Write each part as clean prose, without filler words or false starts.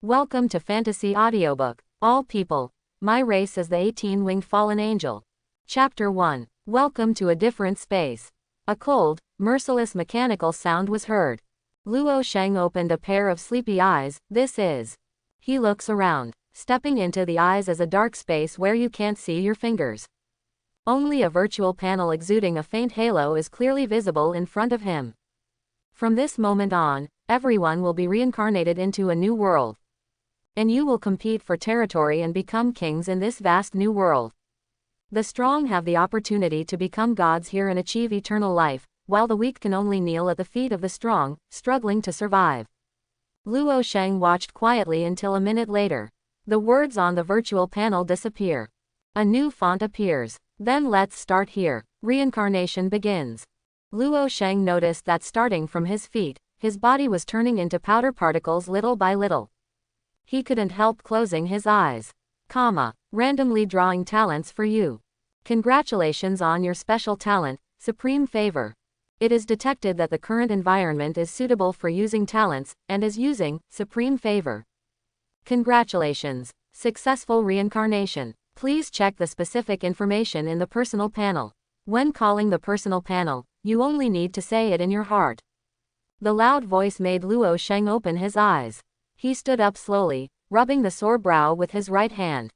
Welcome to Fantasy Audiobook. All people. My race is the 18-winged fallen angel. Chapter 1. Welcome to a different space. A cold, merciless mechanical sound was heard. Luo Sheng opened a pair of sleepy eyes. This is. He looks around. Stepping into the eyes is a dark space where you can't see your fingers. Only a virtual panel exuding a faint halo is clearly visible in front of him. From this moment on, everyone will be reincarnated into a new world. And you will compete for territory and become kings in this vast new world. The strong have the opportunity to become gods here and achieve eternal life, while the weak can only kneel at the feet of the strong, struggling to survive. Luo Sheng watched quietly until a minute later. The words on the virtual panel disappear. A new font appears. Then let's start here. Reincarnation begins. Luo Sheng noticed that starting from his feet, his body was turning into powder particles little by little. He couldn't help closing his eyes. Randomly drawing talents for you. Congratulations on your special talent, Supreme Favor. It is detected that the current environment is suitable for using talents, and is using Supreme Favor. Congratulations. Successful reincarnation. Please check the specific information in the personal panel. When calling the personal panel, you only need to say it in your heart. The loud voice made Luo Sheng open his eyes. He stood up slowly, rubbing the sore brow with his right hand.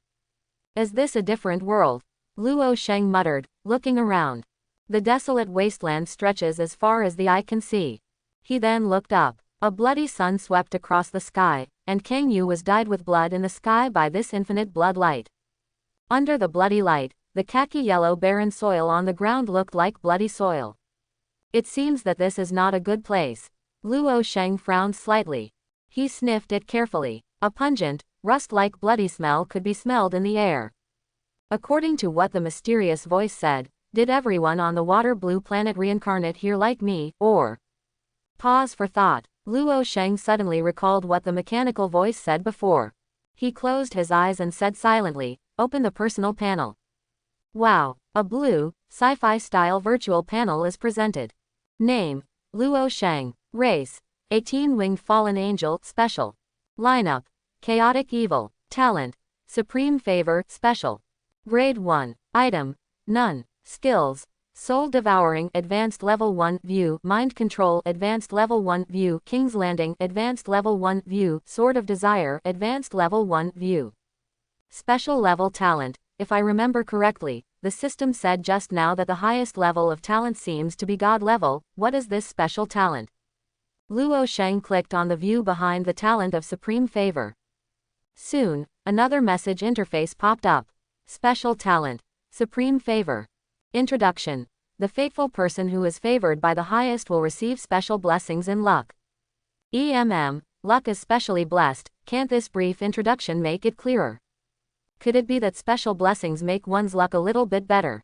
Is this a different world? Luo Sheng muttered, looking around. The desolate wasteland stretches as far as the eye can see. He then looked up. A bloody sun swept across the sky, and Kang Yu was dyed with blood in the sky by this infinite blood light. Under the bloody light, the khaki-yellow barren soil on the ground looked like bloody soil. It seems that this is not a good place. Luo Sheng frowned slightly. He sniffed it carefully. A pungent, rust-like bloody smell could be smelled in the air. According to what the mysterious voice said, did everyone on the water-blue planet reincarnate here like me, or? Pause for thought. Luo Sheng suddenly recalled what the mechanical voice said before. He closed his eyes and said silently, "Open the personal panel." Wow, a blue, sci-fi style virtual panel is presented. Name, Luo Sheng. Race, 18-winged fallen angel, special. Lineup, chaotic evil. Talent, Supreme Favor, special. Grade 1. Item, none. Skills, Soul Devouring, Advanced Level 1, View, Mind Control, Advanced Level 1, View, King's Landing, Advanced Level 1, View, Sword of Desire, Advanced Level 1, View. Special Level Talent. If I remember correctly, the system said just now that the highest level of talent seems to be God level. What is this special talent? Luo Sheng clicked on the view behind the talent of Supreme Favor. Soon, another message interface popped up. Special Talent, Supreme Favor. Introduction. The faithful person who is favored by the highest will receive special blessings in luck. Luck is specially blessed. Can't this brief introduction make it clearer? Could it be that special blessings make one's luck a little bit better?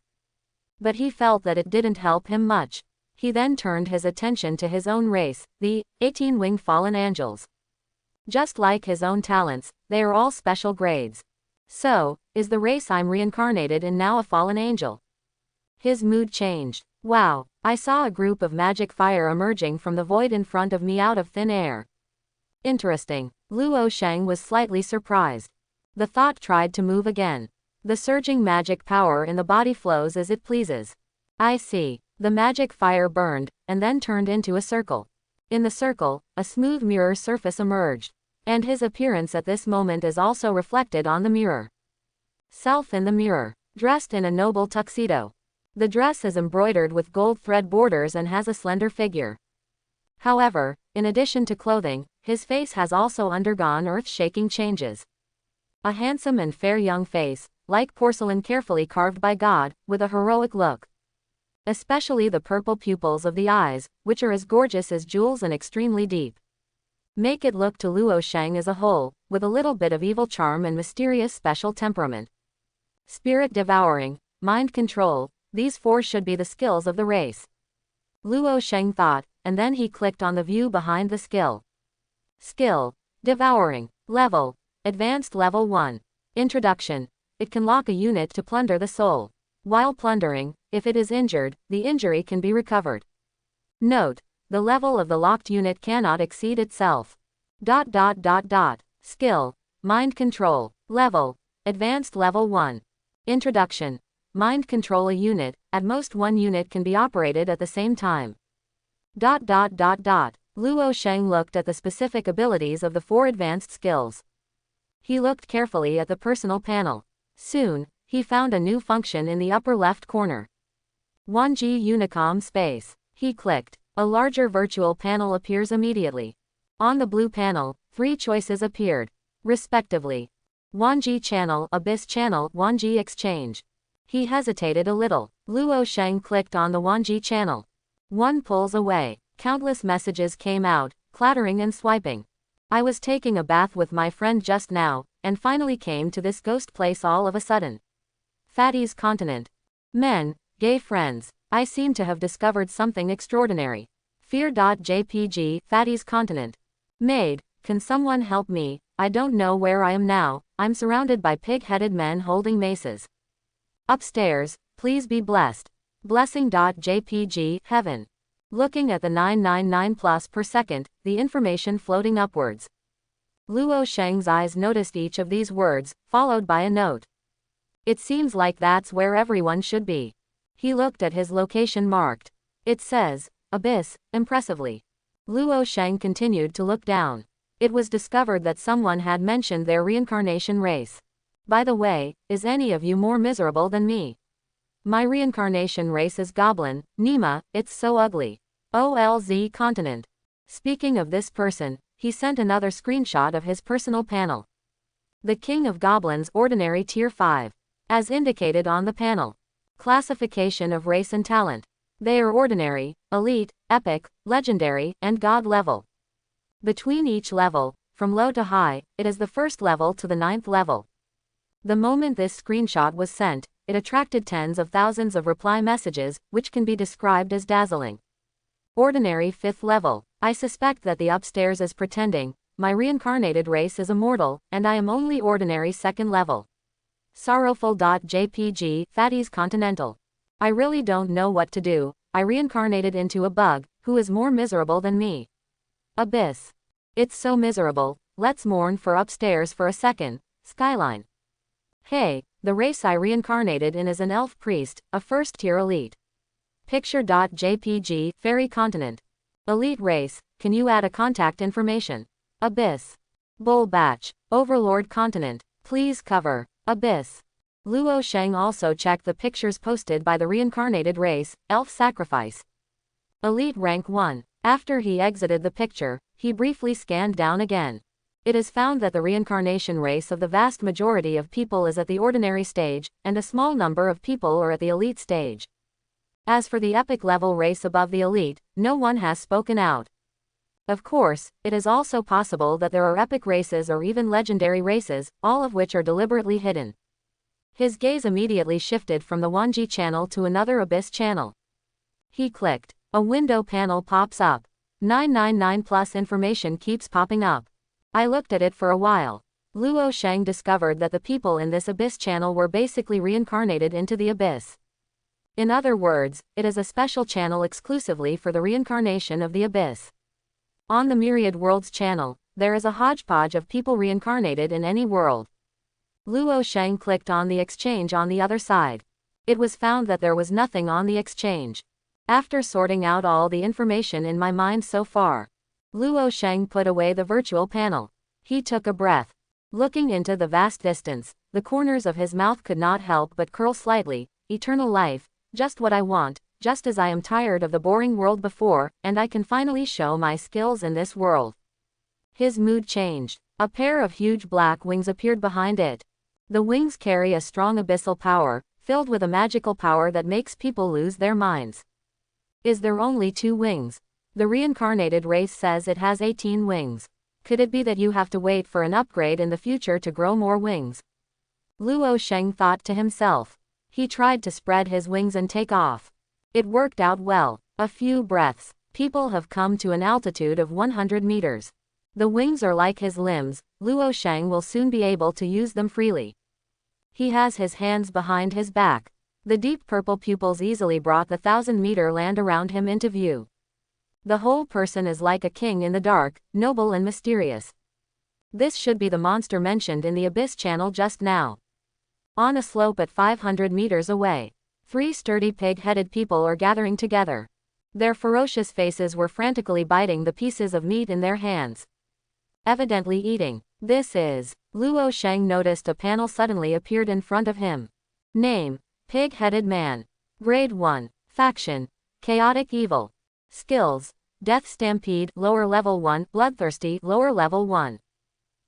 But he felt that it didn't help him much. He then turned his attention to his own race, the 18-winged fallen angels. Just like his own talents, they are all special grades. So, is the race I'm reincarnated in now a fallen angel? His mood changed. Wow, I saw a group of magic fire emerging from the void in front of me out of thin air. Interesting. Luo Sheng was slightly surprised. The thought tried to move again. The surging magic power in the body flows as it pleases. I see. The magic fire burned, and then turned into a circle. In the circle, a smooth mirror surface emerged. And his appearance at this moment is also reflected on the mirror. Self in the mirror, dressed in a noble tuxedo. The dress is embroidered with gold thread borders and has a slender figure. However, in addition to clothing, his face has also undergone earth-shaking changes. A handsome and fair young face, like porcelain carefully carved by God, with a heroic look. Especially the purple pupils of the eyes, which are as gorgeous as jewels and extremely deep. Make it look to Luo Sheng as a whole, with a little bit of evil charm and mysterious special temperament. Spirit Devouring, Mind Control, these four should be the skills of the race. Luo Sheng thought, and then he clicked on the view behind the skill. Skill, Devouring, Level, Advanced Level 1. Introduction. It can lock a unit to plunder the soul. While plundering, if it is injured, the injury can be recovered. Note, the level of the locked unit cannot exceed itself. Skill. Mind control. Level. Advanced level 1. Introduction. Mind control a unit, at most one unit can be operated at the same time. Luo Sheng looked at the specific abilities of the 4 advanced skills. He looked carefully at the personal panel. Soon, he found a new function in the upper left corner. 1G Unicom space. He clicked. A larger virtual panel appears immediately. On the blue panel, 3 choices appeared, respectively. 1G channel, Abyss channel, 1G exchange. He hesitated a little. Luo Sheng clicked on the 1G channel. 1 pulls away. Countless messages came out, clattering and swiping. I was taking a bath with my friend just now, and finally came to this ghost place all of a sudden. Fatty's continent. Men, gay friends. I seem to have discovered something extraordinary. Fear.jpg, Fatty's continent. Maid, can someone help me? I don't know where I am now. I'm surrounded by pig-headed men holding maces. Upstairs, please be blessed. Blessing.jpg, heaven. Looking at the 999 plus per second, the information floating upwards. Luo Sheng's eyes noticed each of these words, followed by a note. It seems like that's where everyone should be. He looked at his location marked. It says, Abyss, impressively. Luo Sheng continued to look down. It was discovered that someone had mentioned their reincarnation race. By the way, is any of you more miserable than me? My reincarnation race is Goblin, Nima, it's so ugly. OLZ continent. Speaking of this person, he sent another screenshot of his personal panel. The King of Goblins Ordinary Tier 5. As indicated on the panel. Classification of race and talent. They are ordinary, elite, epic, legendary, and god level. Between each level, from low to high, it is the first level to the 9th level. The moment this screenshot was sent, it attracted tens of thousands of reply messages, which can be described as dazzling. Ordinary 5th level. I suspect that the upstairs is pretending. My reincarnated race is immortal, and I am only ordinary 2nd level. Sorrowful.jpg, Fatty's continental. I really don't know what to do. I reincarnated into a bug, who is more miserable than me. Abyss. It's so miserable. Let's mourn for upstairs for a second. Skyline. Hey, the race I reincarnated in is an elf priest, a 1st tier elite. Picture.jpg, Fairy continent. Elite race, can you add a contact information? Abyss. Bull batch, Overlord continent. Please cover. Abyss. Luo Sheng also checked the pictures posted by the reincarnated race, elf sacrifice. Elite rank 1. After he exited the picture, he briefly scanned down again. It is found that the reincarnation race of the vast majority of people is at the ordinary stage, and a small number of people are at the elite stage. As for the epic level race above the elite, no one has spoken out. Of course, it is also possible that there are epic races or even legendary races, all of which are deliberately hidden. His gaze immediately shifted from the 1G channel to another Abyss channel. He clicked. A window panel pops up. 999 plus information keeps popping up. I looked at it for a while. Luo Sheng discovered that the people in this Abyss channel were basically reincarnated into the Abyss. In other words, it is a special channel exclusively for the reincarnation of the Abyss. On the Myriad Worlds channel, there is a hodgepodge of people reincarnated in any world. Luo Sheng clicked on the exchange on the other side. It was found that there was nothing on the exchange. After sorting out all the information in my mind so far, Luo Sheng put away the virtual panel. He took a breath. Looking into the vast distance, the corners of his mouth could not help but curl slightly. Eternal life, just what I want, just as I am tired of the boring world before, and I can finally show my skills in this world. His mood changed. A pair of huge black wings appeared behind it. The wings carry a strong abyssal power, filled with a magical power that makes people lose their minds. Is there only 2 wings? The reincarnated race says it has 18 wings. Could it be that you have to wait for an upgrade in the future to grow more wings? Luo Sheng thought to himself. He tried to spread his wings and take off. It worked out well. A few breaths. People have come to an altitude of 100 meters. The wings are like his limbs. Luo Sheng will soon be able to use them freely. He has his hands behind his back. The deep purple pupils easily brought the 1,000-meter land around him into view. The whole person is like a king in the dark, noble and mysterious. This should be the monster mentioned in the Abyss channel just now. On a slope at 500 meters away, 3 sturdy pig-headed people are gathering together. Their ferocious faces were frantically biting the pieces of meat in their hands. Evidently eating. This is. Luo Sheng noticed a panel suddenly appeared in front of him. Name: Pig-headed man. Grade 1. Faction: Chaotic Evil. Skills: Death Stampede lower level 1, Bloodthirsty lower level 1.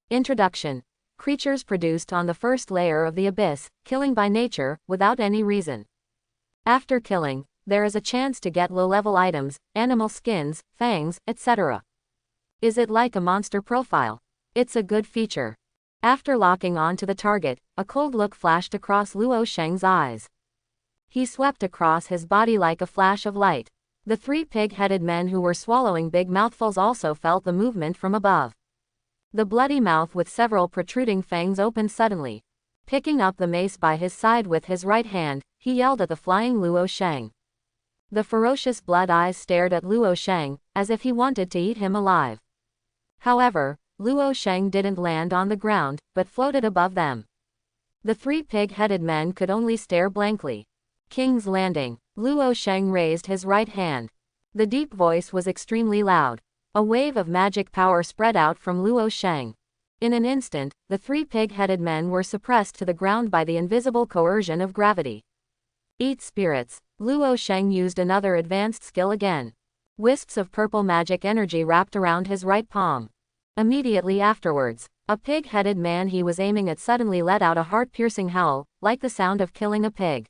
Introduction: Creatures produced on the first layer of the Abyss, killing by nature, without any reason. After killing, there is a chance to get low-level items, animal skins, fangs, etc. Is it like a monster profile? It's a good feature. After locking on to the target, a cold look flashed across Luo Sheng's eyes. He swept across his body like a flash of light. The 3 pig-headed men who were swallowing big mouthfuls also felt the movement from above. The bloody mouth with several protruding fangs opened suddenly. Picking up the mace by his side with his right hand, he yelled at the flying Luo Sheng. The ferocious blood eyes stared at Luo Sheng, as if he wanted to eat him alive. However, Luo Sheng didn't land on the ground, but floated above them. The 3 pig-headed men could only stare blankly. King's Landing. Luo Sheng raised his right hand. The deep voice was extremely loud. A wave of magic power spread out from Luo Sheng. In an instant, the 3 pig-headed men were suppressed to the ground by the invisible coercion of gravity. Eat spirits. Luo Sheng used another advanced skill again. Wisps of purple magic energy wrapped around his right palm. Immediately afterwards, a pig-headed man he was aiming at suddenly let out a heart-piercing howl, like the sound of killing a pig.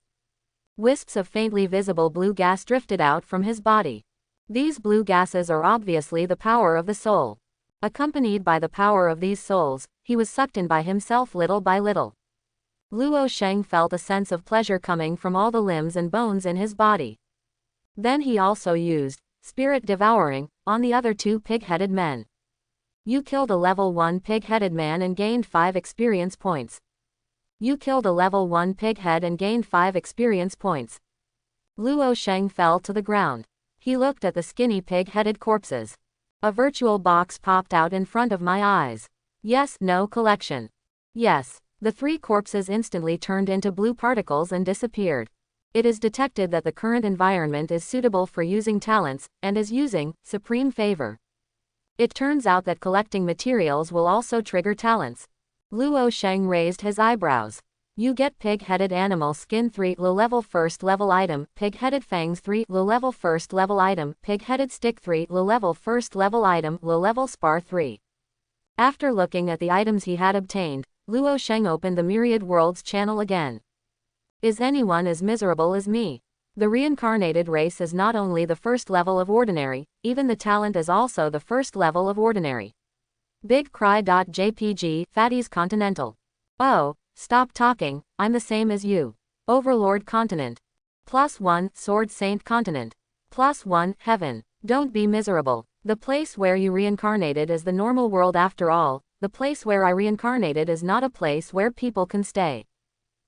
Wisps of faintly visible blue gas drifted out from his body. These blue gases are obviously the power of the soul. Accompanied by the power of these souls, he was sucked in by himself little by little. Luo Sheng felt a sense of pleasure coming from all the limbs and bones in his body. Then he also used Spirit Devouring on the other 2 pig-headed men. You killed a level 1 pig-headed man and gained 5 experience points. You killed a level 1 pig-head and gained 5 experience points. Luo Sheng fell to the ground. He looked at the skinny pig-headed corpses. A virtual box popped out in front of my eyes. Yes, no collection. Yes. The 3 corpses instantly turned into blue particles and disappeared. It is detected that the current environment is suitable for using talents, and is using Supreme Favor. It turns out that collecting materials will also trigger talents. Luo Sheng raised his eyebrows. You get pig-headed animal skin 3 low-level first level item, pig-headed fangs 3 low-level first level item, pig-headed stick 3 low-level first level item, low-level spar 3. After looking at the items he had obtained, Luo Sheng opened the Myriad Worlds channel again. Is anyone as miserable as me? The reincarnated race is not only the first level of ordinary, even the talent is also the first level of ordinary. Big Cry.jpg, Fatties Continental. Oh, stop talking, I'm the same as you. Overlord Continent. +1, Sword Saint Continent. +1, Heaven. Don't be miserable. The place where you reincarnated is the normal world after all. The place where I reincarnated is not a place where people can stay.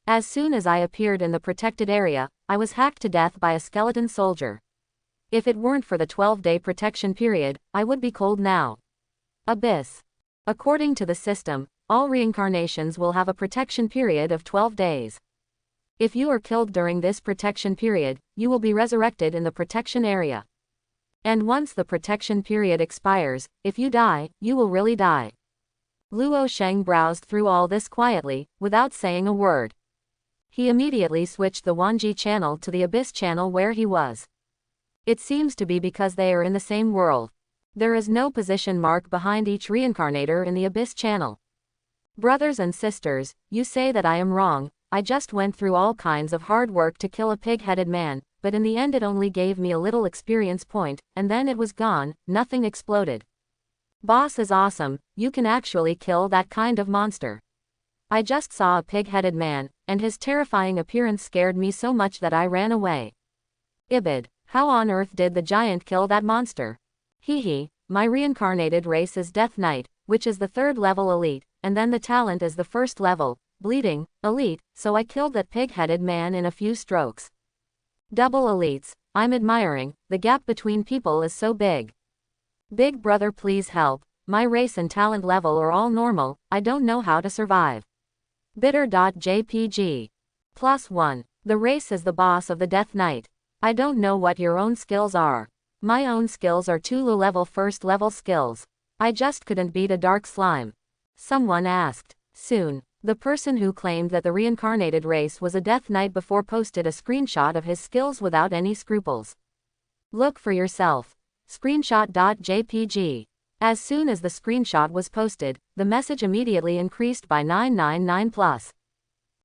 As soon as I appeared in the protected area, I was hacked to death by a skeleton soldier. If it weren't for the 12-day protection period, I would be cold now. Abyss. According to the system, all reincarnations will have a protection period of 12 days. If you are killed during this protection period, you will be resurrected in the protection area. And once the protection period expires, if you die, you will really die. Luo Sheng browsed through all this quietly, without saying a word. He immediately switched the Wanji channel to the Abyss channel where he was. It seems to be because they are in the same world. There is no position mark behind each reincarnator in the Abyss channel. Brothers and sisters, you say that I am wrong. I just went through all kinds of hard work to kill a pig-headed man, but in the end it only gave me a little experience point, and then it was gone, nothing exploded. Boss is awesome, you can actually kill that kind of monster. I just saw a pig-headed man, and his terrifying appearance scared me so much that I ran away. Ibid, how on earth did the giant kill that monster? Hehe, my reincarnated race is Death Knight, which is the 3rd level elite, and then the talent is the 1st level, Bleeding, elite, so I killed that pig-headed man in a few strokes. Double elites, I'm admiring, the gap between people is so big. Big brother please help, my race and talent level are all normal, I don't know how to survive. Bitter.jpg. +1. The race is the boss of the Death Knight. I don't know what your own skills are. My own skills are 2 low-level first level skills. I just couldn't beat a dark slime. Someone asked. Soon, the person who claimed that the reincarnated race was a Death Knight before posted a screenshot of his skills without any scruples. Look for yourself. Screenshot.jpg. As soon as the screenshot was posted, the message immediately increased by 999+.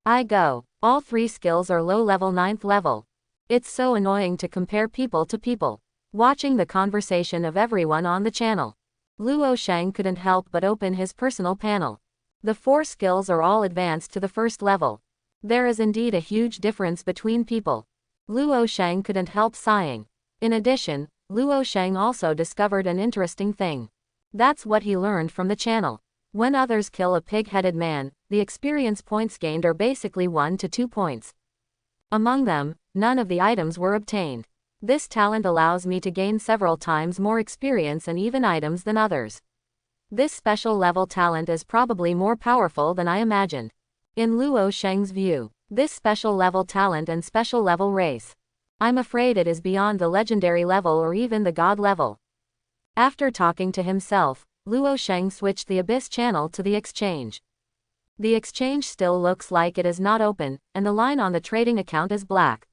I go. All 3 skills are low-level 9th level. It's so annoying to compare people to people. Watching the conversation of everyone on the channel, Luo Sheng couldn't help but open his personal panel. The 4 skills are all advanced to the first level. There is indeed a huge difference between people. Luo Sheng couldn't help sighing. In addition, Luo Sheng also discovered an interesting thing. That's what he learned from the channel. When others kill a pig-headed man, the experience points gained are basically 1 to 2 points. Among them, none of the items were obtained. This talent allows me to gain several times more experience and even items than others. This special level talent is probably more powerful than I imagined. In Luo Sheng's view, this special level talent and special level race, I'm afraid it is beyond the legendary level or even the god level. After talking to himself, Luo Sheng switched the Abyss channel to the exchange. The exchange still looks like it is not open, and the line on the trading account is black.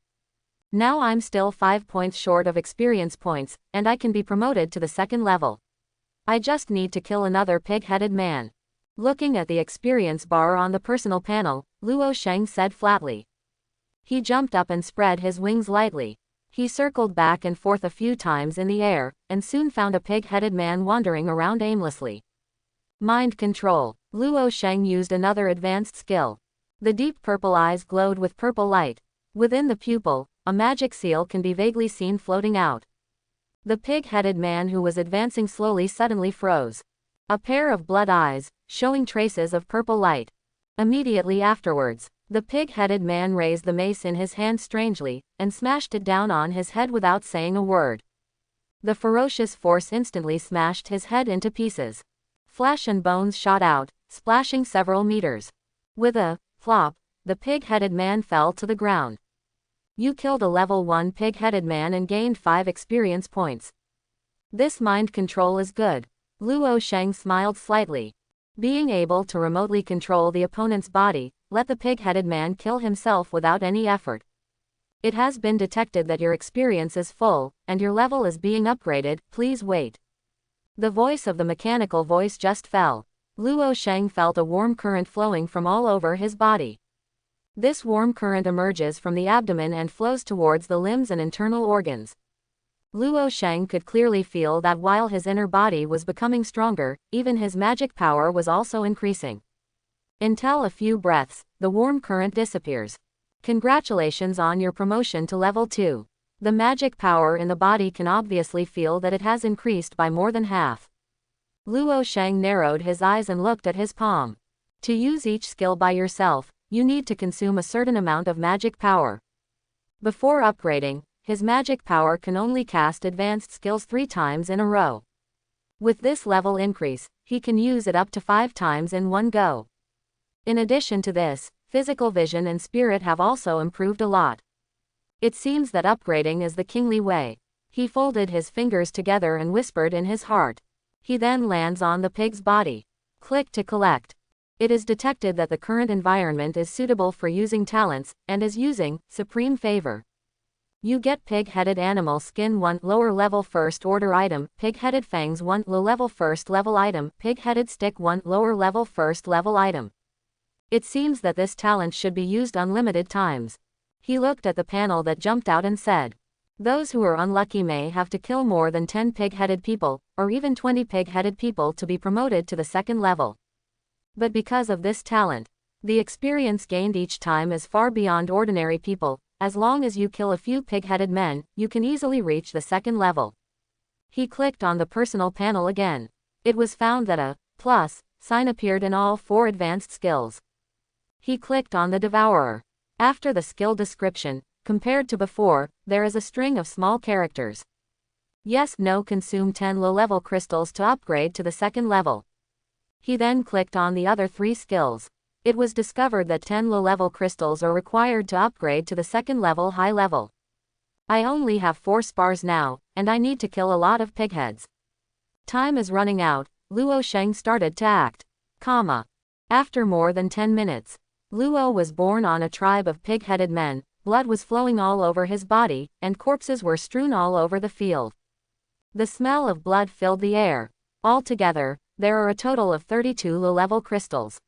Now I'm still 5 points short of experience points, and I can be promoted to the 2nd level. I just need to kill another pig-headed man. Looking at the experience bar on the personal panel, Luo Sheng said flatly. He jumped up and spread his wings lightly. He circled back and forth a few times in the air, and soon found a pig-headed man wandering around aimlessly. Mind control. Luo Sheng used another advanced skill. The deep purple eyes glowed with purple light. Within the pupil, a magic seal can be vaguely seen floating out. The pig-headed man who was advancing slowly suddenly froze. A pair of blood eyes, showing traces of purple light. Immediately afterwards, the pig-headed man raised the mace in his hand strangely, and smashed it down on his head without saying a word. The ferocious force instantly smashed his head into pieces. Flesh and bones shot out, splashing several meters. With a plop, the pig-headed man fell to the ground. You killed a level 1 pig-headed man and gained 5 experience points. This mind control is good. Luo Sheng smiled slightly. Being able to remotely control the opponent's body, let the pig-headed man kill himself without any effort. It has been detected that your experience is full, and your level is being upgraded, please wait. The voice of the mechanical voice just fell. Luo Sheng felt a warm current flowing from all over his body. This warm current emerges from the abdomen and flows towards the limbs and internal organs. Luo Sheng could clearly feel that while his inner body was becoming stronger, even his magic power was also increasing. Until a few breaths, the warm current disappears. Congratulations on your promotion to level 2. The magic power in the body can obviously feel that it has increased by more than half. Luo Sheng narrowed his eyes and looked at his palm. To use each skill by yourself, you need to consume a certain amount of magic power. Before upgrading, his magic power can only cast advanced skills 3 times in a row. With this level increase, he can use it up to 5 times in one go. In addition to this, physical vision and spirit have also improved a lot. It seems that upgrading is the kingly way. He folded his fingers together and whispered in his heart. He then lands on the pig's body. Click to collect. It is detected that the current environment is suitable for using talents, and is using Supreme Favor. You get Pig-Headed Animal Skin 1 lower level first order item, Pig-Headed Fangs 1 low level first level item, Pig-Headed Stick 1 lower level first level item. It seems that this talent should be used unlimited times. He looked at the panel that jumped out and said, those who are unlucky may have to kill more than 10 pig-headed people, or even 20 pig-headed people to be promoted to the 2nd level. But because of this talent, the experience gained each time is far beyond ordinary people. As long as you kill a few pig-headed men, you can easily reach the 2nd level. He clicked on the personal panel again. It was found that a plus sign appeared in all 4 advanced skills. He clicked on the Devourer. After the skill description, compared to before, there is a string of small characters. Yes, no, consume 10 low-level crystals to upgrade to the second level. He then clicked on the other 3 skills. It was discovered that 10 low-level crystals are required to upgrade to the second level high level. I only have 4 spars now, and I need to kill a lot of pigheads. Time is running out. Luo Sheng started to act. After more than 10 minutes, Luo was born on a tribe of pig-headed men, blood was flowing all over his body, and corpses were strewn all over the field. The smell of blood filled the air. Altogether, there are a total of 32 low-level crystals.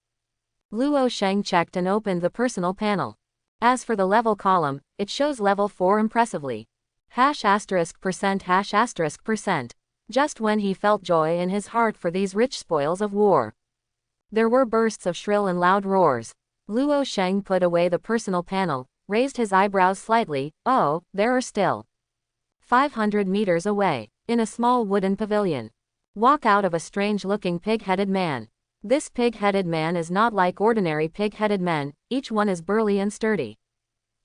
Luo Sheng checked and opened the personal panel. As for the level column, it shows level 4 impressively. **%*. Just when he felt joy in his heart for these rich spoils of war, there were bursts of shrill and loud roars. Luo Sheng put away the personal panel, raised his eyebrows slightly. Oh, there are still 500 meters away, in a small wooden pavilion, walk out of a strange-looking pig-headed man. This pig-headed man is not like ordinary pig-headed men, each one is burly and sturdy.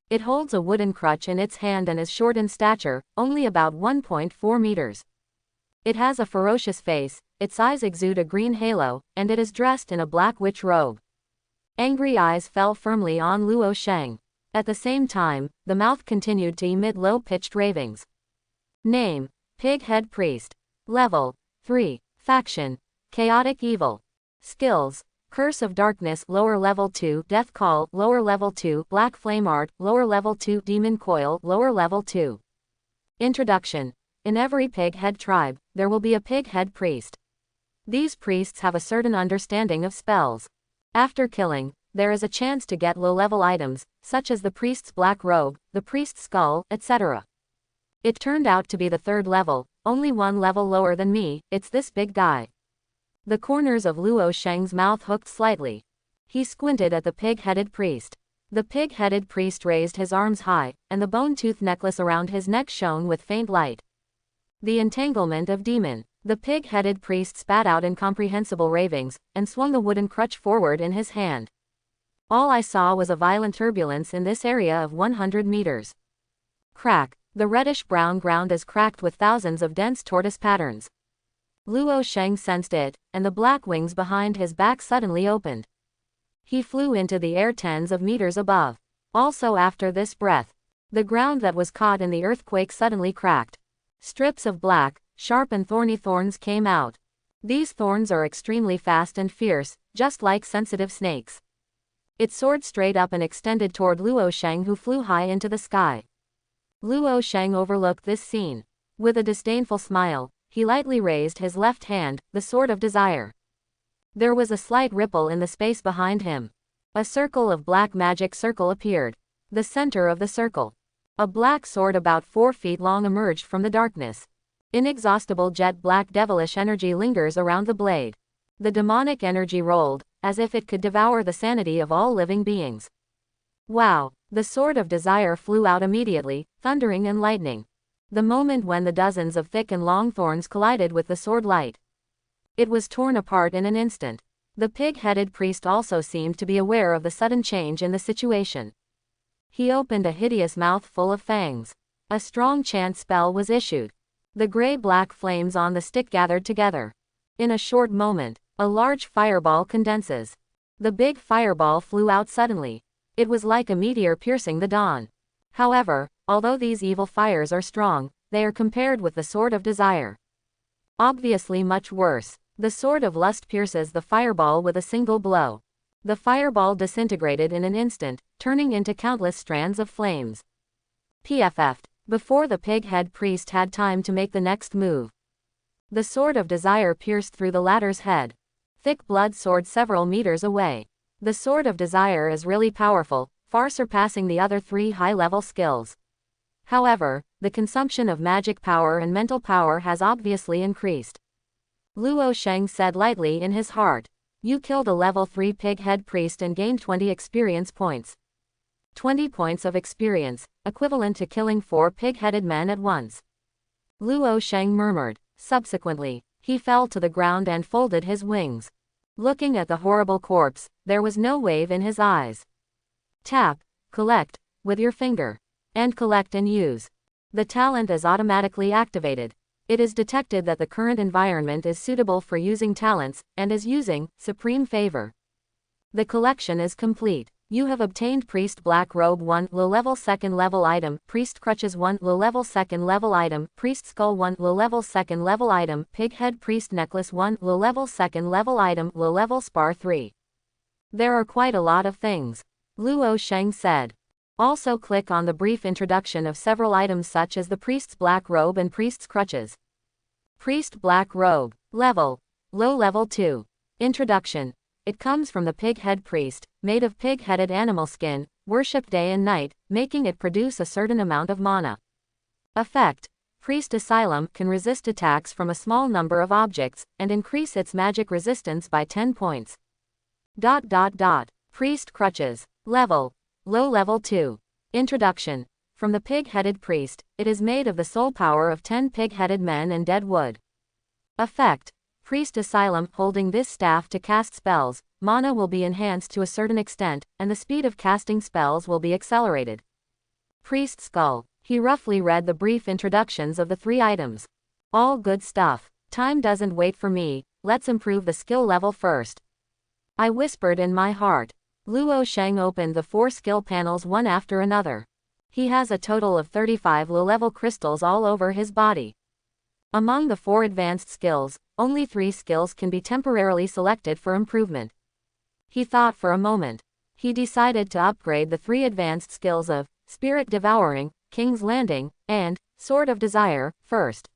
It holds a wooden crutch in its hand and is short in stature, only about 1.4 meters. It has a ferocious face, its eyes exude a green halo, and it is dressed in a black witch robe. Angry eyes fell firmly on Luo Sheng. At the same time, the mouth continued to emit low-pitched ravings. Name: Pig-Head Priest. Level: 3. Faction: Chaotic Evil. Skills: Curse of Darkness lower level 2, Death Call lower level 2, Black Flame Art lower level 2, Demon Coil lower level 2. Introduction. In every pig-head tribe, there will be a pig-head priest. These priests have a certain understanding of spells. After killing, there is a chance to get low-level items, such as the priest's black robe, the priest's skull, etc. It turned out to be the 3rd level, only 1 level lower than me. It's this big guy. The corners of Luo Sheng's mouth hooked slightly. He squinted at the pig-headed priest. The pig-headed priest raised his arms high, and the bone-tooth necklace around his neck shone with faint light. The entanglement of demon. The pig-headed priest spat out incomprehensible ravings, and swung the wooden crutch forward in his hand. All I saw was a violent turbulence in this area of 100 meters. Crack. The reddish-brown ground is cracked with thousands of dense tortoise patterns. Luo Sheng sensed it, and the black wings behind his back suddenly opened. He flew into the air tens of meters above. Also after this breath, the ground that was caught in the earthquake suddenly cracked. Strips of black, sharp and thorny thorns came out. These thorns are extremely fast and fierce, just like sensitive snakes. It soared straight up and extended toward Luo Sheng, who flew high into the sky. Luo Sheng overlooked this scene. With a disdainful smile, he lightly raised his left hand, the Sword of Desire. There was a slight ripple in the space behind him. A circle of black magic circle appeared. The center of the circle. A black sword about 4 feet long emerged from the darkness. Inexhaustible jet black devilish energy lingers around the blade. The demonic energy rolled, as if it could devour the sanity of all living beings. Wow! The Sword of Desire flew out immediately, thundering and lightning. The moment when the dozens of thick and long thorns collided with the sword light, it was torn apart in an instant. The pig-headed priest also seemed to be aware of the sudden change in the situation. He opened a hideous mouth full of fangs. A strong chant spell was issued. The gray-black flames on the stick gathered together. In a short moment, a large fireball condenses. The big fireball flew out suddenly. It was like a meteor piercing the dawn. However, although these evil fires are strong, they are compared with the Sword of Desire. Obviously much worse. The Sword of Lust pierces the fireball with a single blow. The fireball disintegrated in an instant, turning into countless strands of flames. PFF'd. Before the pig-head priest had time to make the next move, the Sword of Desire pierced through the latter's head. Thick blood soared several meters away. The Sword of Desire is really powerful, far surpassing the other 3 high-level skills. However, the consumption of magic power and mental power has obviously increased. Luo Sheng said lightly in his heart. You killed a level 3 pig-head priest and gained 20 experience points. 20 points of experience, equivalent to killing 4 pig-headed men at once. Luo Sheng murmured. Subsequently, he fell to the ground and folded his wings. Looking at the horrible corpse, there was no wave in his eyes. Tap, collect, with your finger. And collect and use. The talent is automatically activated. It is detected that the current environment is suitable for using talents, and is using supreme favor. The collection is complete. You have obtained Priest Black Robe 1 low level 2nd level item, Priest Crutches 1 low level 2nd level item, Priest Skull 1 low level 2nd level item, Pig Head Priest Necklace 1 low level 2nd level item, low level Spar 3. There are quite a lot of things, Luo Sheng said. Also click on the brief introduction of several items such as the Priest's Black Robe and Priest's Crutches. Priest Black Robe. Level. Low level 2. Introduction. It comes from the Pig Head Priest, made of pig-headed animal skin, worshipped day and night, making it produce a certain amount of mana. Effect. Priest Asylum can resist attacks from a small number of objects, and increase its magic resistance by 10 points. Priest Crutches. Level. Low level 2. Introduction. From the pig-headed priest, it is made of the soul power of 10 pig-headed men and dead wood. Effect. Priest Asylum, holding this staff to cast spells, mana will be enhanced to a certain extent, and the speed of casting spells will be accelerated. Priest Skull. He roughly read the brief introductions of the 3 items. All good stuff. Time doesn't wait for me, let's improve the skill level first. I whispered in my heart. Luo Sheng opened the 4 skill panels one after another. He has a total of 35 low-level crystals all over his body. Among the 4 advanced skills, only 3 skills can be temporarily selected for improvement. He thought for a moment. He decided to upgrade the 3 advanced skills of Spirit Devouring, King's Landing, and Sword of Desire first.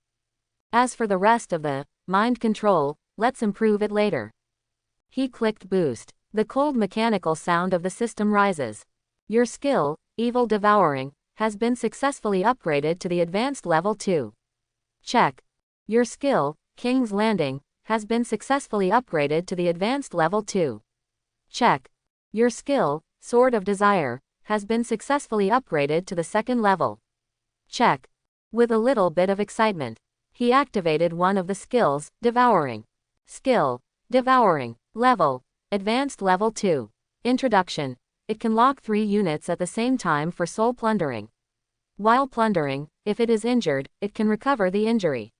As for the rest of the Mind Control, let's improve it later. He clicked Boost. The cold mechanical sound of the system rises. Your skill, Evil Devouring, has been successfully upgraded to the advanced level 2. Check. Your skill, King's Landing, has been successfully upgraded to the advanced level 2. Check. Your skill, Sword of Desire, has been successfully upgraded to the 2nd level. Check. With a little bit of excitement, he activated one of the skills, Devouring. Skill, Devouring. Level. Advanced level 2. Introduction. It can lock 3 units at the same time for soul plundering. While plundering, if it is injured, it can recover the injury.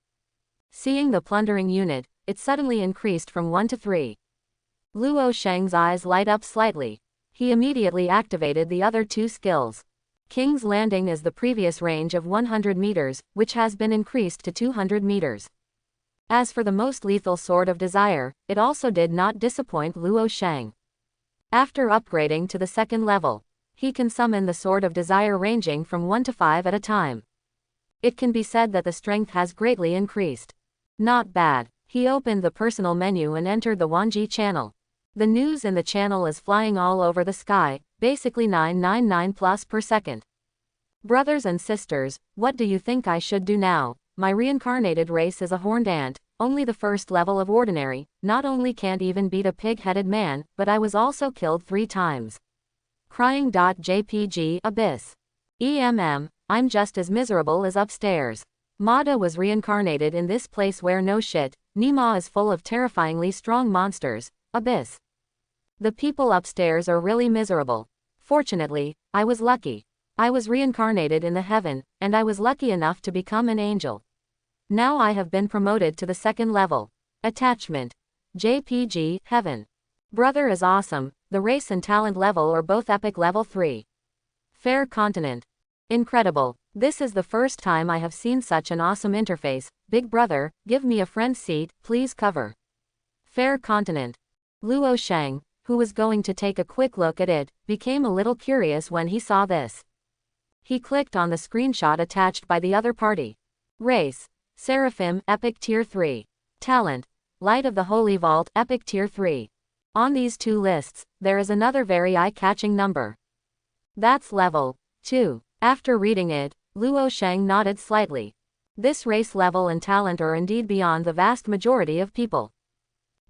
Seeing the plundering unit, it suddenly increased from 1 to 3. Luo Sheng's eyes light up slightly. He immediately activated the other 2 skills. King's Landing is the previous range of 100 meters, which has been increased to 200 meters. As for the most lethal Sword of Desire, it also did not disappoint Luo Sheng. After upgrading to the 2nd level, he can summon the Sword of Desire ranging from 1 to 5 at a time. It can be said that the strength has greatly increased. Not bad. He opened the personal menu and entered the Wanji channel. The news in the channel is flying all over the sky, basically 999 plus per second. Brothers and sisters, what do you think I should do now? My reincarnated race is a horned ant, only the 1st level of ordinary, not only can't even beat a pig-headed man, but I was also killed 3 times. Crying.jpg Abyss. I'm just as miserable as upstairs. Mada was reincarnated in this place where no shit, Nima is full of terrifyingly strong monsters, Abyss. The people upstairs are really miserable. Fortunately, I was lucky. I was reincarnated in the heaven, and I was lucky enough to become an angel. Now I have been promoted to the 2nd level. Attachment. JPG, Heaven. Brother is awesome, the race and talent level are both epic level 3. Fair continent. Incredible. This is the first time I have seen such an awesome interface. Big brother, give me a front seat, please cover. Fair continent. Luo Sheng, who was going to take a quick look at it, became a little curious when he saw this. He clicked on the screenshot attached by the other party. Race. Seraphim, Epic Tier 3. Talent. Light of the Holy Vault, Epic Tier 3. On these 2 lists, there is another very eye-catching number. That's level 2. After reading it, Luo Sheng nodded slightly. This race level and talent are indeed beyond the vast majority of people.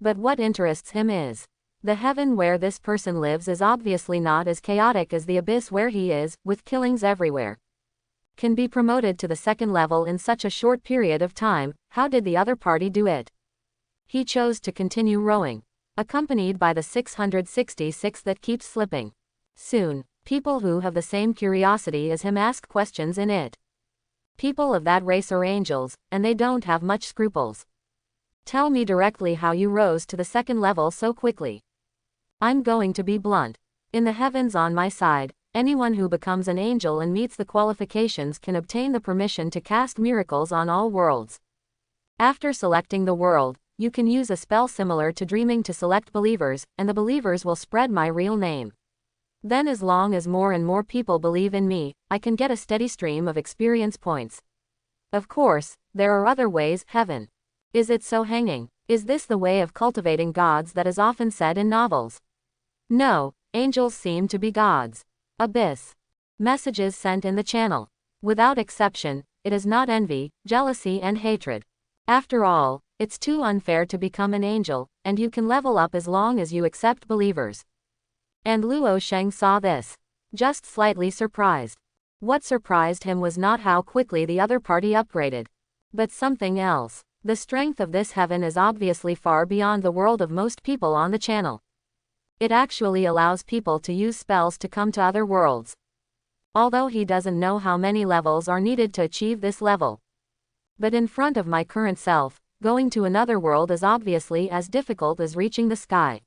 But what interests him is the heaven where this person lives is obviously not as chaotic as the abyss where he is, with killings everywhere. Can be promoted to the 2nd level in such a short period of time. How did the other party do it? He chose to continue rowing, accompanied by the 666 that keeps slipping. Soon, people who have the same curiosity as him ask questions in it. People of that race are angels, and they don't have much scruples. Tell me directly how you rose to the second level so quickly. I'm going to be blunt. In the heavens on my side, anyone who becomes an angel and meets the qualifications can obtain the permission to cast miracles on all worlds. After selecting the world, you can use a spell similar to dreaming to select believers, and the believers will spread my real name. Then as long as more and more people believe in me, I can get a steady stream of experience points. Of course, there are other ways. Heaven. Is it so hanging? Is this the way of cultivating gods that is often said in novels? No, angels seem to be gods. Abyss. Messages sent in the channel. Without exception, it is not envy, jealousy and hatred. After all, it's too unfair to become an angel, and you can level up as long as you accept believers. And Luo Sheng saw this. Just slightly surprised. What surprised him was not how quickly the other party upgraded, but something else. The strength of this heaven is obviously far beyond the world of most people on the channel. It actually allows people to use spells to come to other worlds. Although he doesn't know how many levels are needed to achieve this level. But in front of my current self, going to another world is obviously as difficult as reaching the sky.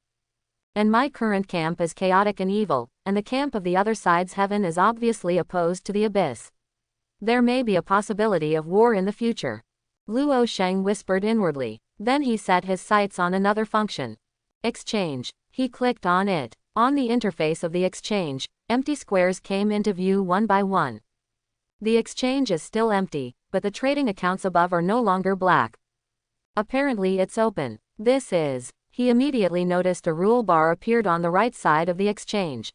And my current camp is chaotic and evil, and the camp of the other side's heaven is obviously opposed to the abyss. There may be a possibility of war in the future. Luo Sheng whispered inwardly. Then he set his sights on another function. Exchange. He clicked on it. On the interface of the exchange, empty squares came into view one by one. The exchange is still empty, but the trading accounts above are no longer black. Apparently it's open. This is. He immediately noticed a rule bar appeared on the right side of the exchange.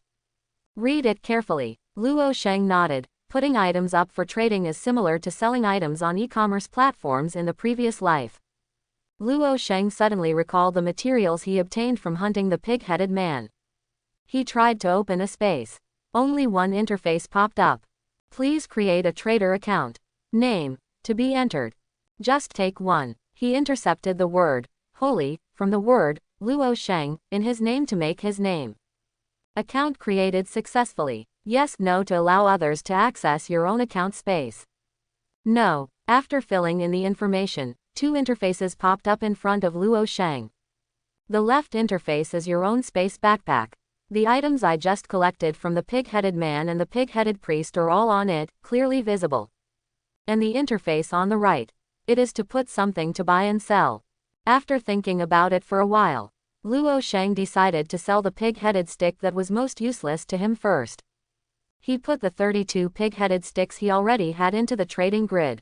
Read it carefully. Luo Sheng nodded. Putting items up for trading is similar to selling items on e-commerce platforms in the previous life. Luo Sheng suddenly recalled the materials he obtained from hunting the pig-headed man. He tried to open a space. Only one interface popped up. Please create a trader account. Name. To be entered. Just take one. He intercepted the word, holy, from the word, Luo Sheng, in his name to make his name. Account created successfully. Yes, no to allow others to access your own account space. No. After filling in the information, two interfaces popped up in front of Luo Sheng. The left interface is your own space backpack. The items I just collected from the pig-headed man and the pig-headed priest are all on it, clearly visible. And the interface on the right. It is to put something to buy and sell. After thinking about it for a while, Luo Sheng decided to sell the pig-headed stick that was most useless to him first. He put the 32 pig-headed sticks he already had into the trading grid.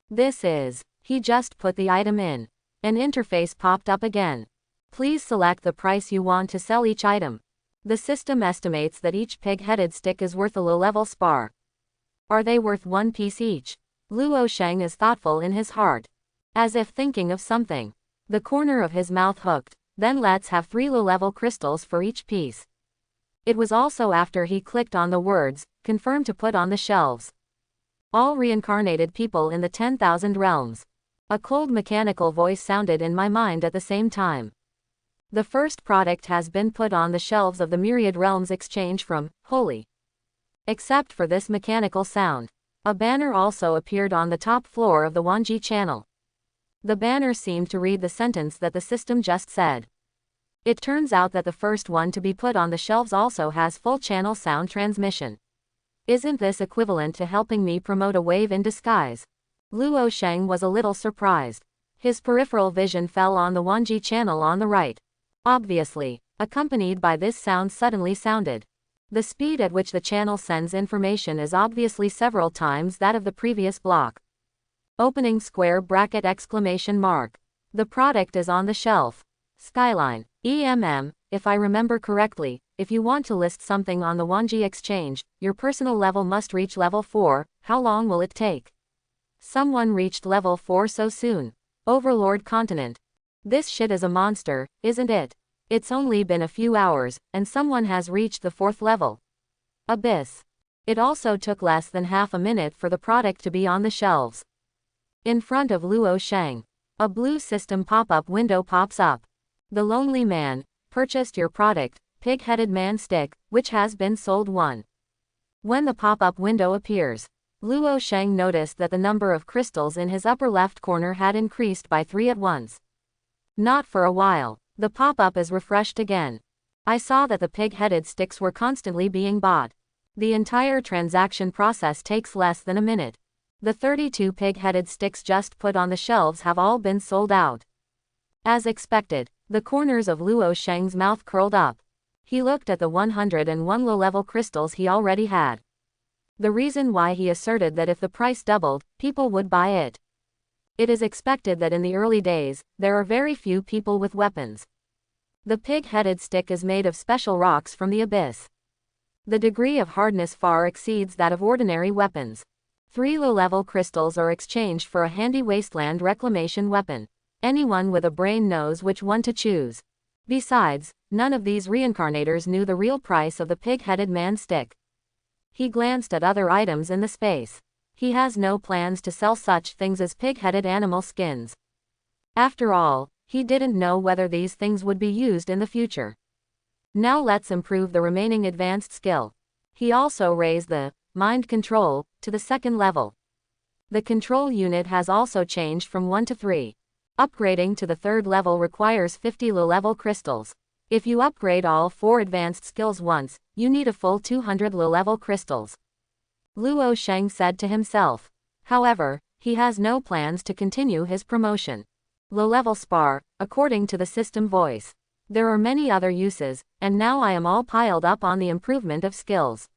This is. He just put the item in. An interface popped up again. Please select the price you want to sell each item. The system estimates that each pig-headed stick is worth a low-level spar. Are they worth one piece each? Luo Sheng is thoughtful in his heart. As if thinking of something. The corner of his mouth hooked. Then let's have 3 low-level crystals for each piece. It was also after he clicked on the words, confirm to put on the shelves. All reincarnated people in the 10,000 realms. A cold mechanical voice sounded in my mind at the same time. The first product has been put on the shelves of the myriad realms exchange from, holy. Except for this mechanical sound. A banner also appeared on the top floor of the Wanji channel. The banner seemed to read the sentence that the system just said. It turns out that the first one to be put on the shelves also has full channel sound transmission. Isn't this equivalent to helping me promote a wave in disguise? Luo Sheng was a little surprised. His peripheral vision fell on the Wanji channel on the right. Obviously, accompanied by this sound suddenly sounded. The speed at which the channel sends information is obviously several times that of the previous block. Opening square bracket exclamation mark. The product is on the shelf. Skyline. If I remember correctly, if you want to list something on the Wanji exchange, your personal level must reach level 4, how long will it take? Someone reached level 4 so soon. Overlord Continent. This shit is a monster, isn't it? It's only been a few hours, and someone has reached the 4th level. Abyss. It also took less than half a minute for the product to be on the shelves. In front of Luo Sheng. A blue system pop-up window pops up. The Lonely Man, purchased your product, pig-headed man stick, which has been sold 1. When the pop-up window appears, Luo Sheng noticed that the number of crystals in his upper left corner had increased by 3 at once. Not for a while. The pop-up is refreshed again. I saw that the pig-headed sticks were constantly being bought. The entire transaction process takes less than a minute. The 32 pig-headed sticks just put on the shelves have all been sold out. As expected, the corners of Luo Sheng's mouth curled up. He looked at the 101 low-level crystals he already had. The reason why he asserted that if the price doubled, people would buy it. It is expected that in the early days, there are very few people with weapons. The pig-headed stick is made of special rocks from the abyss. The degree of hardness far exceeds that of ordinary weapons. 3 low-level crystals are exchanged for a handy wasteland reclamation weapon. Anyone with a brain knows which one to choose. Besides, none of these reincarnators knew the real price of the pig-headed man stick. He glanced at other items in the space. He has no plans to sell such things as pig-headed animal skins. After all, he didn't know whether these things would be used in the future. Now let's improve the remaining advanced skill. He also raised the mind control to the 2nd level. The control unit has also changed from 1 to 3. Upgrading to the 3rd level requires 50 low-level crystals. If you upgrade all 4 advanced skills once, you need a full 200 low-level crystals. Luo Sheng said to himself. However, he has no plans to continue his promotion. Low-level spar, according to the system voice. There are many other uses, and now I am all piled up on the improvement of skills.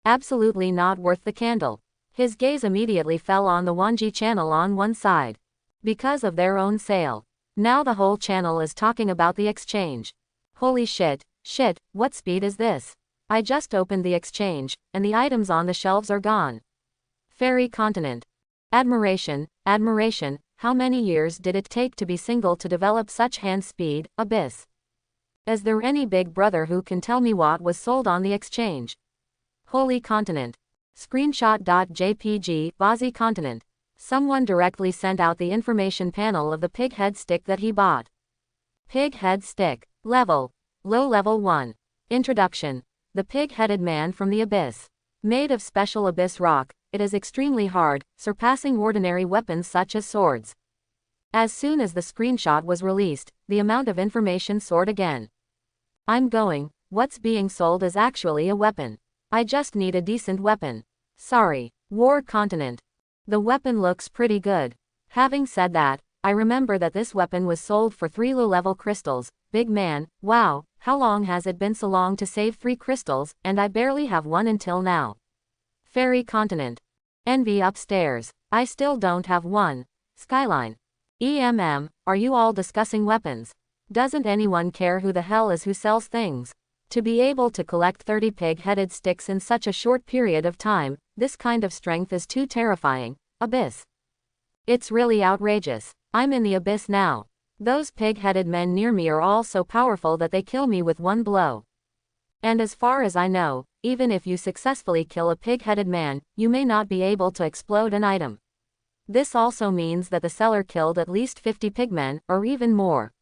Absolutely not worth the candle. His gaze immediately fell on the Wanji channel on one side. Because of their own sale. Now the whole channel is talking about the exchange. Holy shit, what speed is this? I just opened the exchange, and the items on the shelves are gone. Fairy continent. Admiration, how many years did it take to be single to develop such hand speed, abyss? Is there any big brother who can tell me what was sold on the exchange? Holy continent. Screenshot.jpg, Bazi continent. Someone directly sent out the information panel of the pig head stick that he bought. Pig head stick. Level. Low level 1. Introduction. The pig-headed man from the abyss. Made of special abyss rock, it is extremely hard, surpassing ordinary weapons such as swords. As soon as the screenshot was released, the amount of information soared again. What's being sold is actually a weapon. I just need a decent weapon. Sorry. War continent. The weapon looks pretty good. Having said that, I remember that this weapon was sold for 3 low-level crystals. Big man, wow, how long has it been so long to save 3 crystals, and I barely have one until now. Fairy continent. Envy upstairs. I still don't have one. Skyline. Are you all discussing weapons? Doesn't anyone care who the hell is who sells things? To be able to collect 30 pig-headed sticks in such a short period of time, this kind of strength is too terrifying. Abyss. It's really outrageous. I'm in the abyss now. Those pig-headed men near me are all so powerful that they kill me with one blow. And as far as I know, even if you successfully kill a pig-headed man, you may not be able to explode an item. This also means that the seller killed at least 50 pigmen, or even more.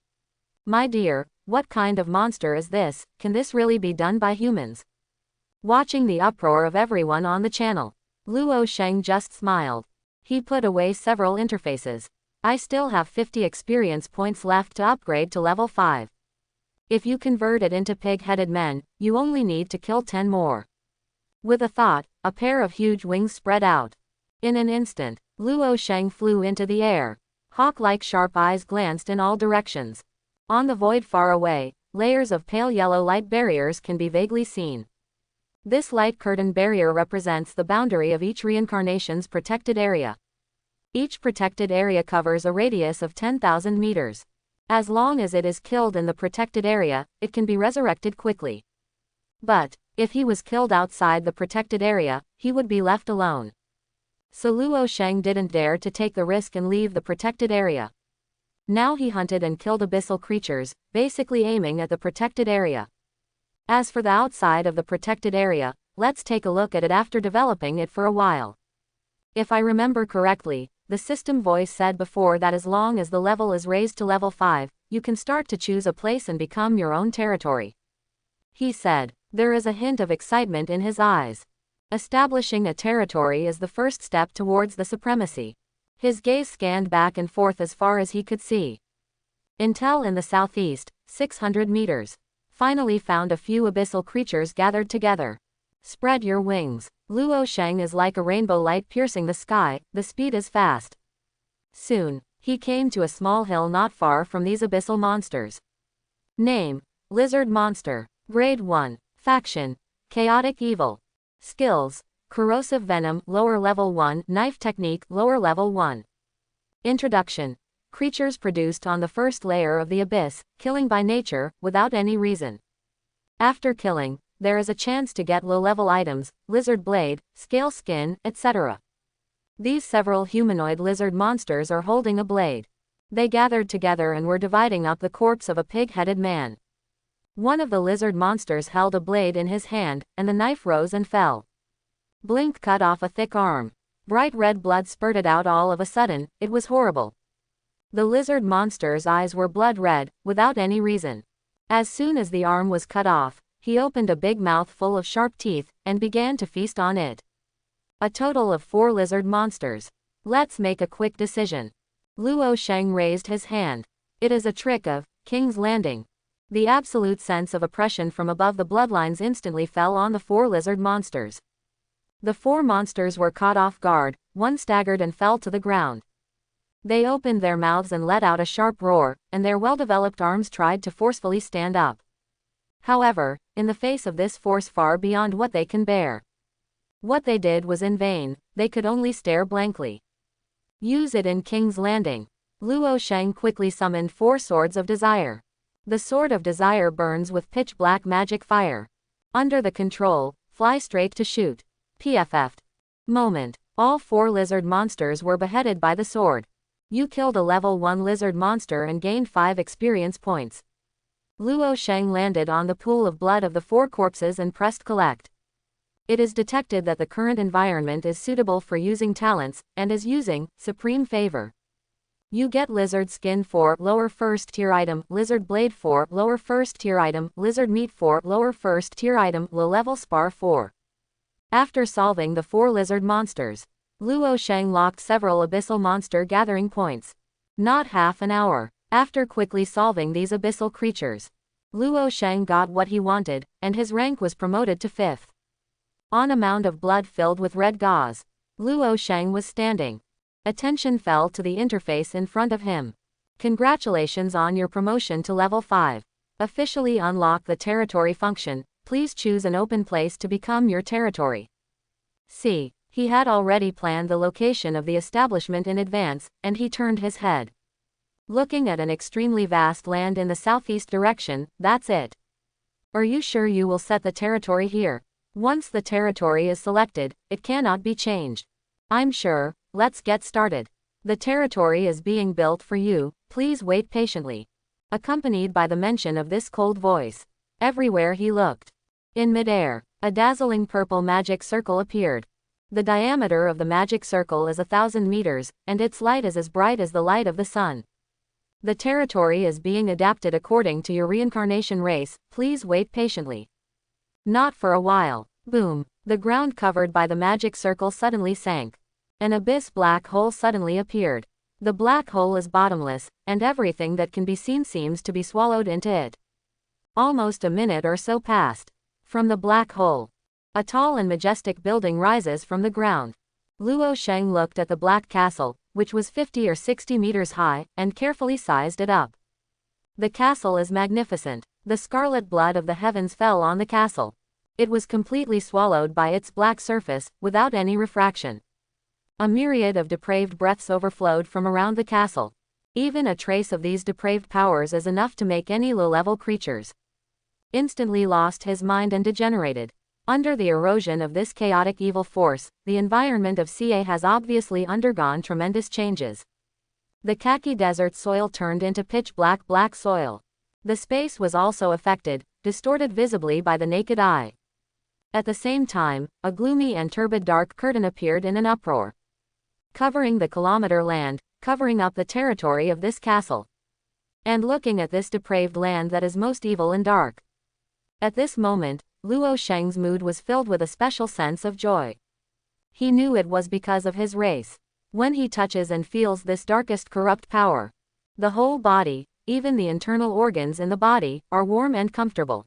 My dear, what kind of monster is this? Can this really be done by humans? Watching the uproar of everyone on the channel, Luo Sheng just smiled. He put away several interfaces. I still have 50 experience points left to upgrade to level 5. If you convert it into pig-headed men, you only need to kill 10 more. With a thought, a pair of huge wings spread out. In an instant, Luo Sheng flew into the air. Hawk-like sharp eyes glanced in all directions. On the void far away, layers of pale yellow light barriers can be vaguely seen. This light curtain barrier represents the boundary of each reincarnation's protected area. Each protected area covers a radius of 10,000 meters. As long as it is killed in the protected area, it can be resurrected quickly. But, if he was killed outside the protected area, he would be left alone. So Luo Sheng didn't dare to take the risk and leave the protected area. Now he hunted and killed abyssal creatures, basically aiming at the protected area. As for the outside of the protected area, let's take a look at it after developing it for a while. If I remember correctly, the system voice said before that as long as the level is raised to level 5, you can start to choose a place and become your own territory. He said. There is a hint of excitement in his eyes. Establishing a territory is the first step towards the supremacy. His gaze scanned back and forth as far as he could see. Until in the southeast, 600 meters. Finally found a few abyssal creatures gathered together. Spread your wings. Luo Sheng is like a rainbow light piercing the sky, the speed is fast. Soon, he came to a small hill not far from these abyssal monsters. Name: Lizard Monster. Grade 1. Faction: Chaotic Evil. Skills: Corrosive Venom, lower level 1, Knife Technique, lower level 1. Introduction: Creatures produced on the first layer of the abyss, killing by nature, without any reason. After killing, there is a chance to get low-level items, lizard blade, scale skin, etc. These several humanoid lizard monsters are holding a blade. They gathered together and were dividing up the corpse of a pig-headed man. One of the lizard monsters held a blade in his hand, and the knife rose and fell. Blink cut off a thick arm. Bright red blood spurted out all of a sudden, it was horrible. The lizard monster's eyes were blood red, without any reason. As soon as the arm was cut off, he opened a big mouth full of sharp teeth, and began to feast on it. A total of 4 lizard monsters. Let's make a quick decision. Luo Sheng raised his hand. It is a trick of King's Landing. The absolute sense of oppression from above the bloodlines instantly fell on the 4 lizard monsters. The 4 monsters were caught off guard, one staggered and fell to the ground. They opened their mouths and let out a sharp roar, and their well-developed arms tried to forcefully stand up. However, in the face of this force far beyond what they can bear, what they did was in vain, they could only stare blankly. Use it in King's Landing. Luo Sheng quickly summoned 4 swords of desire. The sword of desire burns with pitch-black magic fire. Under the control, fly straight to shoot. PFF. Moment. All 4 lizard monsters were beheaded by the sword. You killed a level 1 lizard monster and gained 5 experience points. Luo Sheng landed on the pool of blood of the 4 corpses and pressed collect. It is detected that the current environment is suitable for using talents, and is using Supreme Favor. You get Lizard Skin 4, lower first tier item, Lizard Blade 4, lower first tier item, Lizard Meat 4, lower first tier item, low level Spar 4. After solving the 4 lizard monsters, Luo Sheng locked several abyssal monster gathering points. Not half an hour. After quickly solving these abyssal creatures, Luo Sheng got what he wanted, and his rank was promoted to 5th. On a mound of blood filled with red gauze, Luo Sheng was standing. Attention fell to the interface in front of him. Congratulations on your promotion to level 5. Officially unlock the territory function. Please choose an open place to become your territory. See, he had already planned the location of the establishment in advance, and he turned his head. Looking at an extremely vast land in the southeast direction, that's it. Are you sure you will set the territory here? Once the territory is selected, it cannot be changed. I'm sure, let's get started. The territory is being built for you, please wait patiently. Accompanied by the mention of this cold voice. Everywhere he looked. In midair, a dazzling purple magic circle appeared. The diameter of the magic circle is 1,000 meters, and its light is as bright as the light of the sun. The territory is being adapted according to your reincarnation race, please wait patiently. Not for a while. Boom. The ground covered by the magic circle suddenly sank. An abyss black hole suddenly appeared. The black hole is bottomless, and everything that can be seen seems to be swallowed into it. Almost a minute or so passed. From the black hole, a tall and majestic building rises from the ground. Luo Sheng looked at the black castle, which was 50 or 60 meters high, and carefully sized it up. The castle is magnificent. The scarlet blood of the heavens fell on the castle. It was completely swallowed by its black surface, without any refraction. A myriad of depraved breaths overflowed from around the castle. Even a trace of these depraved powers is enough to make any low-level creatures instantly lost his mind and degenerated. Under the erosion of this chaotic evil force, the environment of CA has obviously undergone tremendous changes. The khaki desert soil turned into pitch-black black soil. The space was also affected, distorted visibly by the naked eye. At the same time, a gloomy and turbid dark curtain appeared in an uproar, covering the kilometer land, covering up the territory of this castle. And looking at this depraved land that is most evil and dark. At this moment, Luo Sheng's mood was filled with a special sense of joy. He knew it was because of his race. When he touches and feels this darkest corrupt power, the whole body, even the internal organs in the body, are warm and comfortable.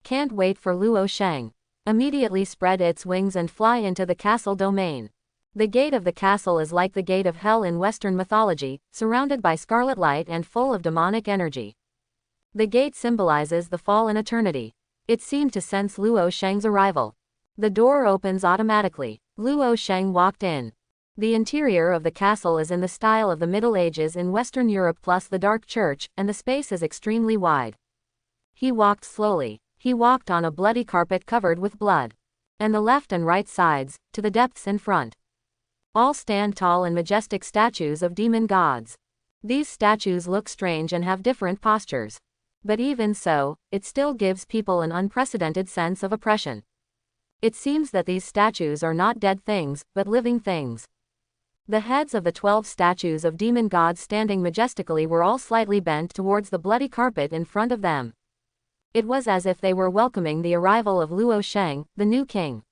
Can't wait for Luo Sheng. Immediately spread its wings and fly into the castle domain. The gate of the castle is like the gate of hell in Western mythology, surrounded by scarlet light and full of demonic energy. The gate symbolizes the fall in eternity. It seemed to sense Luo Sheng's arrival. The door opens automatically. Luo Sheng walked in. The interior of the castle is in the style of the Middle Ages in Western Europe plus the dark church, and the space is extremely wide. He walked slowly. He walked on a bloody carpet covered with blood. And the left and right sides, to the depths in front. All stand tall and majestic statues of demon gods. These statues look strange and have different postures. But even so, it still gives people an unprecedented sense of oppression. It seems that these statues are not dead things, but living things. The heads of the 12 statues of demon gods standing majestically were all slightly bent towards the bloody carpet in front of them. It was as if they were welcoming the arrival of Luo Sheng, the new king.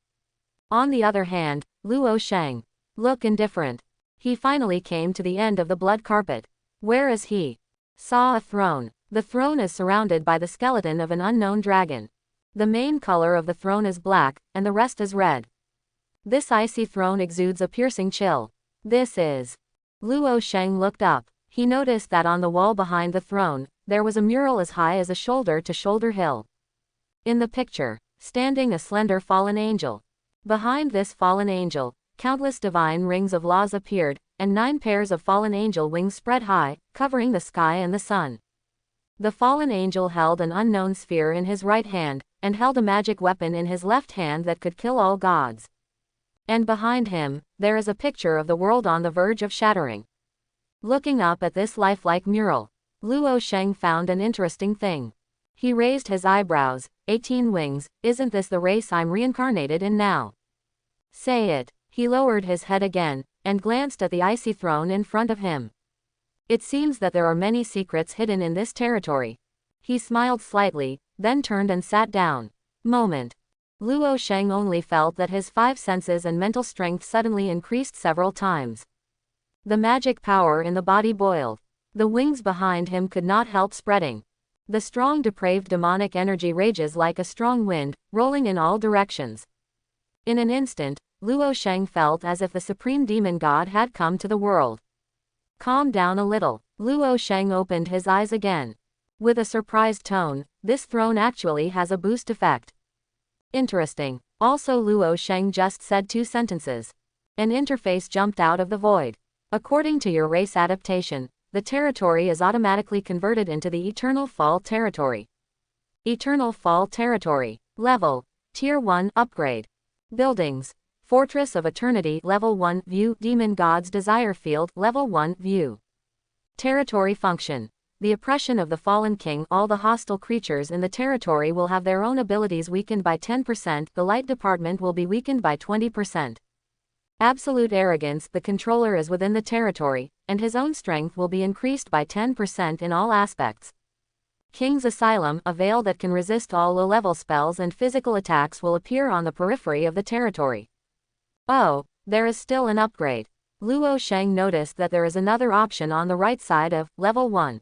On the other hand, Luo Sheng looked indifferent. He finally came to the end of the blood carpet. Where is he? Saw a throne. The throne is surrounded by the skeleton of an unknown dragon. The main color of the throne is black, and the rest is red. This icy throne exudes a piercing chill. This is. Luo Sheng looked up. He noticed that on the wall behind the throne, there was a mural as high as a shoulder-to-shoulder hill. In the picture, standing a slender fallen angel. Behind this fallen angel, countless divine rings of laws appeared, and 9 pairs of fallen angel wings spread high, covering the sky and the sun. The fallen angel held an unknown sphere in his right hand, and held a magic weapon in his left hand that could kill all gods. And behind him, there is a picture of the world on the verge of shattering. Looking up at this lifelike mural, Luo Sheng found an interesting thing. He raised his eyebrows. 18 wings, isn't this the race I'm reincarnated in now? Say it. He lowered his head again, and glanced at the icy throne in front of him. It seems that there are many secrets hidden in this territory. He smiled slightly, then turned and sat down. Moment. Luo Sheng only felt that his 5 senses and mental strength suddenly increased several times. The magic power in the body boiled. The wings behind him could not help spreading. The strong depraved demonic energy rages like a strong wind, rolling in all directions. In an instant, Luo Sheng felt as if the supreme demon god had come to the world. Calm down a little. Luo Sheng opened his eyes again. With a surprised tone, this throne actually has a boost effect. Interesting. Also Luo Sheng just said 2 sentences. An interface jumped out of the void. According to your race adaptation, the territory is automatically converted into the Eternal Fall territory. Eternal Fall territory. Level. Tier 1 upgrade. Buildings. Fortress of Eternity Level 1 View. Demon God's Desire Field Level 1 View. Territory function. The oppression of the fallen king. All the hostile creatures in the territory will have their own abilities weakened by 10%. The light department will be weakened by 20%. Absolute arrogance. The controller is within the territory, and his own strength will be increased by 10% in all aspects. King's Asylum. A veil that can resist all low-level spells and physical attacks will appear on the periphery of the territory. Oh, there is still an upgrade. Luo Sheng noticed that there is another option on the right side of Level 1.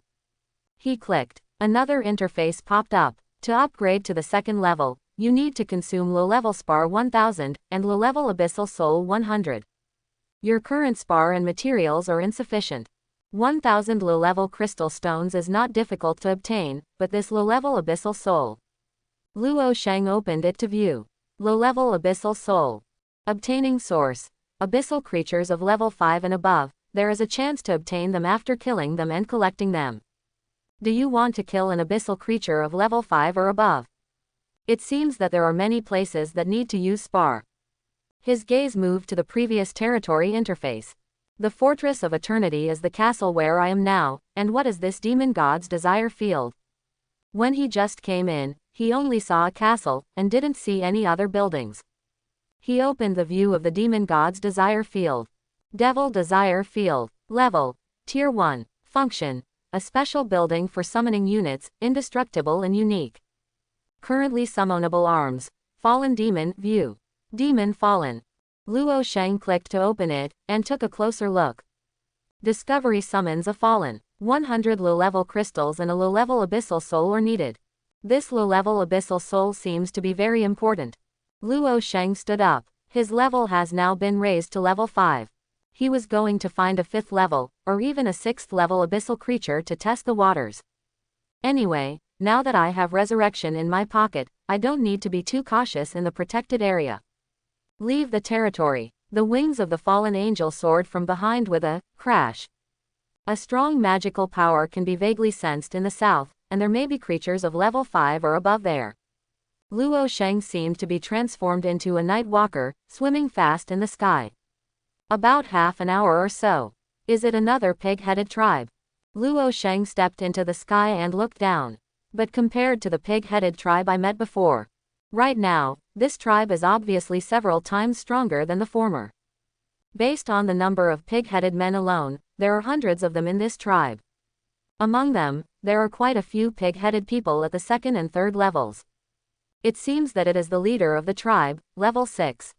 He clicked. Another interface popped up. To upgrade to the 2nd level, you need to consume low-level spar 1000, and low-level abyssal soul 100. Your current spar and materials are insufficient. 1000 low-level crystal stones is not difficult to obtain, but this low-level abyssal soul. Luo Sheng opened it to view. Low-level abyssal soul. Obtaining source. Abyssal creatures of level 5 and above, there is a chance to obtain them after killing them and collecting them. Do you want to kill an abyssal creature of level 5 or above? It seems that there are many places that need to use spar. His gaze moved to the previous territory interface. The Fortress of Eternity is the castle where I am now, and what is this demon god's desire field? When he just came in, he only saw a castle, and didn't see any other buildings. He opened the view of the demon god's desire field. Devil Desire Field. Level. Tier 1. Function. A special building for summoning units, indestructible and unique. Currently summonable arms. Fallen demon, view. Demon fallen. Luo Sheng clicked to open it, and took a closer look. Discovery summons a fallen. 100 low-level crystals and a low-level abyssal soul are needed. This low-level abyssal soul seems to be very important. Luo Sheng stood up. His level has now been raised to level 5. He was going to find a 5th level, or even a 6th level abyssal creature to test the waters. Anyway, now that I have resurrection in my pocket, I don't need to be too cautious in the protected area. Leave the territory. The wings of the fallen angel soared from behind with a crash. A strong magical power can be vaguely sensed in the south, and there may be creatures of level 5 or above there. Luo Sheng seemed to be transformed into a night walker, swimming fast in the sky. About half an hour or so. Is it another pig-headed tribe? Luo Sheng stepped into the sky and looked down. But compared to the pig-headed tribe I met before, right now, this tribe is obviously several times stronger than the former. Based on the number of pig-headed men alone, there are hundreds of them in this tribe. Among them, there are quite a few pig-headed people at the 2nd and 3rd levels. It seems that it is the leader of the tribe, level 6.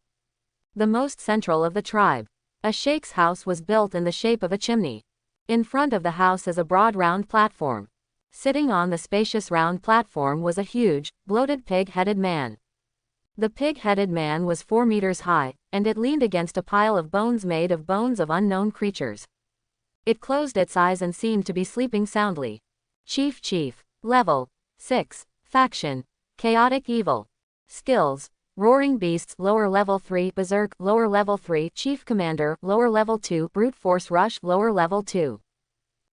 The most central of the tribe. A sheikh's house was built in the shape of a chimney. In front of the house is a broad round platform. Sitting on the spacious round platform was a huge, bloated pig-headed man. The pig-headed man was 4 meters high, and it leaned against a pile of bones made of bones of unknown creatures. It closed its eyes and seemed to be sleeping soundly. Chief. Level 6. Faction. Chaotic Evil. Skills. Roaring Beasts, lower level 3, Berserk, lower level 3, Chief Commander, lower level 2, Brute Force Rush, lower level 2.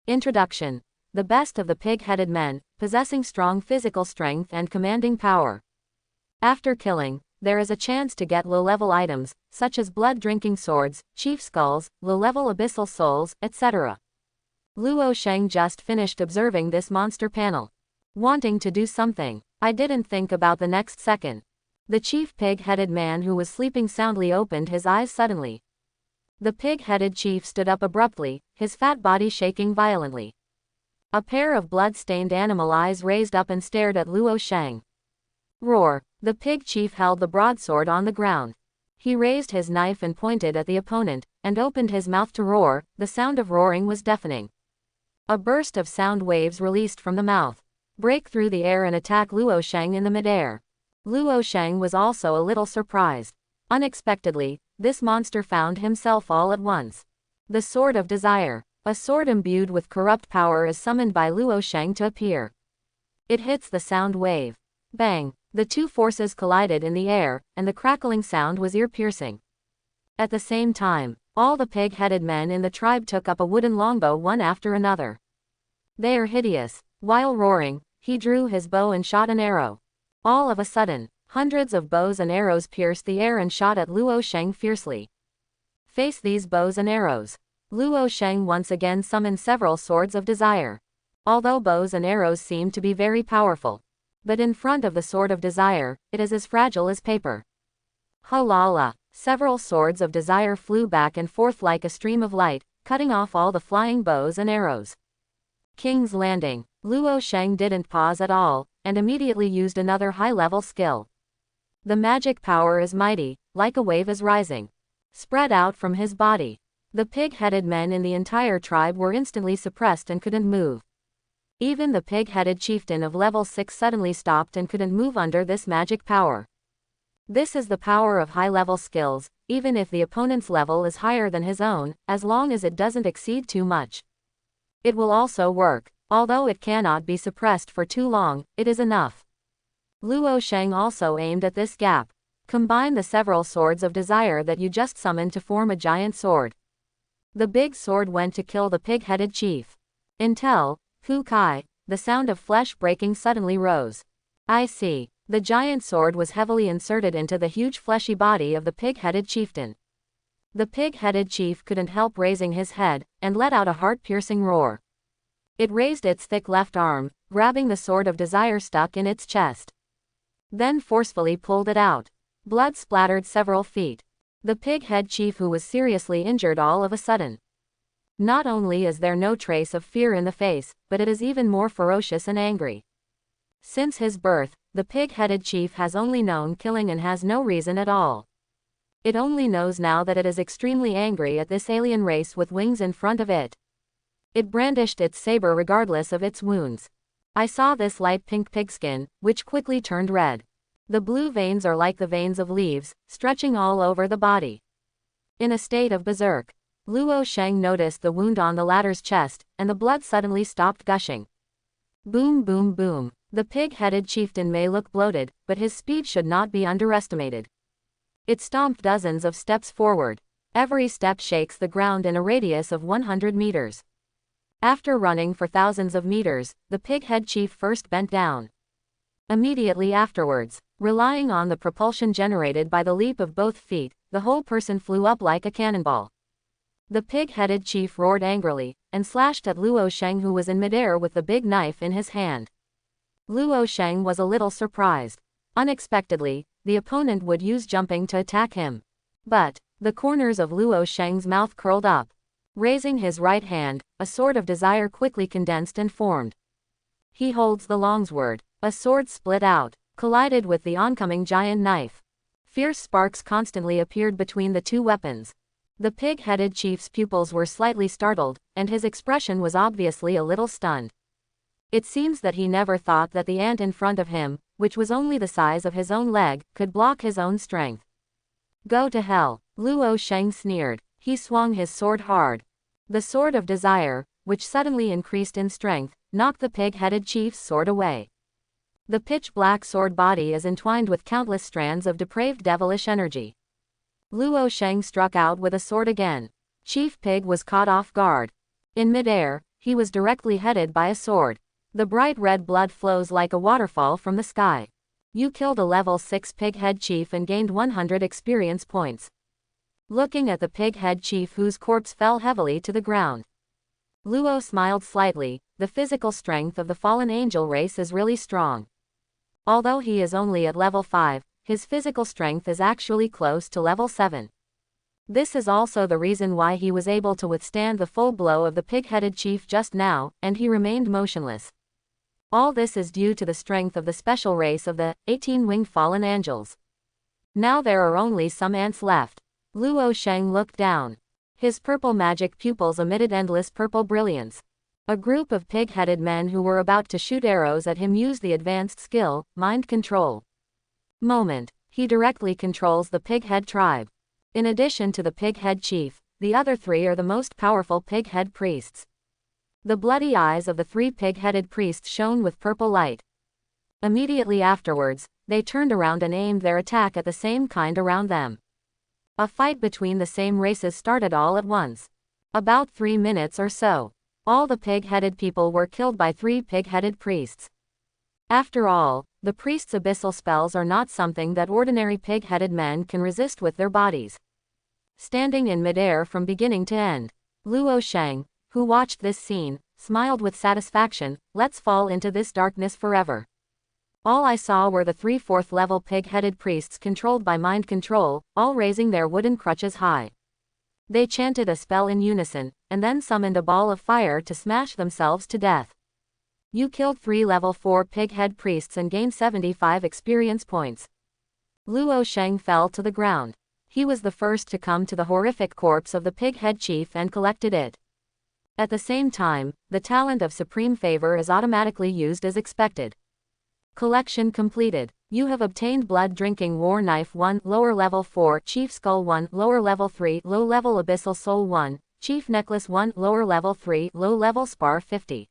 Introduction. The best of the pig-headed men, possessing strong physical strength and commanding power. After killing, there is a chance to get low-level items, such as blood-drinking swords, chief skulls, low-level abyssal souls, etc. Luo Sheng just finished observing this monster panel. Wanting to do something, I didn't think about the next second. The chief pig-headed man who was sleeping soundly opened his eyes suddenly. The pig-headed chief stood up abruptly, his fat body shaking violently. A pair of blood-stained animal eyes raised up and stared at Luo Sheng. Roar! The pig chief held the broadsword on the ground. He raised his knife and pointed at the opponent, and opened his mouth to roar. The sound of roaring was deafening. A burst of sound waves released from the mouth, break through the air and attack Luo Sheng in the midair. Luo Sheng was also a little surprised. Unexpectedly, this monster found himself all at once. The Sword of Desire. A sword imbued with corrupt power is summoned by Luo Sheng to appear. It hits the sound wave. Bang! The two forces collided in the air, and the crackling sound was ear-piercing. At the same time, all the pig-headed men in the tribe took up a wooden longbow one after another. They are hideous. While roaring, he drew his bow and shot an arrow. All of a sudden, hundreds of bows and arrows pierced the air and shot at Luo Sheng fiercely. Face these bows and arrows. Luo Sheng once again summoned several swords of desire. Although bows and arrows seem to be very powerful, but in front of the sword of desire, it is as fragile as paper. Halala! Several swords of desire flew back and forth like a stream of light, cutting off all the flying bows and arrows. King's Landing. Luo Sheng didn't pause at all, and immediately used another high-level skill. The magic power is mighty, like a wave is rising, spread out from his body. The pig-headed men in the entire tribe were instantly suppressed and couldn't move. Even the pig-headed chieftain of level 6 suddenly stopped and couldn't move under this magic power. This is the power of high-level skills, even if the opponent's level is higher than his own, as long as it doesn't exceed too much. It will also work. Although it cannot be suppressed for too long, it is enough. Luo Sheng also aimed at this gap. Combine the several swords of desire that you just summoned to form a giant sword. The big sword went to kill the pig-headed chief. Intel, Hu Kai, the sound of flesh breaking suddenly rose. I see. The giant sword was heavily inserted into the huge fleshy body of the pig-headed chieftain. The pig-headed chief couldn't help raising his head, and let out a heart-piercing roar. It raised its thick left arm, grabbing the sword of desire stuck in its chest. Then forcefully pulled it out. Blood splattered several feet. The pig-head chief who was seriously injured all of a sudden. Not only is there no trace of fear in the face, but it is even more ferocious and angry. Since his birth, the pig-headed chief has only known killing and has no reason at all. It only knows now that it is extremely angry at this alien race with wings in front of it. It brandished its saber regardless of its wounds. I saw this light pink pigskin, which quickly turned red. The blue veins are like the veins of leaves, stretching all over the body. In a state of berserk, Luo Sheng noticed the wound on the latter's chest, and the blood suddenly stopped gushing. Boom boom boom. The pig-headed chieftain may look bloated, but his speed should not be underestimated. It stomped dozens of steps forward. Every step shakes the ground in a radius of 100 meters. After running for thousands of meters, the pig-head chief first bent down. Immediately afterwards, relying on the propulsion generated by the leap of both feet, the whole person flew up like a cannonball. The pig-headed chief roared angrily, and slashed at Luo Sheng, who was in midair with the big knife in his hand. Luo Sheng was a little surprised. Unexpectedly, the opponent would use jumping to attack him. But the corners of Luo Sheng's mouth curled up. Raising his right hand, a sword of desire quickly condensed and formed. He holds the longsword. A sword split out, collided with the oncoming giant knife. Fierce sparks constantly appeared between the two weapons. The pig-headed chief's pupils were slightly startled, and his expression was obviously a little stunned. It seems that he never thought that the ant in front of him, which was only the size of his own leg, could block his own strength. Go to hell, Luo Sheng sneered. He swung his sword hard. The sword of desire, which suddenly increased in strength, knocked the pig-headed chief's sword away. The pitch-black sword body is entwined with countless strands of depraved devilish energy. Luo Sheng struck out with a sword again. Chief Pig was caught off guard. In midair, he was directly headed by a sword. The bright red blood flows like a waterfall from the sky. You killed a level 6 pig-head chief and gained 100 experience points. Looking at the pig-head chief whose corpse fell heavily to the ground, Luo smiled slightly. The physical strength of the fallen angel race is really strong. Although he is only at level 5, his physical strength is actually close to level 7. This is also the reason why he was able to withstand the full blow of the pig-headed chief just now, and he remained motionless. All this is due to the strength of the special race of the 18-winged fallen angels. Now there are only some ants left. Luo Sheng looked down. His purple magic pupils emitted endless purple brilliance. A group of pig-headed men who were about to shoot arrows at him used the advanced skill, mind control. He directly controls the pig-head tribe. In addition to the pig-head chief, the other 3 are the most powerful pig-head priests. The bloody eyes of the 3 pig-headed priests shone with purple light. Immediately afterwards, they turned around and aimed their attack at the same kind around them. A fight between the same races started all at once. About 3 minutes or so, all the pig-headed people were killed by 3 pig-headed priests. After all, the priests' abyssal spells are not something that ordinary pig-headed men can resist with their bodies. Standing in midair from beginning to end, Luo Sheng, who watched this scene, smiled with satisfaction. Let's fall into this darkness forever. All I saw were the 3 4th level pig-headed priests controlled by mind control, all raising their wooden crutches high. They chanted a spell in unison, and then summoned a ball of fire to smash themselves to death. You killed 3 level 4 pig-head priests and gained 75 experience points. Luo Sheng fell to the ground. He was the first to come to the horrific corpse of the pig-head chief and collected it. At the same time, the talent of supreme favor is automatically used as expected. Collection completed. You have obtained Blood Drinking War Knife 1, lower level 4, Chief Skull 1, lower level 3, low level Abyssal Soul 1, Chief Necklace 1, lower level 3, low level Spar 50.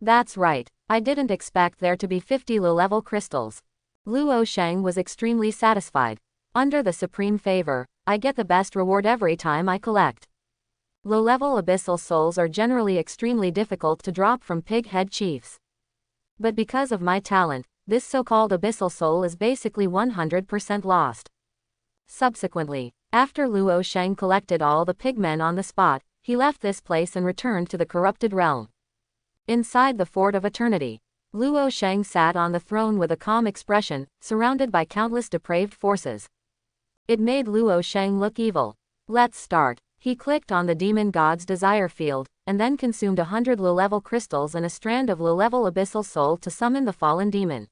That's right, I didn't expect there to be 50 low-level crystals. Luo Sheng was extremely satisfied. Under the supreme favor, I get the best reward every time I collect. Low-level abyssal souls are generally extremely difficult to drop from pig-head chiefs. But because of my talent, this so-called abyssal soul is basically 100% lost. Subsequently, after Luo Sheng collected all the pigmen on the spot, he left this place and returned to the corrupted realm. Inside the Fort of Eternity, Luo Sheng sat on the throne with a calm expression, surrounded by countless depraved forces. It made Luo Sheng look evil. Let's start. He clicked on the demon god's desire field, and then consumed 100 low-level crystals and a strand of low-level abyssal soul to summon the fallen demon.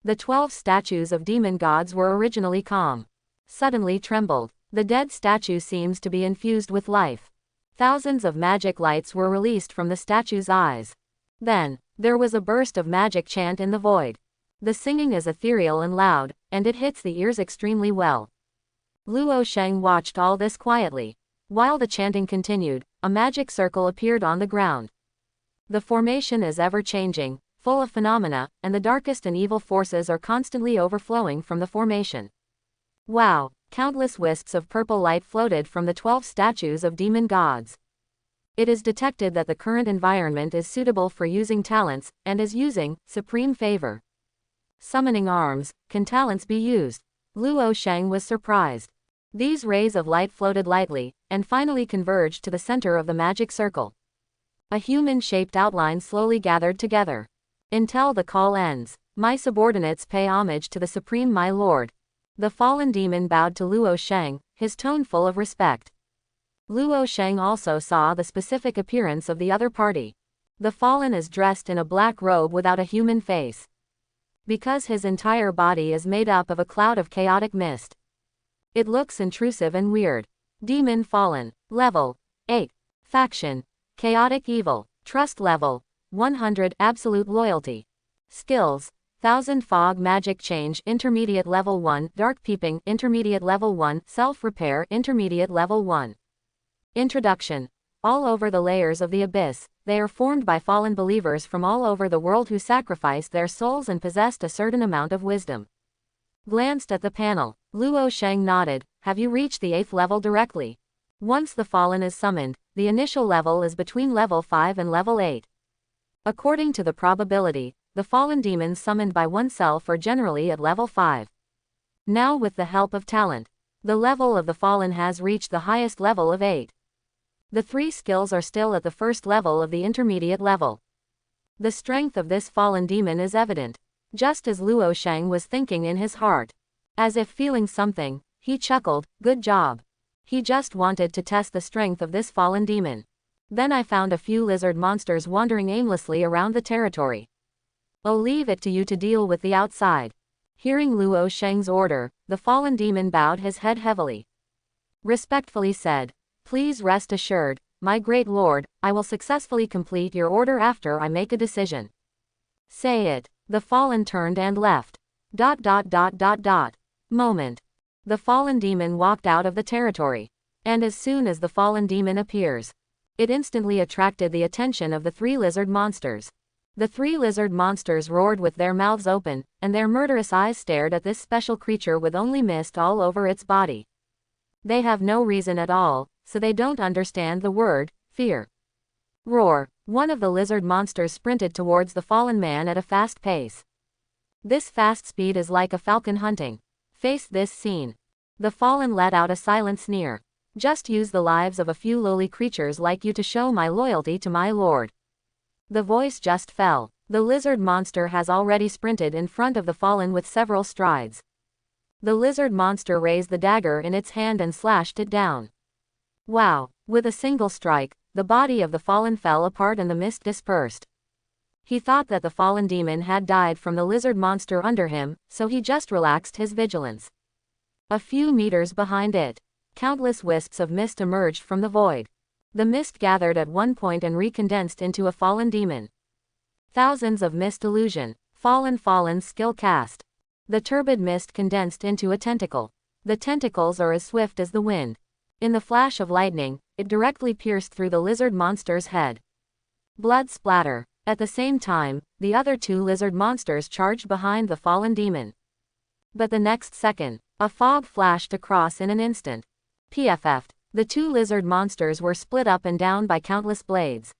The 12 statues of demon gods were originally calm. Suddenly trembled. The dead statue seems to be infused with life. Thousands of magic lights were released from the statue's eyes. Then, there was a burst of magic chant in the void. The singing is ethereal and loud, and it hits the ears extremely well. Luo Sheng watched all this quietly. While the chanting continued, a magic circle appeared on the ground. The formation is ever-changing, full of phenomena, and the darkest and evil forces are constantly overflowing from the formation. Wow! Countless wisps of purple light floated from the 12 statues of demon gods. It is detected that the current environment is suitable for using talents, and is using supreme favor. Summoning arms, can talents be used? Luo Sheng was surprised. These rays of light floated lightly, and finally converged to the center of the magic circle. A human-shaped outline slowly gathered together. Until the call ends, my subordinates pay homage to the Supreme My Lord. The fallen demon bowed to Luo Sheng, his tone full of respect. Luo Sheng also saw the specific appearance of the other party. The fallen is dressed in a black robe without a human face. Because his entire body is made up of a cloud of chaotic mist. It looks intrusive and weird. Demon Fallen. Level 8. Faction. Chaotic Evil. Trust level 100. Absolute Loyalty. Skills. 1000 Fog Magic Change Intermediate Level 1. Dark Peeping Intermediate Level 1. Self-Repair Intermediate Level 1. Introduction. All over the layers of the abyss, they are formed by fallen believers from all over the world who sacrificed their souls and possessed a certain amount of wisdom. Glanced at the panel. Luo Sheng nodded. Have you reached the 8th level directly? Once the fallen is summoned, the initial level is between level 5 and level 8. According to the probability, the fallen demons summoned by oneself are generally at level 5. Now with the help of talent, the level of the fallen has reached the highest level of 8. The 3 skills are still at the first level of the intermediate level. The strength of this fallen demon is evident. Just as Luo Sheng was thinking in his heart. As if feeling something, he chuckled, good job. He just wanted to test the strength of this fallen demon. Then I found a few lizard monsters wandering aimlessly around the territory. I'll leave it to you to deal with the outside. Hearing Luo Sheng's order, the fallen demon bowed his head heavily. Respectfully said, please rest assured, my great lord, I will successfully complete your order after I make a decision. Say it. The fallen turned and left. Moment. The fallen demon walked out of the territory. And as soon as the fallen demon appears, it instantly attracted the attention of the 3 lizard monsters. The 3 lizard monsters roared with their mouths open, and their murderous eyes stared at this special creature with only mist all over its body. They have no reason at all, so they don't understand the word fear. Roar. One of the lizard monsters sprinted towards the fallen man at a fast pace. This fast speed is like a falcon hunting. Face this scene. The fallen let out a silent sneer. Just use the lives of a few lowly creatures like you to show my loyalty to my lord. The voice just fell. The lizard monster has already sprinted in front of the fallen with several strides. The lizard monster raised the dagger in its hand and slashed it down. Wow! With a single strike, the body of the fallen fell apart and the mist dispersed. He thought that the fallen demon had died from the lizard monster under him, so he just relaxed his vigilance. A few meters behind it, countless wisps of mist emerged from the void. The mist gathered at one point and recondensed into a fallen demon. Thousands of mist illusion. Fallen skill cast. The turbid mist condensed into a tentacle. The tentacles are as swift as the wind. In the flash of lightning, it directly pierced through the lizard monster's head. Blood splatter. At the same time, the other 2 lizard monsters charged behind the fallen demon. But the next second, a fog flashed across in an instant. PFF'd. The 2 lizard monsters were split up and down by countless blades.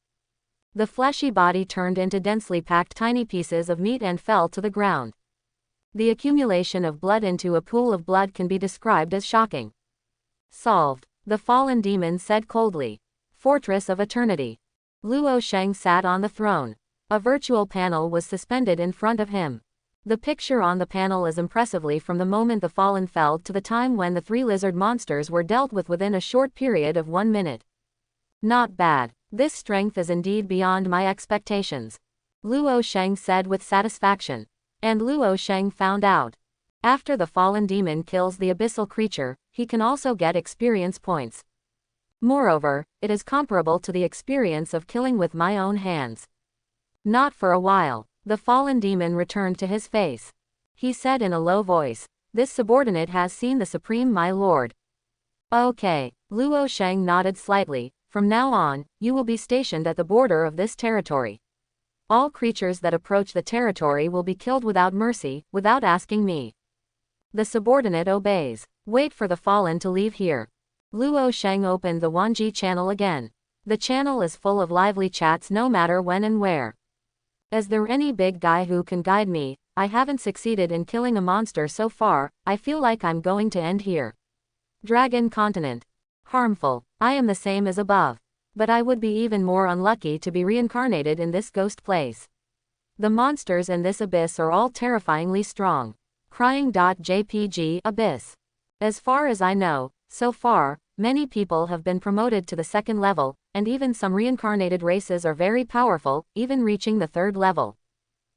The fleshy body turned into densely packed tiny pieces of meat and fell to the ground. The accumulation of blood into a pool of blood can be described as shocking. Solved. The fallen demon said coldly. Fortress of Eternity. Luo Sheng sat on the throne. A virtual panel was suspended in front of him. The picture on the panel is impressively from the moment the fallen fell to the time when the 3 lizard monsters were dealt with within a short period of 1 minute. Not bad. This strength is indeed beyond my expectations, Luo Sheng said with satisfaction. And Luo Sheng found out. After the fallen demon kills the abyssal creature, he can also get experience points. Moreover, it is comparable to the experience of killing with my own hands. Not for a while, the fallen demon returned to his face. He said in a low voice, "This subordinate has seen the Supreme my lord." Okay, Luo Sheng nodded slightly. From now on, you will be stationed at the border of this territory. All creatures that approach the territory will be killed without mercy, without asking me. The subordinate obeys. Wait for the fallen to leave here. Luo Sheng opened the Wanji channel again. The channel is full of lively chats no matter when and where. Is there any big guy who can guide me? I haven't succeeded in killing a monster so far, I feel like I'm going to end here. Dragon continent. Harmful. I am the same as above. But I would be even more unlucky to be reincarnated in this ghost place. The monsters in this abyss are all terrifyingly strong. Crying.jpg Abyss. As far as I know, so far, many people have been promoted to the second level, and even some reincarnated races are very powerful, even reaching the third level.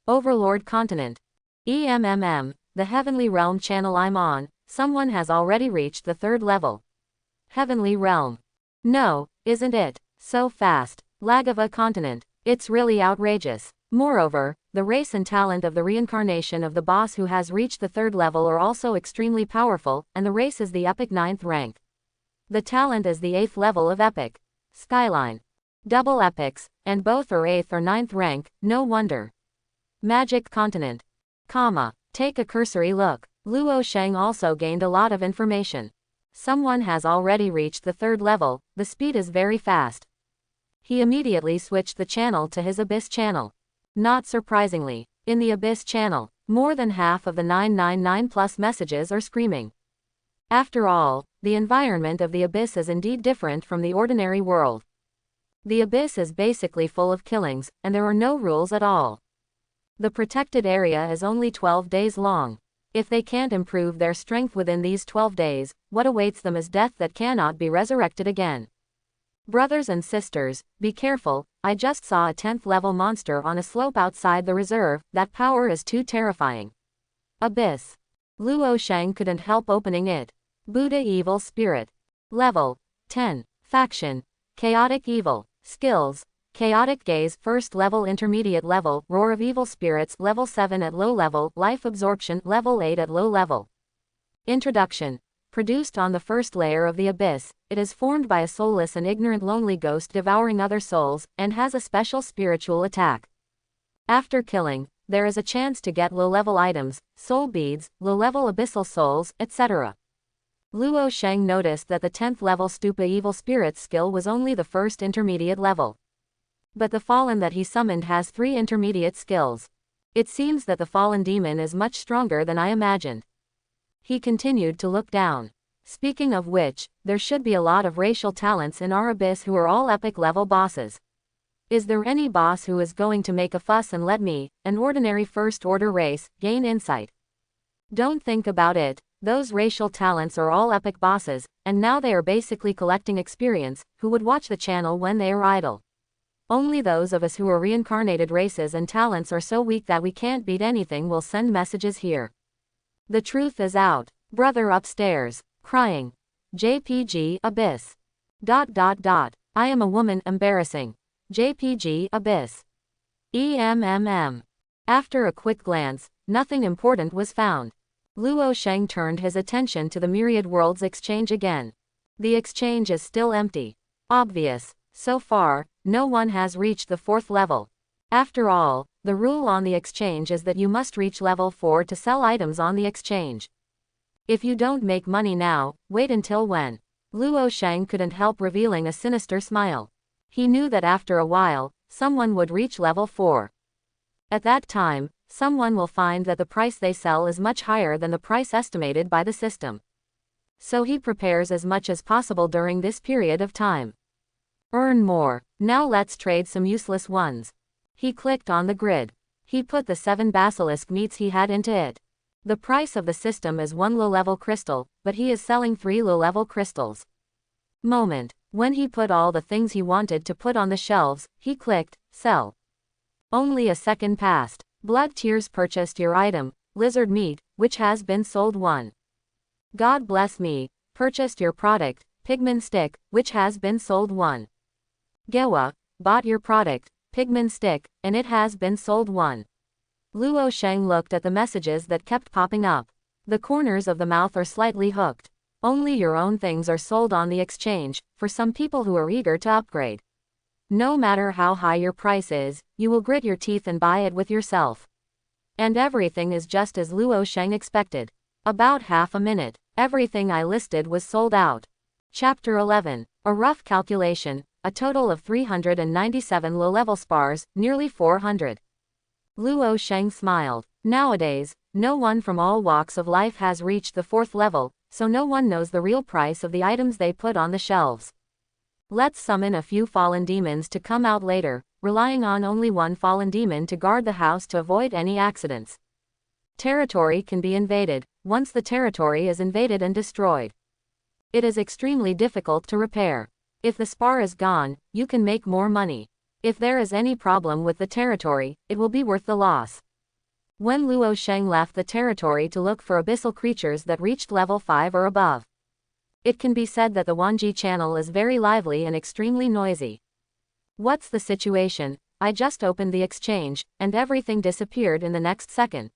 Overlord Continent. The Heavenly Realm channel I'm on, someone has already reached the third level. Heavenly Realm. No, isn't it? So fast. Lagava Continent. It's really outrageous. Moreover, the race and talent of the reincarnation of the boss who has reached the third level are also extremely powerful, and the race is the epic 9th rank. The talent is the 8th level of epic. Skyline. Double epics, and both are 8th or 9th rank, no wonder. Magic Continent. Take a cursory look. Luo Sheng also gained a lot of information. Someone has already reached the third level, the speed is very fast. He immediately switched the channel to his Abyss channel. Not surprisingly, in the Abyss channel, more than half of the 999 plus messages are screaming. After all, the environment of the Abyss is indeed different from the ordinary world. The Abyss is basically full of killings, and there are no rules at all. The protected area is only 12 days long. If they can't improve their strength within these 12 days, what awaits them is death that cannot be resurrected again. Brothers and sisters, be careful, I just saw a 10th level monster on a slope outside the reserve, that power is too terrifying. Abyss. Luo Sheng couldn't help opening it. Buddha Evil Spirit. Level 10. Faction. Chaotic Evil. Skills. Chaotic Gaze, first level, intermediate level, Roar of Evil Spirits, level 7 at low level, Life Absorption, level 8 at low level. Introduction. Produced on the first layer of the Abyss, it is formed by a soulless and ignorant lonely ghost devouring other souls, and has a special spiritual attack. After killing, there is a chance to get low-level items, soul beads, low-level abyssal souls, etc. Luo Sheng noticed that the 10th level Stupa Evil Spirits skill was only the first intermediate level. But the fallen that he summoned has 3 intermediate skills. It seems that the fallen demon is much stronger than I imagined. He continued to look down. Speaking of which, there should be a lot of racial talents in our abyss who are all epic level bosses. Is there any boss who is going to make a fuss and let me, an ordinary first order race, gain insight? Don't think about it, those racial talents are all epic bosses, and now they are basically collecting experience, who would watch the channel when they are idle. Only those of us who are reincarnated races and talents are so weak that we can't beat anything will send messages here. The truth is out. Brother upstairs. Crying. JPG Abyss. I am a woman, embarrassing. JPG Abyss. After a quick glance, nothing important was found. Luo Sheng turned his attention to the Myriad Worlds exchange again. The exchange is still empty. Obvious. So far, no one has reached the 4th level. After all, the rule on the exchange is that you must reach level 4 to sell items on the exchange. If you don't make money now, wait until when? Luo Sheng couldn't help revealing a sinister smile. He knew that after a while, someone would reach level 4. At that time, someone will find that the price they sell is much higher than the price estimated by the system. So he prepares as much as possible during this period of time. Earn more. Now let's trade some useless ones. He clicked on the grid. He put the 7 basilisk meats he had into it. The price of the system is 1 low-level crystal, but he is selling 3 low-level crystals. moment. When he put all the things he wanted to put on the shelves, he clicked, sell. Only a second passed. Blood tears purchased your item, lizard meat, which has been sold 1. God bless me, purchased your product, pigman stick, which has been sold 1. Gewa, bought your product, pigman stick, and it has been sold 1. Luo Sheng looked at the messages that kept popping up. The corners of the mouth are slightly hooked. Only your own things are sold on the exchange, for some people who are eager to upgrade. No matter how high your price is, you will grit your teeth and buy it with yourself. And everything is just as Luo Sheng expected. About half a minute, everything I listed was sold out. Chapter 11. A rough calculation, a total of 397 low-level spars, nearly 400. Luo Sheng smiled. Nowadays, no one from all walks of life has reached the 4th level, so no one knows the real price of the items they put on the shelves. Let's summon a few fallen demons to come out later, relying on only one fallen demon to guard the house to avoid any accidents. Territory can be invaded. Once the territory is invaded and destroyed, it is extremely difficult to repair. If the spar is gone, you can make more money. If there is any problem with the territory, it will be worth the loss. When Luo Sheng left the territory to look for abyssal creatures that reached level 5 or above, it can be said that the Wanji channel is very lively and extremely noisy. What's the situation? I just opened the exchange, and everything disappeared in the next second.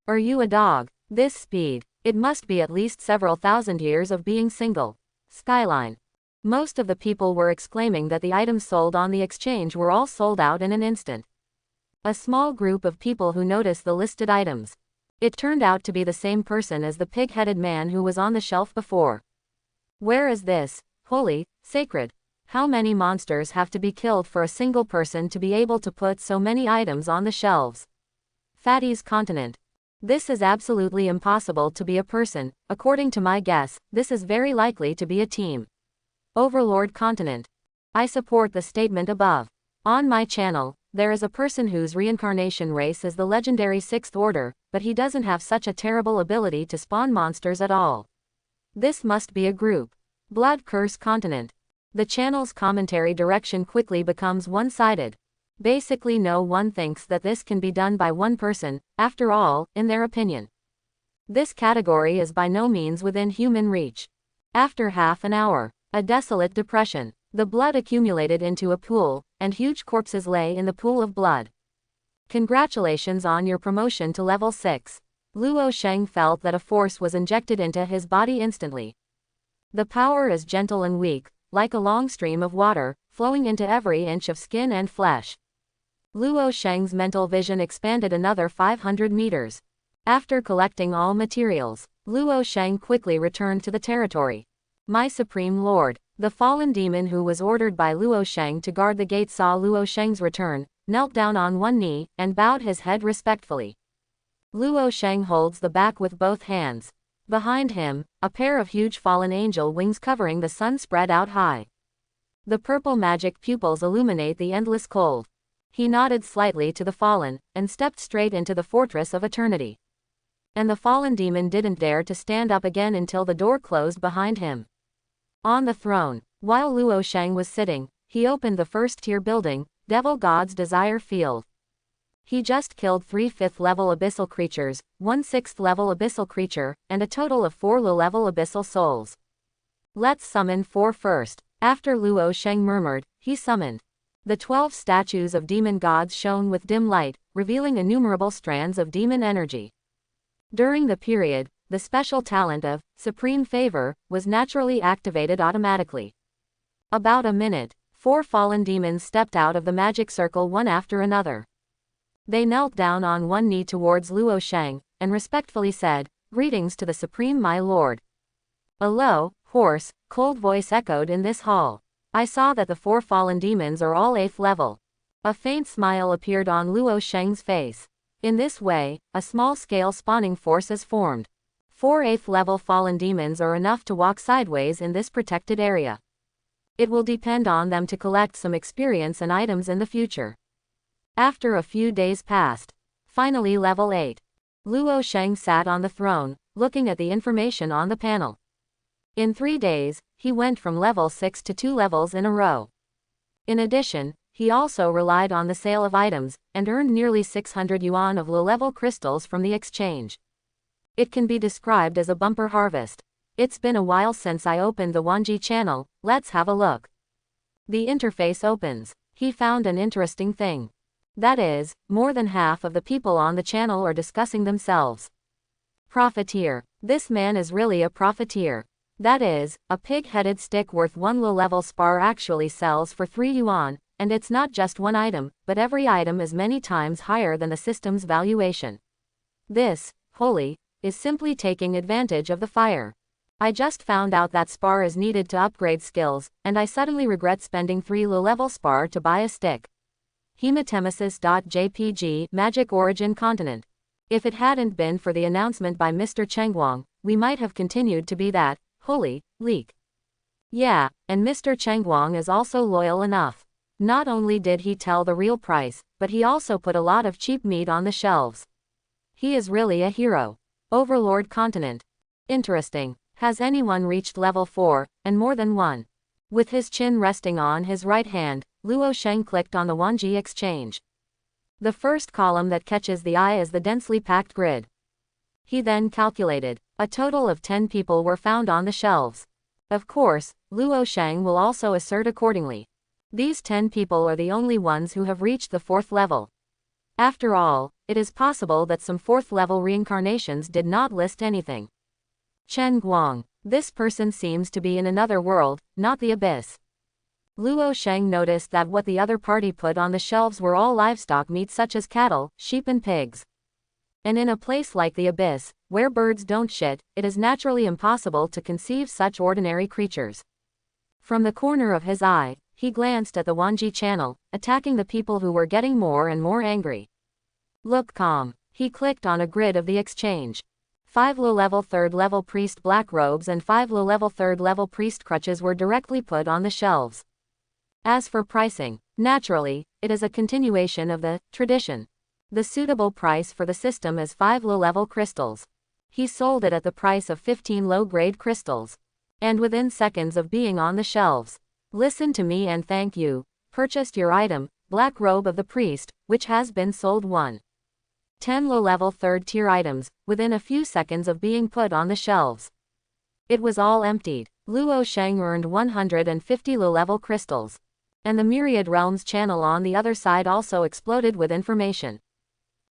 Are you a dog? This speed. It must be at least several thousand years of being single. Skyline. Most of the people were exclaiming that the items sold on the exchange were all sold out in an instant. A small group of people who noticed the listed items. It turned out to be the same person as the pig-headed man who was on the shelf before. Where is this? Holy, sacred. How many monsters have to be killed for a single person to be able to put so many items on the shelves? Fatty's continent. This is absolutely impossible to be a person. According to my guess, this is very likely to be a team. Overlord continent. I support the statement above. On my channel, there is a person whose reincarnation race is the legendary 6th order, but he doesn't have such a terrible ability to spawn monsters at all. This must be a group. Blood Curse continent. The channel's commentary direction quickly becomes one-sided. Basically no one thinks that this can be done by one person, after all, in their opinion. This category is by no means within human reach. After half an hour, a desolate depression. The blood accumulated into a pool, and huge corpses lay in the pool of blood. Congratulations on your promotion to level 6. Luo Sheng felt that a force was injected into his body instantly. The power is gentle and weak, like a long stream of water, flowing into every inch of skin and flesh. Luo Sheng's mental vision expanded another 500 meters. After collecting all materials, Luo Sheng quickly returned to the territory. My Supreme Lord. The fallen demon who was ordered by Luo Sheng to guard the gate saw Luo Sheng's return, knelt down on one knee, and bowed his head respectfully. Luo Sheng holds the back with both hands. Behind him, a pair of huge fallen angel wings covering the sun spread out high. The purple magic pupils illuminate the endless cold. He nodded slightly to the fallen, and stepped straight into the fortress of eternity. And the fallen demon didn't dare to stand up again until the door closed behind him. On the throne, while Luo Sheng was sitting, he opened the first-tier building, Devil God's Desire Field. He just killed 3 5th-level abyssal creatures, 1 6th-level abyssal creature, and a total of 4 low-level abyssal souls. Let's summon 4 first. After Luo Sheng murmured, he summoned. The 12 statues of demon gods shone with dim light, revealing innumerable strands of demon energy. During the period, the special talent of Supreme Favor was naturally activated automatically. About a minute, 4 fallen demons stepped out of the magic circle one after another. They knelt down on one knee towards Luo Sheng, and respectfully said, "Greetings to the Supreme my lord." A low, hoarse, cold voice echoed in this hall. I saw that the 4 fallen demons are all 8th level. A faint smile appeared on Luo Sheng's face. In this way, a small-scale spawning force is formed. 4 8th-level fallen demons are enough to walk sideways in this protected area. It will depend on them to collect some experience and items in the future. After a few days passed. Finally level 8. Luo Sheng sat on the throne, looking at the information on the panel. In 3 days, he went from level 6 to 2 levels in a row. In addition, he also relied on the sale of items, and earned nearly 600 yuan of low-level crystals from the exchange. It can be described as a bumper harvest. It's been a while since I opened the Wanji channel, let's have a look. The interface opens. He found an interesting thing. That is, more than half of the people on the channel are discussing themselves. Profiteer. This man is really a profiteer. That is, a pig-headed stick worth 1 low-level spar actually sells for 3 yuan, and it's not just one item, but every item is many times higher than the system's valuation. This, holy, is simply taking advantage of the fire. I just found out that spar is needed to upgrade skills, and I suddenly regret spending 3 low-level spar to buy a stick. Hematemesis.jpg Magic Origin Continent. If it hadn't been for the announcement by Mr. Chengguang, we might have continued to be that holy leak. Yeah, and Mr. Chengguang is also loyal enough. Not only did he tell the real price, but he also put a lot of cheap meat on the shelves. He is really a hero. Overlord Continent. Interesting. Has anyone reached level 4, and more than one? With his chin resting on his right hand, Luo Sheng clicked on the Wanji exchange. The first column that catches the eye is the densely packed grid. He then calculated. A total of 10 people were found on the shelves. Of course, Luo Sheng will also assert accordingly. These 10 people are the only ones who have reached the 4th level. After all, it is possible that some 4th level reincarnations did not list anything. Chen Guang. This person seems to be in another world, not the abyss. Luo Sheng noticed that what the other party put on the shelves were all livestock meat such as cattle, sheep and pigs. And in a place like the abyss, where birds don't shit, it is naturally impossible to conceive such ordinary creatures. From the corner of his eye, he glanced at the Wanji channel, attacking the people who were getting more and more angry. Look calm. He clicked on a grid of the exchange. 5 low-level 3rd level priest black robes and 5 low-level 3rd level priest crutches were directly put on the shelves. As for pricing, naturally, it is a continuation of the tradition. The suitable price for the system is 5 low-level crystals. He sold it at the price of 15 low-grade crystals. And within seconds of being on the shelves. Listen to me and thank you. Purchased your item, black robe of the priest, which has been sold 10 low-level 3rd tier items, within a few seconds of being put on the shelves. It was all emptied. Luo Sheng earned 150 low-level crystals. And the Myriad Realms channel on the other side also exploded with information.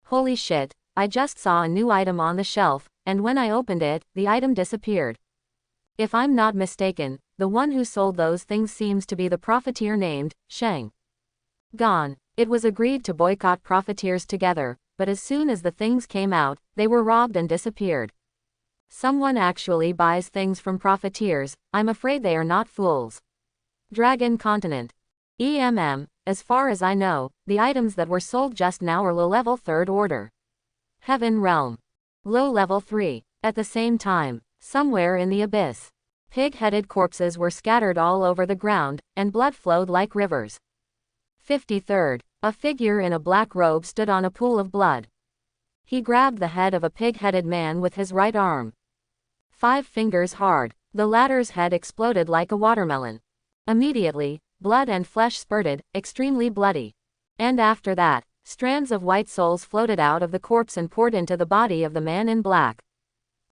Holy shit, I just saw a new item on the shelf, and when I opened it, the item disappeared. If I'm not mistaken, the one who sold those things seems to be the profiteer named Sheng. Gone. It was agreed to boycott profiteers together, but as soon as the things came out, they were robbed and disappeared. Someone actually buys things from profiteers, I'm afraid they are not fools. Dragon Continent. As far as I know, the items that were sold just now are low-level 3rd order. Heaven Realm. Low-level 3. At the same time, somewhere in the abyss, pig-headed corpses were scattered all over the ground, and blood flowed like rivers. 53rd. A figure in a black robe stood on a pool of blood. He grabbed the head of a pig-headed man with his right arm. 5 fingers hard. The latter's head exploded like a watermelon. Immediately, blood and flesh spurted, extremely bloody. And after that, strands of white souls floated out of the corpse and poured into the body of the man in black.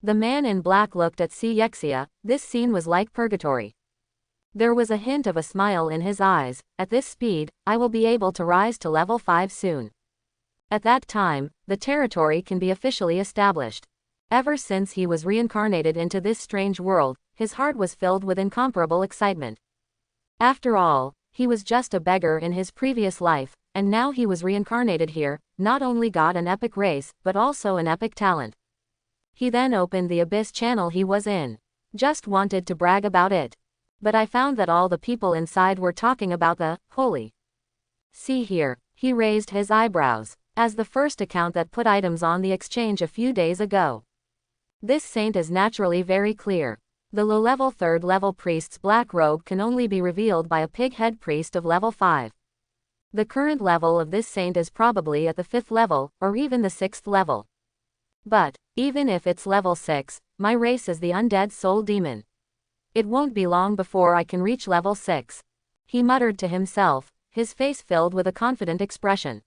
The man in black looked at Yexia. This scene was like purgatory. There was a hint of a smile in his eyes. At this speed, I will be able to rise to level 5 soon. At that time, the territory can be officially established. Ever since he was reincarnated into this strange world, his heart was filled with incomparable excitement. After all, he was just a beggar in his previous life, and now he was reincarnated here, not only got an epic race, but also an epic talent. He then opened the abyss channel he was in. Just wanted to brag about it. But I found that all the people inside were talking about the holy. See here, he raised his eyebrows, as the first account that put items on the exchange a few days ago. This saint is naturally very clear. The low-level 3rd level priest's black robe can only be revealed by a pig-head priest of level 5. The current level of this saint is probably at the 5th level, or even the 6th level. But, even if it's level 6, my race is the undead soul demon. It won't be long before I can reach level 6. He muttered to himself, his face filled with a confident expression.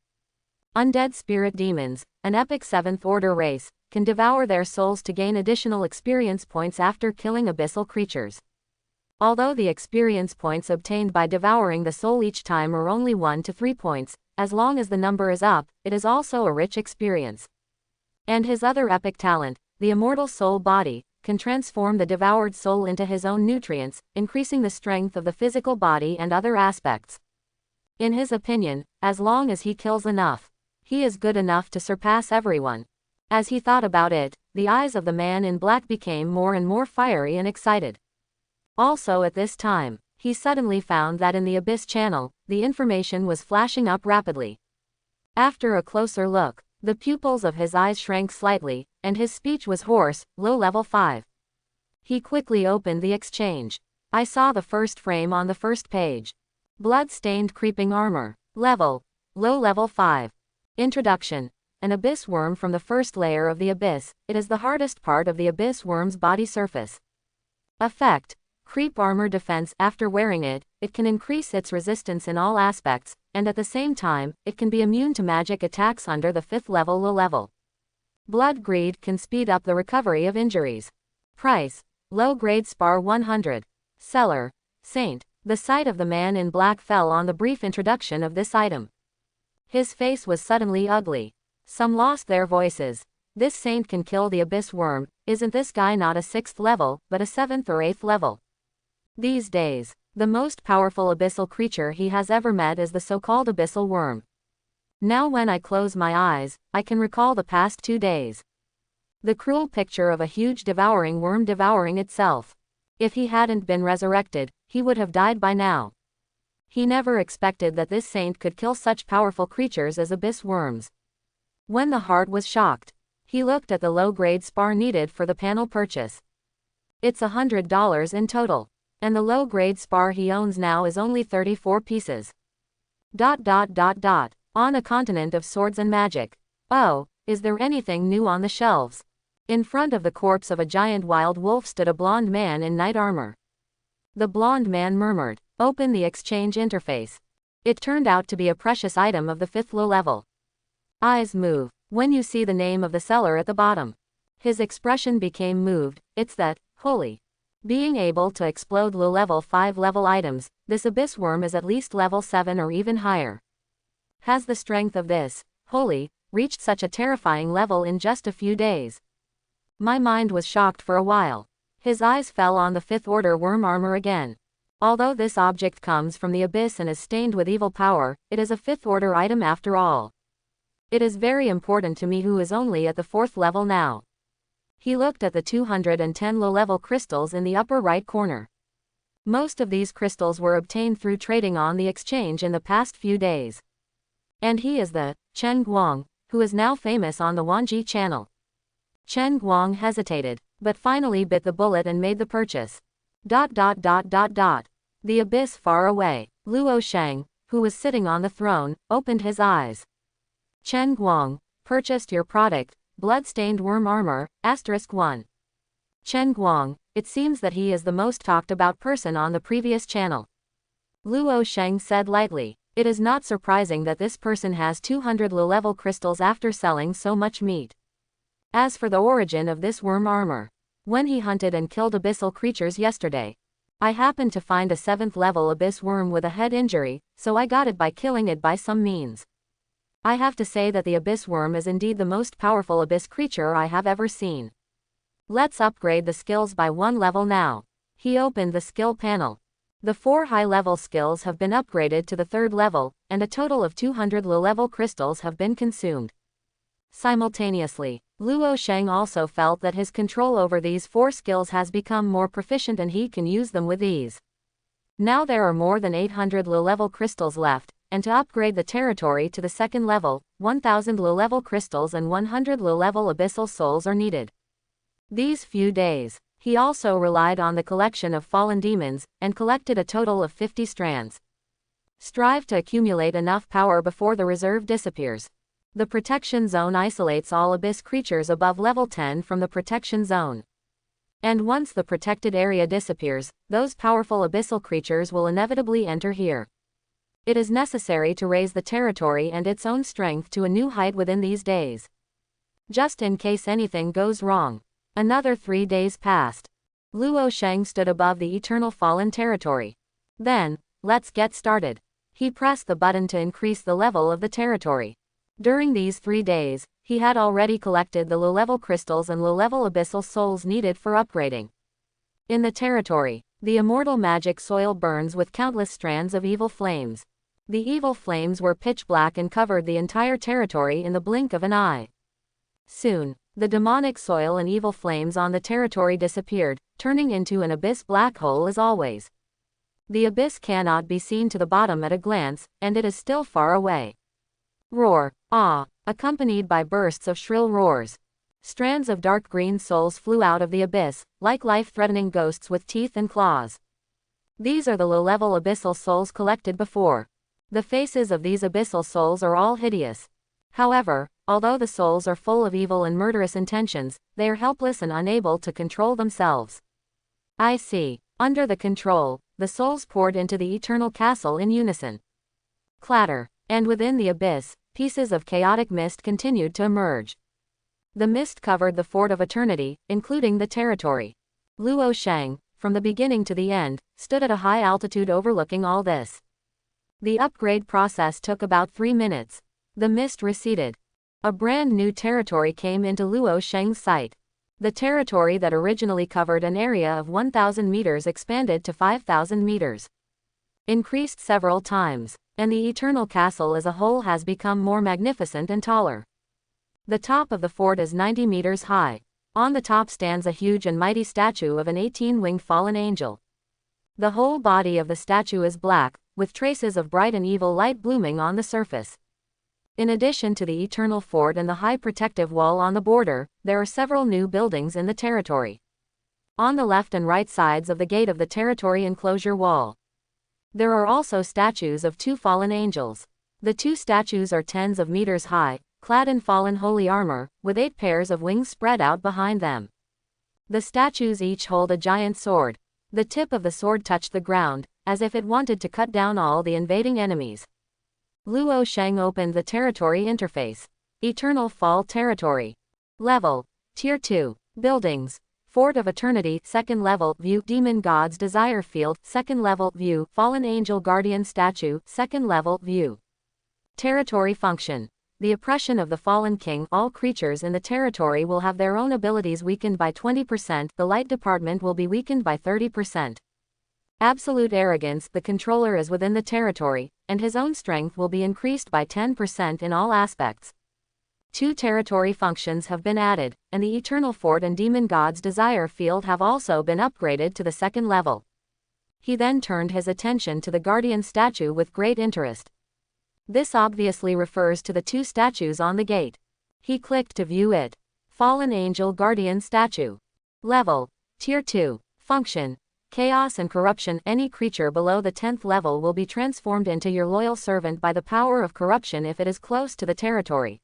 Undead spirit demons, an epic 7th order race, can devour their souls to gain additional experience points after killing abyssal creatures. Although the experience points obtained by devouring the soul each time are only 1 to 3 points, as long as the number is up, it is also a rich experience. And his other epic talent, the immortal soul body, can transform the devoured soul into his own nutrients, increasing the strength of the physical body and other aspects. In his opinion, as long as he kills enough, he is good enough to surpass everyone. As he thought about it, the eyes of the man in black became more and more fiery and excited. Also at this time, he suddenly found that in the Abyss channel, the information was flashing up rapidly. After a closer look, the pupils of his eyes shrank slightly, and his speech was hoarse, low level 5. He quickly opened the exchange. I saw the first frame on the first page. Blood-stained creeping armor. Level. Low level 5. Introduction. An abyss worm from the first layer of the abyss, it is the hardest part of the abyss worm's body surface. Effect. Creep armor defense. After wearing it, it can increase its resistance in all aspects, and at the same time, it can be immune to magic attacks under the 5th level low level. Blood greed can speed up the recovery of injuries. Price. Low grade spar 100. Seller. Saint. The sight of the man in black fell on the brief introduction of this item. His face was suddenly ugly. Some lost their voices. This saint can kill the abyss worm. Isn't this guy not a 6th level, but a 7th or 8th level? These days, the most powerful abyssal creature he has ever met is the so-called abyssal worm. Now when I close my eyes, I can recall the past 2 days. The cruel picture of a huge devouring worm devouring itself. If he hadn't been resurrected, he would have died by now. He never expected that this saint could kill such powerful creatures as abyss worms. When the heart was shocked, he looked at the low-grade spar needed for the panel purchase. It's $100 in total, and the low-grade spar he owns now is only 34 pieces. On a continent of swords and magic. Oh, is there anything new on the shelves? In front of the corpse of a giant wild wolf stood a blonde man in knight armor. The blonde man murmured, "Open the exchange interface." It turned out to be a precious item of the 5th low level. Eyes move when you see the name of the seller at the bottom. His expression became moved. It's that, holy. Being able to explode low level 5 level items, this abyss worm is at least level 7 or even higher. Has the strength of this, holy, reached such a terrifying level in just a few days? My mind was shocked for a while. His eyes fell on the 5th order worm armor again. Although this object comes from the abyss and is stained with evil power, it is a 5th order item after all. It is very important to me who is only at the 4th level now. He looked at the 210 low-level crystals in the upper right corner. Most of these crystals were obtained through trading on the exchange in the past few days. And he is the Chen Guang, who is now famous on the Wanji channel. Chen Guang hesitated, but finally bit the bullet and made the purchase. The abyss far away. Luo Sheng, who was sitting on the throne, opened his eyes. Chen Guang, purchased your product, blood-stained worm armor, *1. Chen Guang, it seems that he is the most talked about person on the previous channel. Luo Sheng said lightly, it is not surprising that this person has 200 low-level crystals after selling so much meat. As for the origin of this worm armor, when he hunted and killed abyssal creatures yesterday, I happened to find a 7th level abyss worm with a head injury, so I got it by killing it by some means. I have to say that the abyss worm is indeed the most powerful abyss creature I have ever seen. Let's upgrade the skills by 1 level now. He opened the skill panel. The 4 high-level skills have been upgraded to the 3rd level, and a total of 200 low-level crystals have been consumed. Simultaneously, Luo Sheng also felt that his control over these 4 skills has become more proficient and he can use them with ease. Now there are more than 800 low-level crystals left, and to upgrade the territory to the 2nd level, 1000 low-level crystals and 100 low-level abyssal souls are needed. These few days, he also relied on the collection of fallen demons, and collected a total of 50 strands. Strive to accumulate enough power before the reserve disappears. The protection zone isolates all abyss creatures above level 10 from the protection zone. And once the protected area disappears, those powerful abyssal creatures will inevitably enter here. It is necessary to raise the territory and its own strength to a new height within these days. Just in case anything goes wrong. Another 3 days passed. Luo Sheng stood above the eternal fallen territory. Then, let's get started. He pressed the button to increase the level of the territory. During these 3 days, he had already collected the low-level crystals and low-level abyssal souls needed for upgrading. In the territory, the immortal magic soil burns with countless strands of evil flames. The evil flames were pitch black and covered the entire territory in the blink of an eye. Soon, the demonic soil and evil flames on the territory disappeared, turning into an abyss black hole as always. The abyss cannot be seen to the bottom at a glance, and it is still far away. Roar, ah, accompanied by bursts of shrill roars. Strands of dark green souls flew out of the abyss, like life-threatening ghosts with teeth and claws. These are the low-level abyssal souls collected before. The faces of these abyssal souls are all hideous. However, although the souls are full of evil and murderous intentions, they are helpless and unable to control themselves. I see. Under the control, the souls poured into the eternal castle in unison. Clatter. And within the abyss, pieces of chaotic mist continued to emerge. The mist covered the fort of eternity, including the territory. Luo Sheng, from the beginning to the end, stood at a high altitude overlooking all this. The upgrade process took about 3 minutes. The mist receded. A brand new territory came into Luo Sheng's sight. The territory that originally covered an area of 1,000 meters expanded to 5,000 meters. Increased several times, and the eternal castle as a whole has become more magnificent and taller. The top of the fort is 90 meters high. On the top stands a huge and mighty statue of an 18-winged fallen angel. The whole body of the statue is black, with traces of bright and evil light blooming on the surface. In addition to the eternal fort and the high protective wall on the border, there are several new buildings in the territory. On the left and right sides of the gate of the territory enclosure wall, there are also statues of 2 fallen angels. The 2 statues are tens of meters high, clad in fallen holy armor, with 8 pairs of wings spread out behind them. The statues each hold a giant sword. The tip of the sword touched the ground, as if it wanted to cut down all the invading enemies. Luo Sheng opened the territory interface. Eternal Fall Territory. Level. Tier 2. Buildings. Fort of Eternity, 2nd level, view, Demon God's Desire Field, 2nd level, view, Fallen Angel Guardian Statue, 2nd level, view. Territory function. The oppression of the Fallen King, all creatures in the territory will have their own abilities weakened by 20%, the light department will be weakened by 30%. Absolute arrogance, the controller is within the territory, and his own strength will be increased by 10% in all aspects. 2 territory functions have been added, and the Eternal Fort and Demon God's Desire Field have also been upgraded to the 2nd level. He then turned his attention to the Guardian statue with great interest. This obviously refers to the 2 statues on the gate. He clicked to view it. Fallen Angel Guardian Statue. Level. Tier 2. Function. Chaos and corruption. Any creature below the 10th level will be transformed into your loyal servant by the power of corruption if it is close to the territory.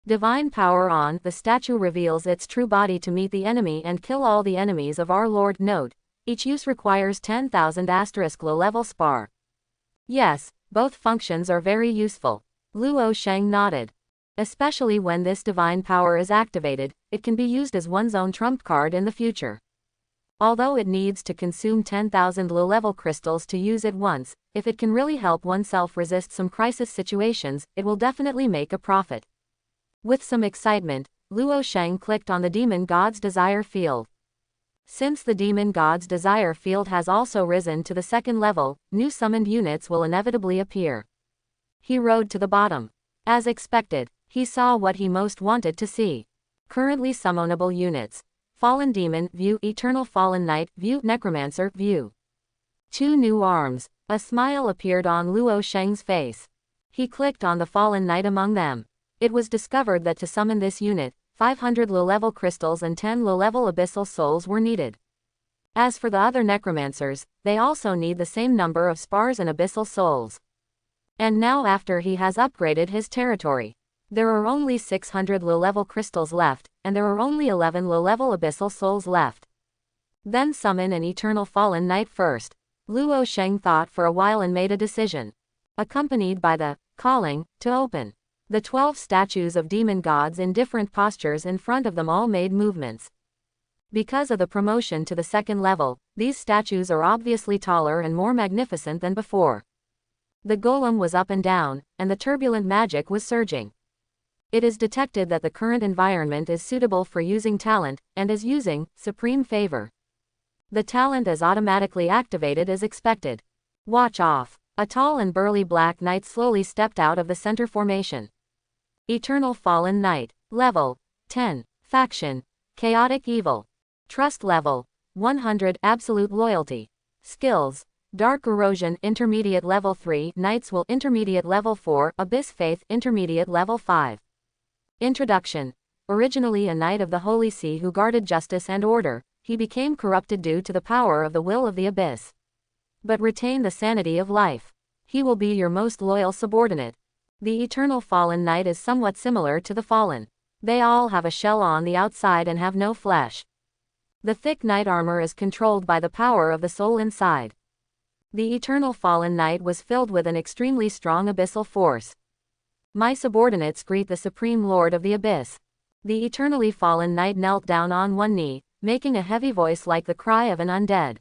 Divine power on. The statue reveals its true body to meet the enemy and kill all the enemies of our Lord. Note. Each use requires 10,000 low-level spar. Yes, both functions are very useful. Luo Sheng nodded. Especially when this divine power is activated, it can be used as one's own trump card in the future. Although it needs to consume 10,000 low-level crystals to use it once, if it can really help oneself resist some crisis situations, it will definitely make a profit. With some excitement, Luo Sheng clicked on the Demon God's Desire Field. Since the Demon God's Desire Field has also risen to the 2nd level, new summoned units will inevitably appear. He rode to the bottom. As expected, he saw what he most wanted to see. Currently summonable units. Fallen Demon, view, Eternal Fallen Knight, view, Necromancer, view. 2 new arms. A smile appeared on Luo Sheng's face. He clicked on the Fallen Knight among them. It was discovered that to summon this unit, 500 low-level crystals and 10 low-level abyssal souls were needed. As for the other necromancers, they also need the same number of spars and abyssal souls. And now after he has upgraded his territory, there are only 600 low-level crystals left, and there are only 11 low-level abyssal souls left. Then summon an eternal fallen knight first. Luo Sheng thought for a while and made a decision. Accompanied by the calling to open. The 12 statues of demon gods in different postures in front of them all made movements. Because of the promotion to the second level, these statues are obviously taller and more magnificent than before. The golem was up and down, and the turbulent magic was surging. It is detected that the current environment is suitable for using talent, and is using supreme favor. The talent is automatically activated as expected. Watch off. A tall and burly black knight slowly stepped out of the center formation. Eternal Fallen Knight. Level 10. Faction Chaotic Evil. Trust level 100. Absolute Loyalty. Skills Dark Erosion Intermediate Level 3. Knights will Intermediate Level 4. Abyss Faith Intermediate Level 5. Introduction. Originally a knight of the Holy See who guarded justice and order, he became corrupted due to the power of the will of the Abyss. But retain the sanity of life. He will be your most loyal subordinate. The Eternal Fallen Knight is somewhat similar to the Fallen. They all have a shell on the outside and have no flesh. The thick knight armor is controlled by the power of the soul inside. The Eternal Fallen Knight was filled with an extremely strong abyssal force. My subordinates greet the Supreme Lord of the Abyss. The Eternally Fallen Knight knelt down on one knee, making a heavy voice like the cry of an undead.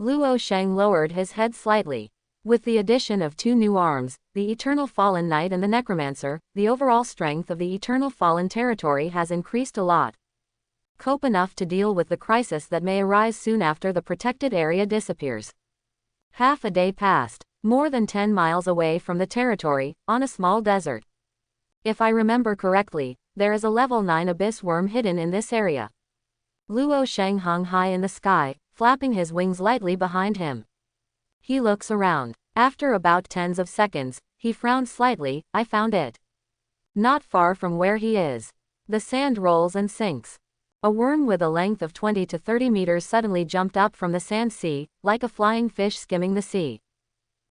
Luo Sheng lowered his head slightly. With the addition of 2 new arms, the Eternal Fallen Knight and the Necromancer, the overall strength of the Eternal Fallen territory has increased a lot. Cope enough to deal with the crisis that may arise soon after the protected area disappears. Half a day passed, more than 10 miles away from the territory, on a small desert. If I remember correctly, there is a level 9 abyss worm hidden in this area. Luo Sheng hung high in the sky, flapping his wings lightly behind him. He looks around. After about tens of seconds, he frowned slightly. I found it. Not far from where he is. The sand rolls and sinks. A worm with a length of 20 to 30 meters suddenly jumped up from the sand sea, like a flying fish skimming the sea.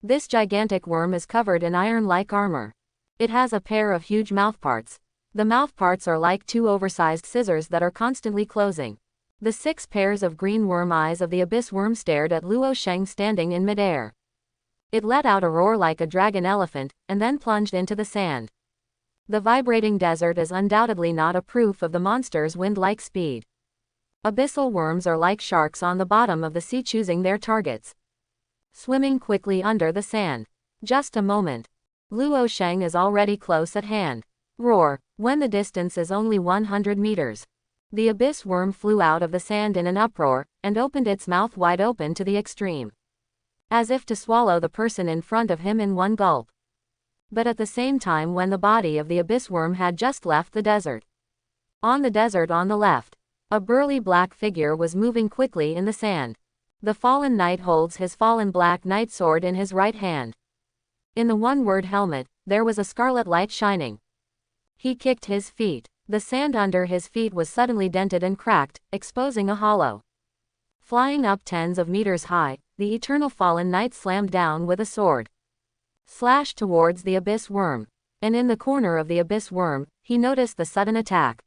This gigantic worm is covered in iron-like armor. It has a pair of huge mouthparts. The mouthparts are like 2 oversized scissors that are constantly closing. The 6 pairs of green worm eyes of the abyss worm stared at Luo Sheng standing in midair. It let out a roar like a dragon elephant, and then plunged into the sand. The vibrating desert is undoubtedly not a proof of the monster's wind-like speed. Abyssal worms are like sharks on the bottom of the sea choosing their targets. Swimming quickly under the sand. Just a moment. Luo Sheng is already close at hand. Roar, when the distance is only 100 meters. The abyss worm flew out of the sand in an uproar, and opened its mouth wide open to the extreme. As if to swallow the person in front of him in one gulp. But at the same time when the body of the abyss worm had just left the desert. On the desert on the left, a burly black figure was moving quickly in the sand. The fallen knight holds his fallen black knight sword in his right hand. In the one-word helmet, there was a scarlet light shining. He kicked his feet. The sand under his feet was suddenly dented and cracked, exposing a hollow. Flying up tens of meters high, the Eternal Fallen Knight slammed down with a sword. Slashed towards the abyss worm. And in the corner of the abyss worm, he noticed the sudden attack.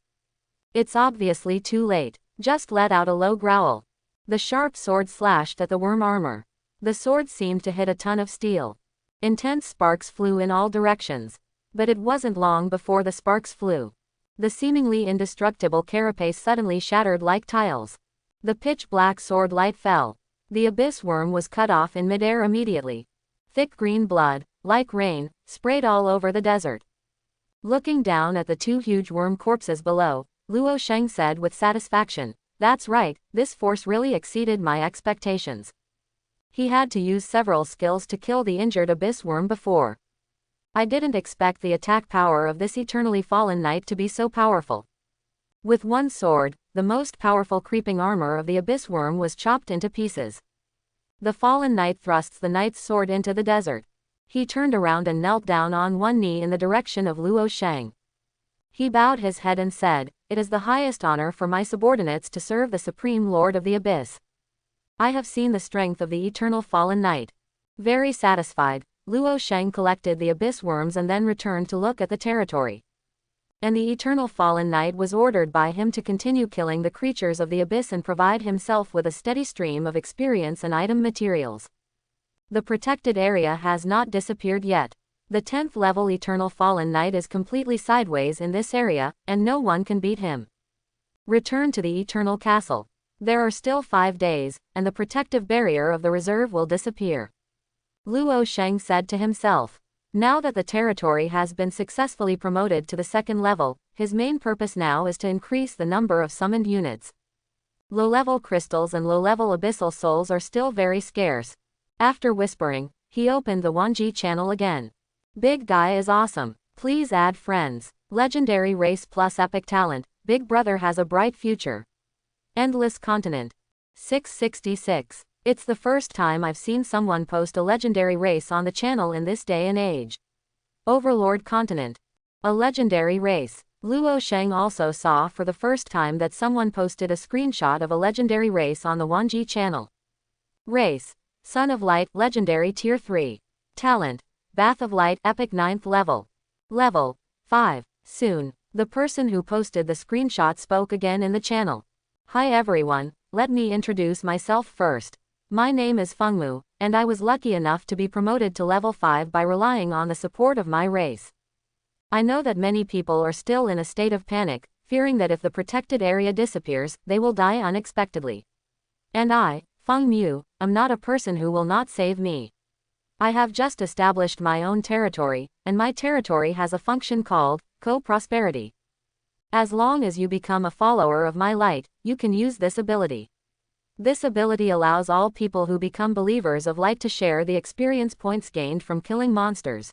It's obviously too late. Just let out a low growl. The sharp sword slashed at the worm armor. The sword seemed to hit a ton of steel. Intense sparks flew in all directions. But it wasn't long before the sparks flew. The seemingly indestructible carapace suddenly shattered like tiles. The pitch-black sword light fell. The abyss worm was cut off in midair immediately. Thick green blood, like rain, sprayed all over the desert. Looking down at the 2 huge worm corpses below, Luo Sheng said with satisfaction, "That's right, this force really exceeded my expectations." He had to use several skills to kill the injured abyss worm before. I didn't expect the attack power of this eternally fallen knight to be so powerful. With one sword, the most powerful creeping armor of the abyss worm was chopped into pieces. The fallen knight thrusts the knight's sword into the desert. He turned around and knelt down on one knee in the direction of Luo Sheng. He bowed his head and said, "It is the highest honor for my subordinates to serve the Supreme Lord of the Abyss. I have seen the strength of the Eternal Fallen Knight." Very satisfied, Luo Sheng collected the abyss worms and then returned to look at the territory. And the eternal fallen knight was ordered by him to continue killing the creatures of the abyss and provide himself with a steady stream of experience and item materials. The protected area has not disappeared yet. The 10th level eternal fallen knight is completely sideways in this area, and no one can beat him. Return to the eternal castle. There are still 5 days, and the protective barrier of the reserve will disappear. Luo Sheng said to himself. Now that the territory has been successfully promoted to the 2nd level, his main purpose now is to increase the number of summoned units. Low-level crystals and low-level abyssal souls are still very scarce. After whispering, he opened the Wanji channel again. Big guy is awesome. Please add friends. Legendary race plus epic talent. Big brother has a bright future. Endless continent. 666. It's the first time I've seen someone post a legendary race on the channel in this day and age. Overlord continent. A legendary race. Luo Sheng also saw for the first time that someone posted a screenshot of a legendary race on the Wanji channel. Race. Son of Light, legendary tier 3. Talent. Bath of Light, epic 9th level. Level 5. Soon, the person who posted the screenshot spoke again in the channel. Hi everyone, let me introduce myself first. My name is Fengmu, and I was lucky enough to be promoted to level 5 by relying on the support of my race. I know that many people are still in a state of panic, fearing that if the protected area disappears, they will die unexpectedly. And I, Fengmu, am not a person who will not save me. I have just established my own territory, and my territory has a function called co-prosperity. As long as you become a follower of my light, you can use this ability. This ability allows all people who become believers of light to share the experience points gained from killing monsters.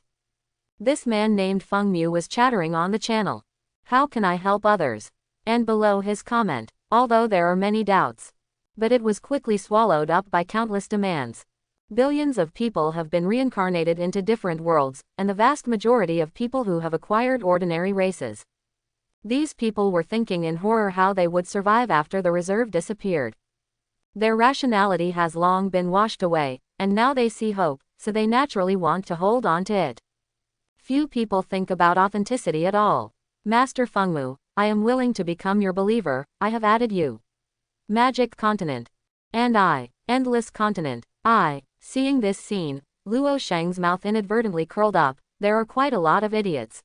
This man named Fengmu was chattering on the channel. How can I help others? And below his comment, although there are many doubts. But it was quickly swallowed up by countless demands. Billions of people have been reincarnated into different worlds, and the vast majority of people who have acquired ordinary races. These people were thinking in horror how they would survive after the reserve disappeared. Their rationality has long been washed away, and now they see hope, so they naturally want to hold on to it. Few people think about authenticity at all. Master Fengmu, I am willing to become your believer, I have added you. Magic continent. And I, endless continent. Seeing this scene, Luo Sheng's mouth inadvertently curled up. There are quite a lot of idiots.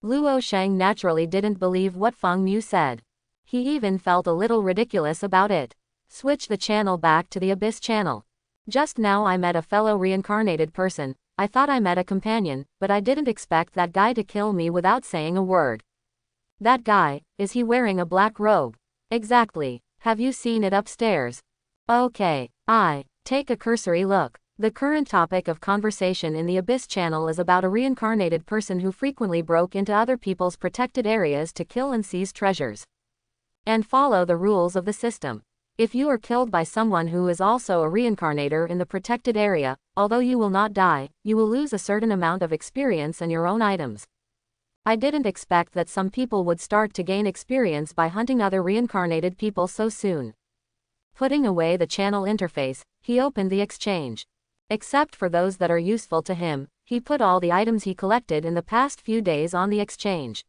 Luo Sheng naturally didn't believe what Fengmu said. He even felt a little ridiculous about it. Switch the channel back to the Abyss channel. Just now I met a fellow reincarnated person. I thought I met a companion, but I didn't expect that guy to kill me without saying a word. That guy, is he wearing a black robe? Exactly. Have you seen it upstairs? Okay. Take a cursory look. The current topic of conversation in the Abyss channel is about a reincarnated person who frequently broke into other people's protected areas to kill and seize treasures. And follow the rules of the system. If you are killed by someone who is also a reincarnator in the protected area, although you will not die, you will lose a certain amount of experience and your own items. I didn't expect that some people would start to gain experience by hunting other reincarnated people so soon. Putting away the channel interface, he opened the exchange. Except for those that are useful to him, he put all the items he collected in the past few days on the exchange.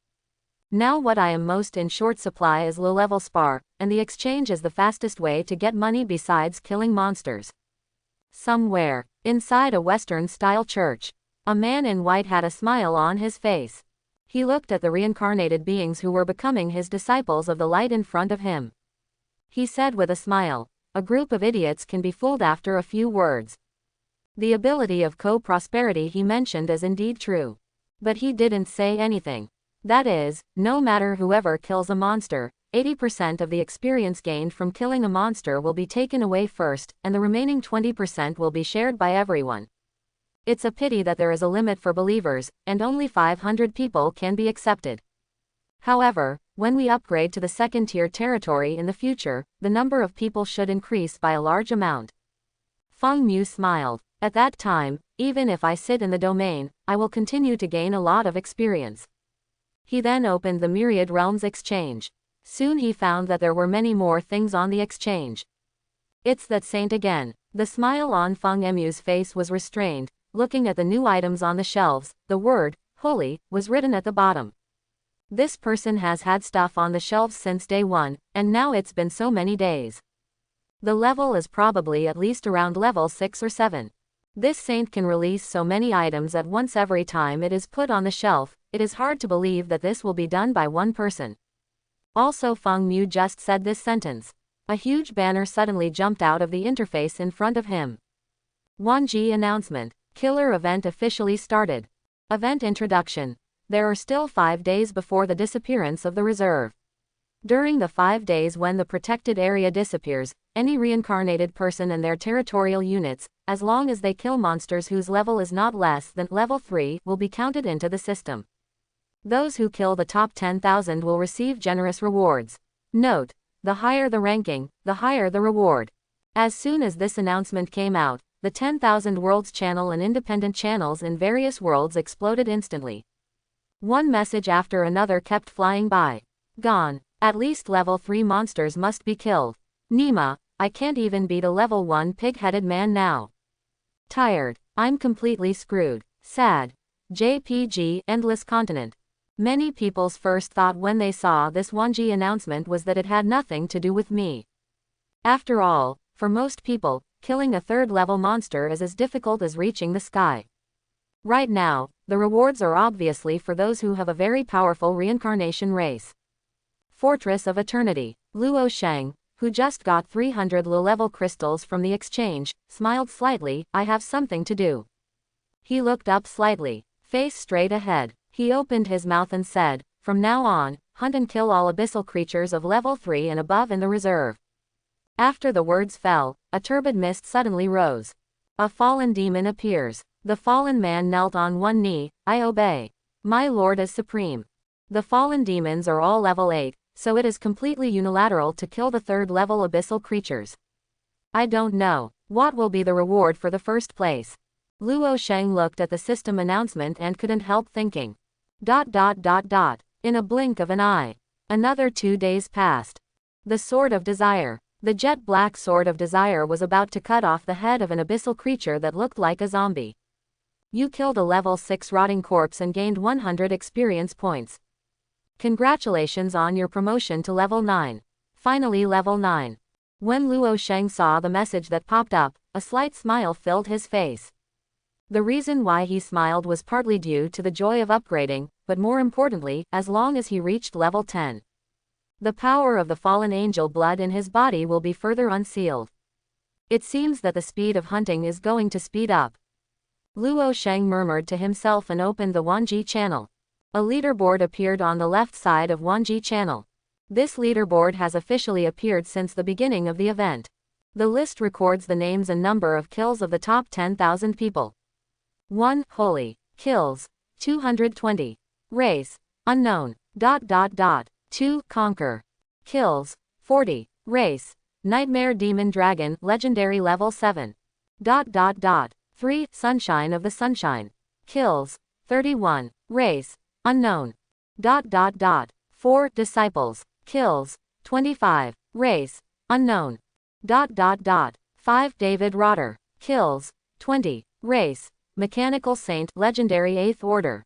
Now what I am most in short supply is low-level spar, and the exchange is the fastest way to get money besides killing monsters. Somewhere, inside a Western-style church, a man in white had a smile on his face. He looked at the reincarnated beings who were becoming his disciples of the light in front of him. He said with a smile, a group of idiots can be fooled after a few words. The ability of co-prosperity he mentioned is indeed true. But he didn't say anything. That is, no matter whoever kills a monster, 80% of the experience gained from killing a monster will be taken away first, and the remaining 20% will be shared by everyone. It's a pity that there is a limit for believers, and only 500 people can be accepted. However, when we upgrade to the second-tier territory in the future, the number of people should increase by a large amount. Fengmu smiled. At that time, even if I sit in the domain, I will continue to gain a lot of experience. He then opened the Myriad Realms exchange. Soon he found that there were many more things on the exchange. It's that saint again. The smile on Fengmu's face was restrained. Looking at the new items on the shelves, the word, holy, was written at the bottom. This person has had stuff on the shelves since day one, and now it's been so many days. The level is probably at least around level 6 or 7. This saint can release so many items at once every time it is put on the shelf. It is hard to believe that this will be done by one person. Also, Feng Mu just said this sentence. A huge banner suddenly jumped out of the interface in front of him. Wanji announcement. Killer event officially started. Event introduction. There are still 5 days before the disappearance of the reserve. During the 5 days when the protected area disappears, any reincarnated person and their territorial units, as long as they kill monsters whose level is not less than level 3, will be counted into the system. Those who kill the top 10,000 will receive generous rewards. Note: the higher the ranking, the higher the reward. As soon as this announcement came out, the 10,000 Worlds channel and independent channels in various worlds exploded instantly. One message after another kept flying by. Gone. At least level 3 monsters must be killed. Nima, I can't even beat a level 1 pig-headed man now. Tired. I'm completely screwed. Sad. JPG, Endless Continent. Many people's first thought when they saw this Wanji announcement was that it had nothing to do with me. After all, for most people, killing a 3rd level monster is as difficult as reaching the sky. Right now, the rewards are obviously for those who have a very powerful reincarnation race. Fortress of Eternity. Luo Sheng, who just got 300 low-level crystals from the exchange, smiled slightly. I have something to do. He looked up slightly, face straight ahead. He opened his mouth and said, from now on, hunt and kill all abyssal creatures of level 3 and above in the reserve. After the words fell, a turbid mist suddenly rose. A fallen demon appears. The fallen man knelt on one knee. I obey. My lord is supreme. The fallen demons are all level 8, so it is completely unilateral to kill the 3rd level abyssal creatures. I don't know. What will be the reward for the first place? Luo Sheng looked at the system announcement and couldn't help thinking. ... In a blink of an eye. Another 2 days passed. The Sword of Desire. The jet black Sword of Desire was about to cut off the head of an abyssal creature that looked like a zombie. You killed a level 6 rotting corpse and gained 100 experience points. Congratulations on your promotion to level 9. Finally level 9. When Luo Sheng saw the message that popped up, a slight smile filled his face. The reason why he smiled was partly due to the joy of upgrading, but more importantly, as long as he reached level 10. The power of the fallen angel blood in his body will be further unsealed. It seems that the speed of hunting is going to speed up. Luo Sheng murmured to himself and opened the Wanji channel. A leaderboard appeared on the left side of Wanji channel. This leaderboard has officially appeared since the beginning of the event. The list records the names and number of kills of the top 10,000 people. 1. Holy. Kills. 220. Race. Unknown. 2. Conquer. Kills. 40. Race. Nightmare Demon Dragon, Legendary Level 7. 3. Sunshine of the Sunshine. Kills. 31. Race. Unknown. 4. Disciples. Kills. 25. Race. Unknown. 5. David Rotter. Kills. 20. Race. Mechanical Saint, Legendary 8th Order.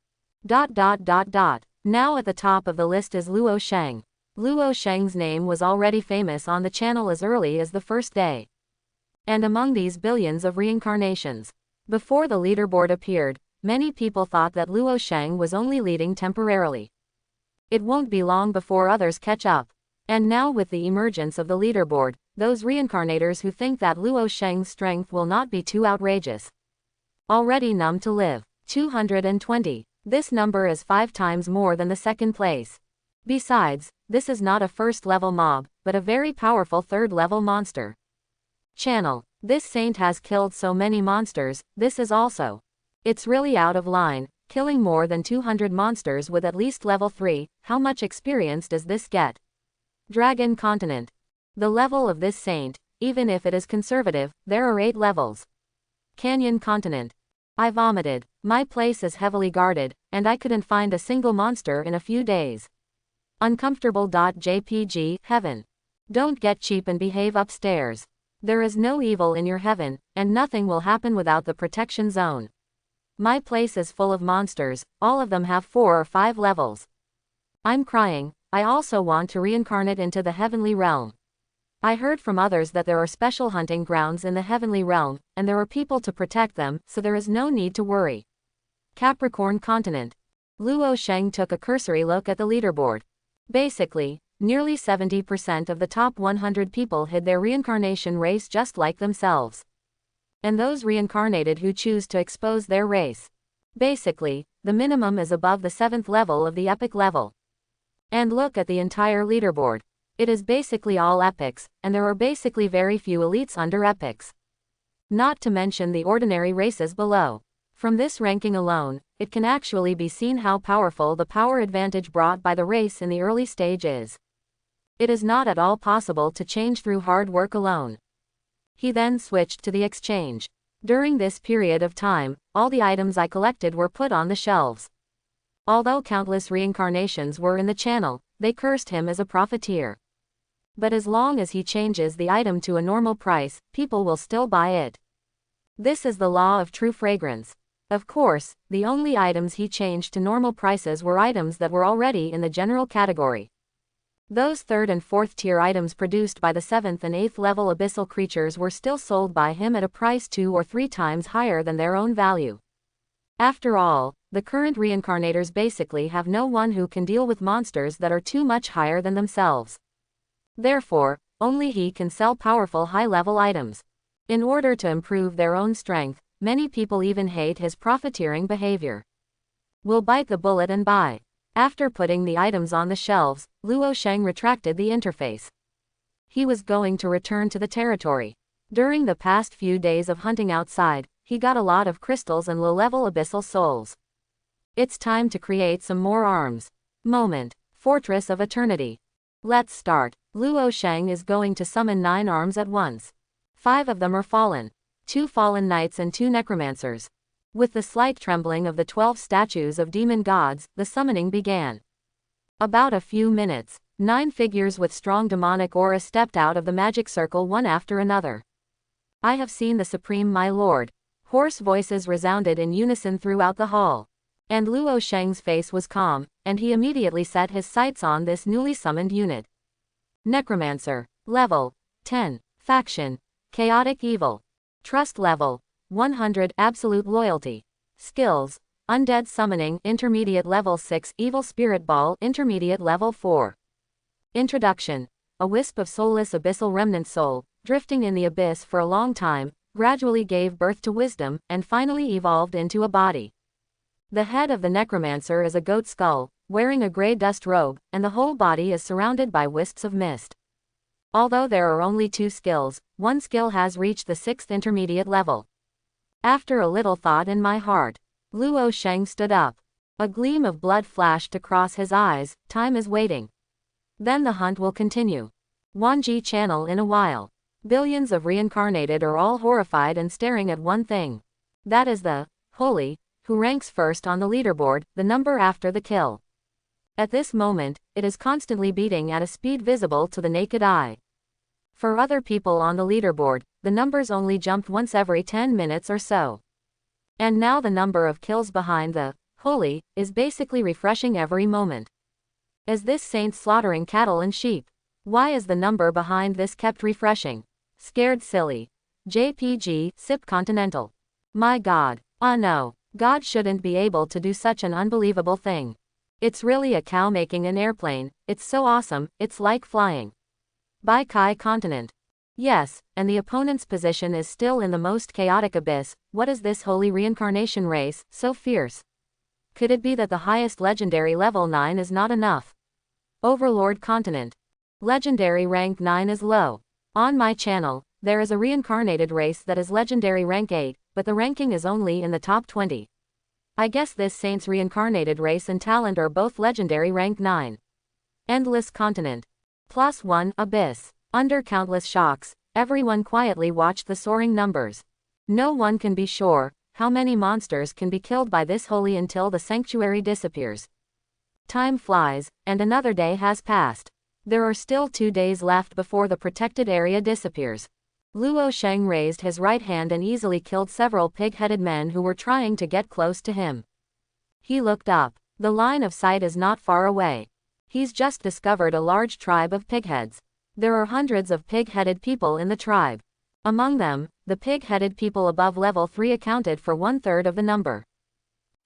Now at the top of the list is Luo Sheng. Luo Sheng's name was already famous on the channel as early as the first day. And among these billions of reincarnations. Before the leaderboard appeared, many people thought that Luo Sheng was only leading temporarily. It won't be long before others catch up. And now with the emergence of the leaderboard, those reincarnators who think that Luo Sheng's strength will not be too outrageous. Already numb to live. 220. This number is 5 times more than the second place. Besides, this is not a first level mob, but a very powerful 3rd level monster. Channel. This saint has killed so many monsters, this is also. It's really out of line, killing more than 200 monsters with at least level 3, how much experience does this get? Dragon Continent. The level of this saint, even if it is conservative, there are 8 levels. Canyon Continent. I vomited. My place is heavily guarded, and I couldn't find a single monster in a few days. Uncomfortable.jpg, heaven. Don't get cheap and behave upstairs. There is no evil in your heaven, and nothing will happen without the protection zone. My place is full of monsters, all of them have 4 or 5 levels. I'm crying. I also want to reincarnate into the heavenly realm. I heard from others that there are special hunting grounds in the heavenly realm, and there are people to protect them, so there is no need to worry. Capricorn continent. Luo Sheng took a cursory look at the leaderboard. Basically, nearly 70% of the top 100 people hid their reincarnation race just like themselves. And those reincarnated who choose to expose their race. Basically, the minimum is above the 7th level of the epic level. And look at the entire leaderboard. It is basically all epics, and there are basically very few elites under epics. Not to mention the ordinary races below. From this ranking alone, it can actually be seen how powerful the power advantage brought by the race in the early stage is. It is not at all possible to change through hard work alone. He then switched to the exchange. During this period of time, all the items I collected were put on the shelves. Although countless reincarnations were in the channel, they cursed him as a profiteer. But as long as he changes the item to a normal price, people will still buy it. This is the law of true fragrance. Of course, the only items he changed to normal prices were items that were already in the general category. Those 3rd and 4th tier items produced by the 7th and 8th level abyssal creatures were still sold by him at a price 2 or 3 times higher than their own value. After all, the current reincarnators basically have no one who can deal with monsters that are too much higher than themselves. Therefore, only he can sell powerful high-level items. In order to improve their own strength, many people even hate his profiteering behavior. Will bite the bullet and buy. After putting the items on the shelves, Luo Sheng retracted the interface. He was going to return to the territory. During the past few days of hunting outside, he got a lot of crystals and low-level abyssal souls. It's time to create some more arms. Moment. Fortress of Eternity. Let's start. Luo Sheng is going to summon 9 arms at once. 5 of them are fallen. 2 fallen knights and 2 necromancers. With the slight trembling of the 12 statues of demon gods, the summoning began. About a few minutes, 9 figures with strong demonic aura stepped out of the magic circle one after another. I have seen the Supreme my lord. Hoarse voices resounded in unison throughout the hall. And Luo Sheng's face was calm, and he immediately set his sights on this newly summoned unit. Necromancer. Level 10. Faction. Chaotic Evil. Trust level 100. Absolute Loyalty. Skills. Undead Summoning Intermediate Level 6. Evil Spirit Ball Intermediate Level 4. Introduction. A wisp of soulless abyssal remnant soul, drifting in the abyss for a long time, gradually gave birth to wisdom, and finally evolved into a body. The head of the necromancer is a goat skull, wearing a grey dust robe, and the whole body is surrounded by wisps of mist. Although there are only 2 skills, one skill has reached the 6th intermediate level. After a little thought in my heart, Luo Sheng stood up. A gleam of blood flashed across his eyes. Time is waiting. Then the hunt will continue. Wanji channel in a while. Billions of reincarnated are all horrified and staring at one thing. That is the holy, who ranks first on the leaderboard, the number after the kill. At this moment, it is constantly beating at a speed visible to the naked eye. For other people on the leaderboard, the numbers only jumped once every 10 minutes or so. And now the number of kills behind the holy is basically refreshing every moment. Is this saint slaughtering cattle and sheep? Why is the number behind this kept refreshing? Scared silly. JPG, SIP Continental. My God. Ah no. God shouldn't be able to do such an unbelievable thing. It's really a cow making an airplane. It's so awesome, it's like flying. By Kai Continent. Yes, and the opponent's position is still in the most chaotic abyss. What is this holy reincarnation race, so fierce? Could it be that the highest legendary level 9 is not enough? Overlord Continent. Legendary rank 9 is low. On my channel, there is a reincarnated race that is legendary rank 8, but the ranking is only in the top 20. I guess this saint's reincarnated race and talent are both legendary rank 9. Endless Continent. +1 Abyss. Under countless shocks, everyone quietly watched the soaring numbers. No one can be sure how many monsters can be killed by this holy until the sanctuary disappears. Time flies, and another day has passed. There are still 2 days left before the protected area disappears. Luo Sheng raised his right hand and easily killed several pig-headed men who were trying to get close to him. He looked up. The line of sight is not far away. He's just discovered a large tribe of pigheads. There are hundreds of pig-headed people in the tribe. Among them, the pig-headed people above level 3 accounted for 1/3 of the number.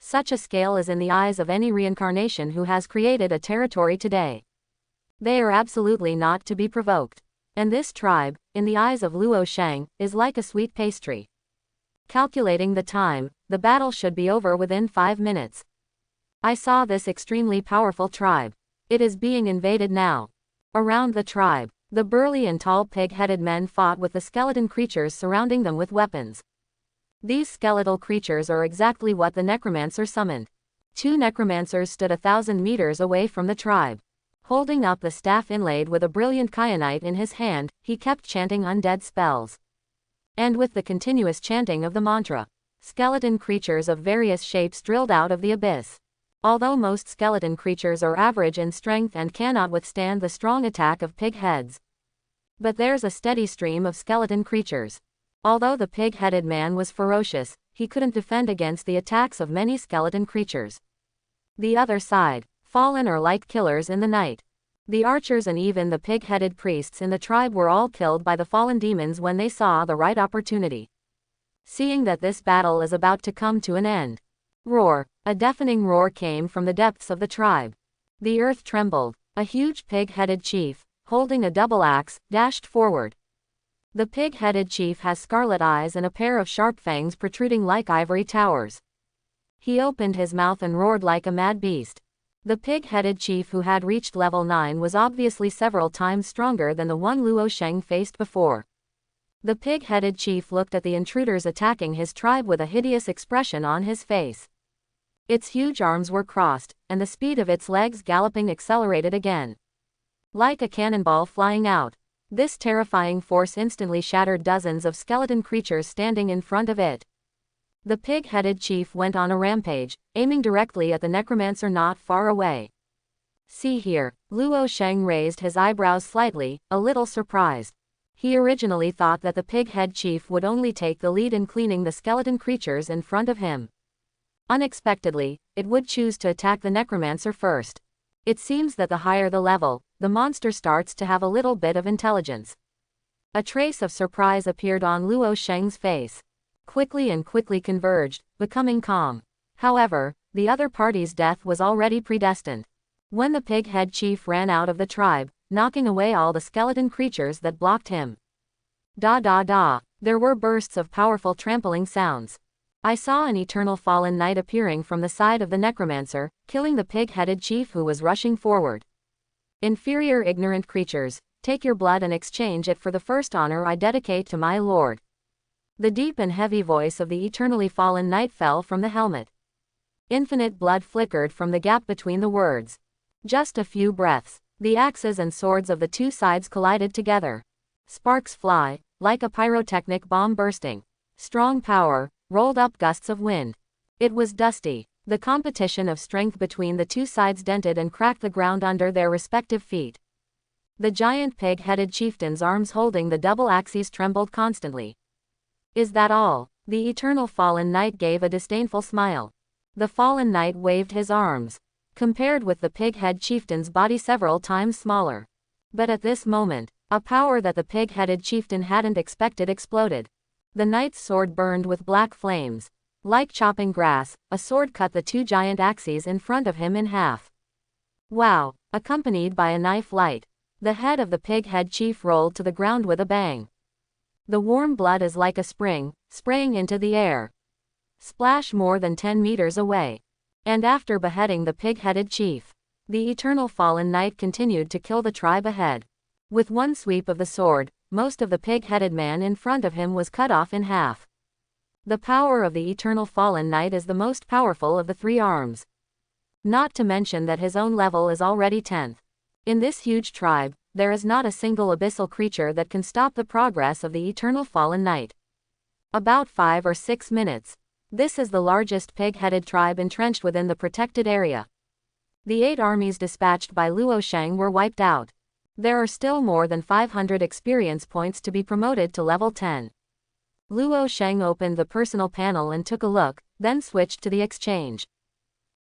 Such a scale is in the eyes of any reincarnation who has created a territory today. They are absolutely not to be provoked. And this tribe, in the eyes of Luo Sheng, is like a sweet pastry. Calculating the time, the battle should be over within 5 minutes. I saw this extremely powerful tribe. It is being invaded now. Around the tribe, the burly and tall pig-headed men fought with the skeleton creatures surrounding them with weapons. These skeletal creatures are exactly what the necromancer summoned. 2 necromancers stood 1,000 meters away from the tribe. Holding up the staff inlaid with a brilliant kyanite in his hand, he kept chanting undead spells. And with the continuous chanting of the mantra, skeleton creatures of various shapes drilled out of the abyss. Although most skeleton creatures are average in strength and cannot withstand the strong attack of pig heads. But there's a steady stream of skeleton creatures. Although the pig-headed man was ferocious, he couldn't defend against the attacks of many skeleton creatures. The other side, fallen are like killers in the night. The archers and even the pig-headed priests in the tribe were all killed by the fallen demons when they saw the right opportunity. Seeing that this battle is about to come to an end. Roar! A deafening roar came from the depths of the tribe. The earth trembled. A huge pig-headed chief, holding a double axe, dashed forward. The pig-headed chief has scarlet eyes and a pair of sharp fangs protruding like ivory towers. He opened his mouth and roared like a mad beast. The pig-headed chief who had reached level 9 was obviously several times stronger than the one Luo Sheng faced before. The pig-headed chief looked at the intruders attacking his tribe with a hideous expression on his face. Its huge arms were crossed, and the speed of its legs galloping accelerated again. Like a cannonball flying out, this terrifying force instantly shattered dozens of skeleton creatures standing in front of it. The pig-headed chief went on a rampage, aiming directly at the necromancer not far away. See here, Luo Sheng raised his eyebrows slightly, a little surprised. He originally thought that the pig-head chief would only take the lead in cleaning the skeleton creatures in front of him. Unexpectedly, it would choose to attack the necromancer first. It seems that the higher the level, the monster starts to have a little bit of intelligence. A trace of surprise appeared on Luo Sheng's face. Quickly converged, becoming calm. However, the other party's death was already predestined. When the pig-head chief ran out of the tribe, knocking away all the skeleton creatures that blocked him. There were bursts of powerful trampling sounds. I saw an eternal fallen knight appearing from the side of the necromancer, killing the pig-headed chief who was rushing forward. Inferior ignorant creatures, take your blood and exchange it for the first honor I dedicate to my lord. The deep and heavy voice of the eternally fallen knight fell from the helmet. Infinite blood flickered from the gap between the words. Just a few breaths, the axes and swords of the two sides collided together. Sparks fly, like a pyrotechnic bomb bursting. Strong power, rolled up gusts of wind. It was dusty. The competition of strength between the two sides dented and cracked the ground under their respective feet. The giant pig-headed chieftain's arms holding the double axes trembled constantly. Is that all? The eternal fallen knight gave a disdainful smile. The fallen knight waved his arms. Compared with the pig-head chieftain's body several times smaller. But at this moment, a power that the pig-headed chieftain hadn't expected exploded. The knight's sword burned with black flames. Like chopping grass, a sword cut the two giant axes in front of him in half. Wow! Accompanied by a knife light. The head of the pig-head chief rolled to the ground with a bang. The warm blood is like a spring, spraying into the air. Splash more than 10 meters away. And after beheading the pig-headed chief, the eternal fallen knight continued to kill the tribe ahead. With one sweep of the sword, most of the pig-headed man in front of him was cut off in half. The power of the eternal fallen knight is the most powerful of the three arms. Not to mention that his own level is already 10th. In this huge tribe, there is not a single abyssal creature that can stop the progress of the eternal fallen knight. About 5 or 6 minutes. This is the largest pig-headed tribe entrenched within the protected area. The 8 armies dispatched by Luo Sheng were wiped out. There are still more than 500 experience points to be promoted to level 10. Luo Sheng opened the personal panel and took a look, then switched to the exchange.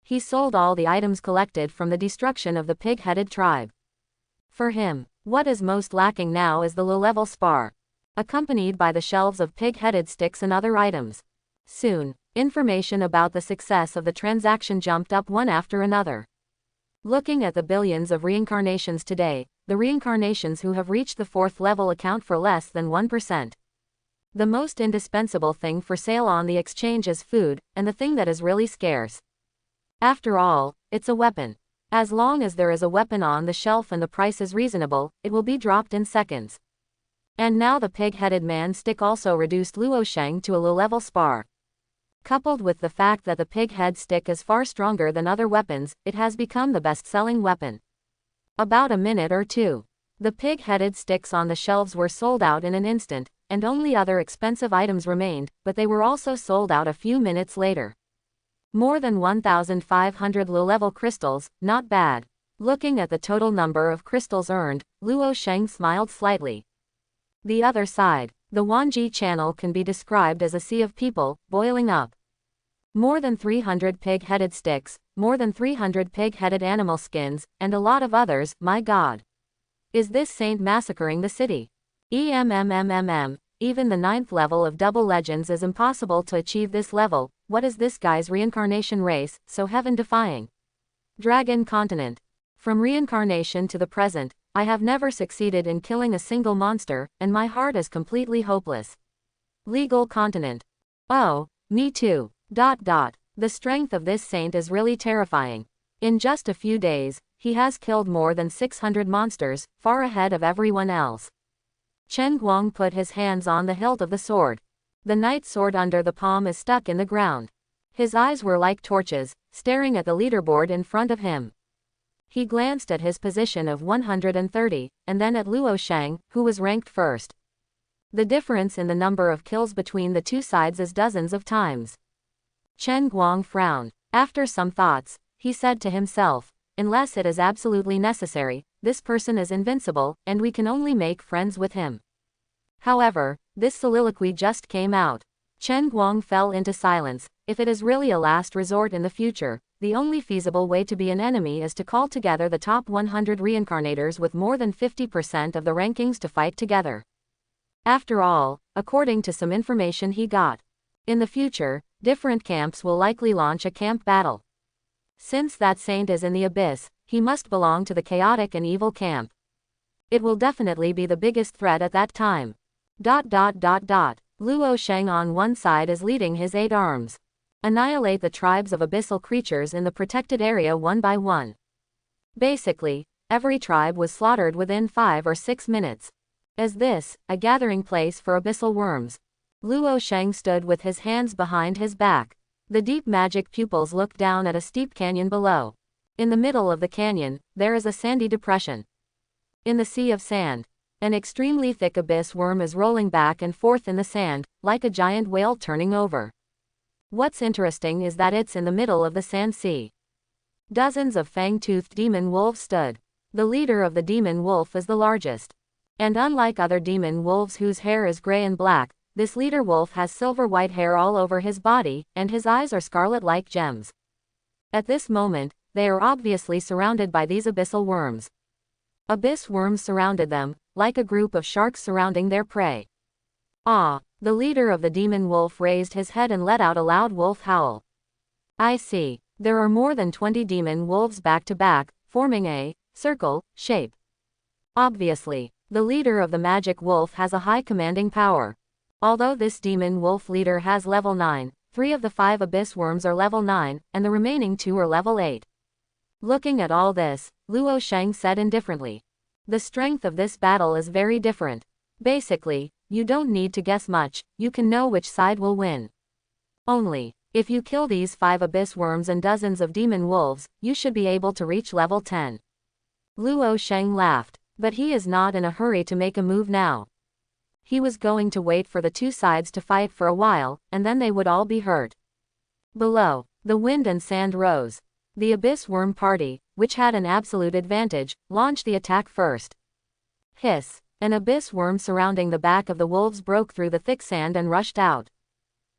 He sold all the items collected from the destruction of the pig-headed tribe. For him, what is most lacking now is the low-level spar, accompanied by the shelves of pig-headed sticks and other items. Soon, information about the success of the transaction jumped up one after another. Looking at the billions of reincarnations today, the reincarnations who have reached the 4th level account for less than 1%. The most indispensable thing for sale on the exchange is food, and the thing that is really scarce. After all, it's a weapon. As long as there is a weapon on the shelf and the price is reasonable, it will be dropped in seconds. And now the pig-headed man stick also reduced Luo Sheng to a low-level spar. Coupled with the fact that the pig-head stick is far stronger than other weapons, it has become the best-selling weapon. About a minute or two, the pig-headed sticks on the shelves were sold out in an instant, and only other expensive items remained, but they were also sold out a few minutes later. More than 1,500 low-level crystals, not bad. Looking at the total number of crystals earned, Luo Sheng smiled slightly. The other side, the Wanji channel, can be described as a sea of people, boiling up. More than 300 pig-headed sticks, more than 300 pig-headed animal skins, and a lot of others. My god. Is this saint massacring the city? Even the 9th level of double legends is impossible to achieve this level. What is this guy's reincarnation race, so heaven-defying? Dragon Continent. From reincarnation to the present, I have never succeeded in killing a single monster, and my heart is completely hopeless. Legal Continent. Oh, me too. The strength of this saint is really terrifying. In just a few days, he has killed more than 600 monsters, far ahead of everyone else. Chen Guang put his hands on the hilt of the sword. The knight's sword under the palm is stuck in the ground. His eyes were like torches, staring at the leaderboard in front of him. He glanced at his position of 130, and then at Luo Sheng, who was ranked first. The difference in the number of kills between the two sides is dozens of times. Chen Guang frowned. After some thoughts, he said to himself, unless it is absolutely necessary, this person is invincible, and we can only make friends with him. However, this soliloquy just came out. Chen Guang fell into silence. If it is really a last resort in the future, the only feasible way to be an enemy is to call together the top 100 reincarnators with more than 50% of the rankings to fight together. After all, according to some information he got, in the future, different camps will likely launch a camp battle. Since that saint is in the abyss, he must belong to the chaotic and evil camp. It will definitely be the biggest threat at that time. Luo Sheng on one side is leading his 8 arms. Annihilate the tribes of abyssal creatures in the protected area one by one. Basically, every tribe was slaughtered within 5 or 6 minutes. Is this a gathering place for abyssal worms? Luo Sheng stood with his hands behind his back. The deep magic pupils looked down at a steep canyon below. In the middle of the canyon, there is a sandy depression. In the sea of sand, an extremely thick abyss worm is rolling back and forth in the sand, like a giant whale turning over. What's interesting is that it's in the middle of the sand sea. Dozens of fang-toothed demon wolves stood. The leader of the demon wolf is the largest. And unlike other demon wolves whose hair is gray and black, this leader wolf has silver-white hair all over his body, and his eyes are scarlet like gems. At this moment, they are obviously surrounded by these abyssal worms. Abyss worms surrounded them, like a group of sharks surrounding their prey. Ah! The leader of the demon wolf raised his head and let out a loud wolf howl. I see. There are more than 20 demon wolves back to back, forming a circle shape. Obviously, the leader of the magic wolf has a high commanding power. Although this demon wolf leader has level 9, 3 of the 5 abyss worms are level 9, and the remaining 2 are level 8. Looking at all this, Luo Sheng said indifferently. The strength of this battle is very different. Basically, you don't need to guess much, you can know which side will win. Only, if you kill these 5 abyss worms and dozens of demon wolves, you should be able to reach level 10. Luo Sheng laughed, but he is not in a hurry to make a move now. He was going to wait for the two sides to fight for a while, and then they would all be hurt. Below, the wind and sand rose. The abyss worm party, which had an absolute advantage, launched the attack first. Hiss! An abyss worm surrounding the back of the wolves broke through the thick sand and rushed out.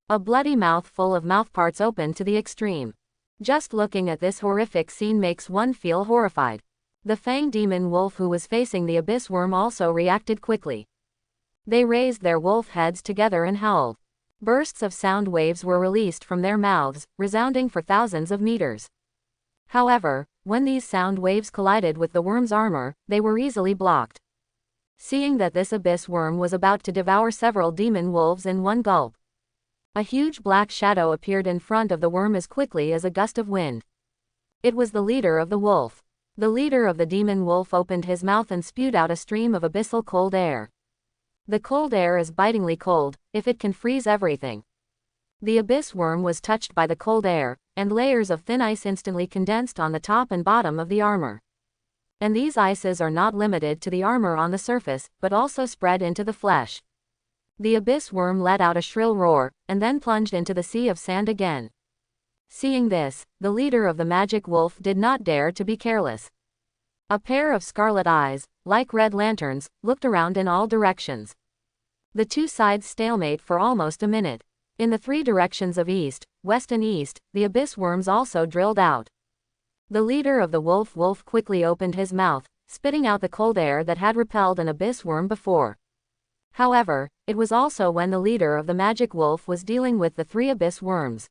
A bloody mouth full of mouthparts opened to the extreme. Just looking at this horrific scene makes one feel horrified. The fanged demon wolf who was facing the abyss worm also reacted quickly. They raised their wolf heads together and howled. Bursts of sound waves were released from their mouths, resounding for thousands of meters. However, when these sound waves collided with the worm's armor, they were easily blocked. Seeing that this abyss worm was about to devour several demon wolves in one gulp, a huge black shadow appeared in front of the worm as quickly as a gust of wind. It was the leader of the wolf. The leader of the demon wolf opened his mouth and spewed out a stream of abyssal cold air. The cold air is bitingly cold, if it can freeze everything. The abyss worm was touched by the cold air, and layers of thin ice instantly condensed on the top and bottom of the armor. And these ices are not limited to the armor on the surface, but also spread into the flesh. The abyss worm let out a shrill roar, and then plunged into the sea of sand again. Seeing this, the leader of the magic wolf did not dare to be careless. A pair of scarlet eyes, like red lanterns, looked around in all directions. The two sides stalemate for almost a minute. In the three directions of east, west and east, the abyss worms also drilled out. The leader of the wolf quickly opened his mouth, spitting out the cold air that had repelled an abyss worm before. However, it was also when the leader of the magic wolf was dealing with the three abyss worms.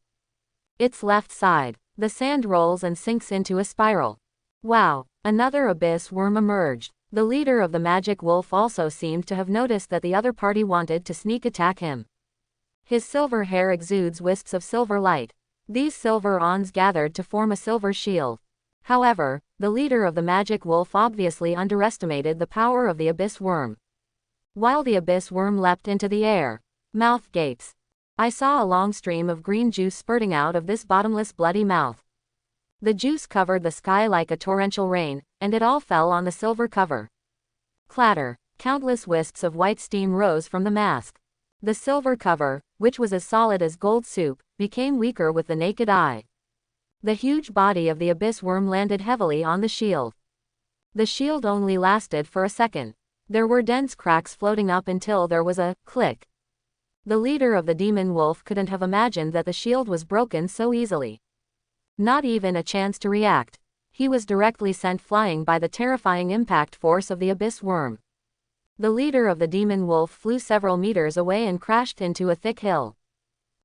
Its left side, the sand rolls and sinks into a spiral. Wow! Another abyss worm emerged. The leader of the magic wolf also seemed to have noticed that the other party wanted to sneak attack him. His silver hair exudes wisps of silver light. These silver awns gathered to form a silver shield. However, the leader of the magic wolf obviously underestimated the power of the abyss worm. While the abyss worm leapt into the air, mouth gapes. I saw a long stream of green juice spurting out of this bottomless bloody mouth. The juice covered the sky like a torrential rain, and it all fell on the silver cover. Clatter! Countless wisps of white steam rose from the mask. The silver cover, which was as solid as gold soup, became weaker with the naked eye. The huge body of the abyss worm landed heavily on the shield. The shield only lasted for a second. There were dense cracks floating up until there was a click. The leader of the demon wolf couldn't have imagined that the shield was broken so easily. Not even a chance to react. He was directly sent flying by the terrifying impact force of the abyss worm. The leader of the demon wolf flew several meters away and crashed into a thick hill.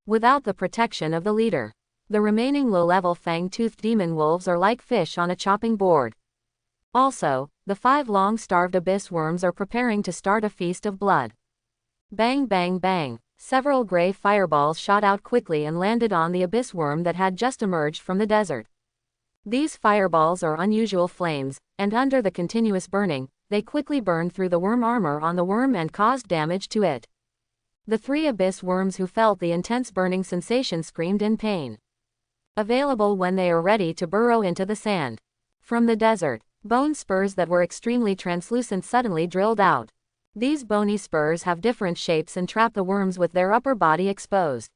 Without the protection of the leader, the remaining low-level fang-toothed demon wolves are like fish on a chopping board. Also, the 5 long-starved abyss worms are preparing to start a feast of blood. Bang bang bang. Several gray fireballs shot out quickly and landed on the abyss worm that had just emerged from the desert. These fireballs are unusual flames, and under the continuous burning, they quickly burned through the worm armor on the worm and caused damage to it. The 3 abyss worms who felt the intense burning sensation screamed in pain. Available when they are ready to burrow into the sand. From the desert, bone spurs that were extremely translucent suddenly drilled out. These bony spurs have different shapes and trap the worms with their upper body exposed.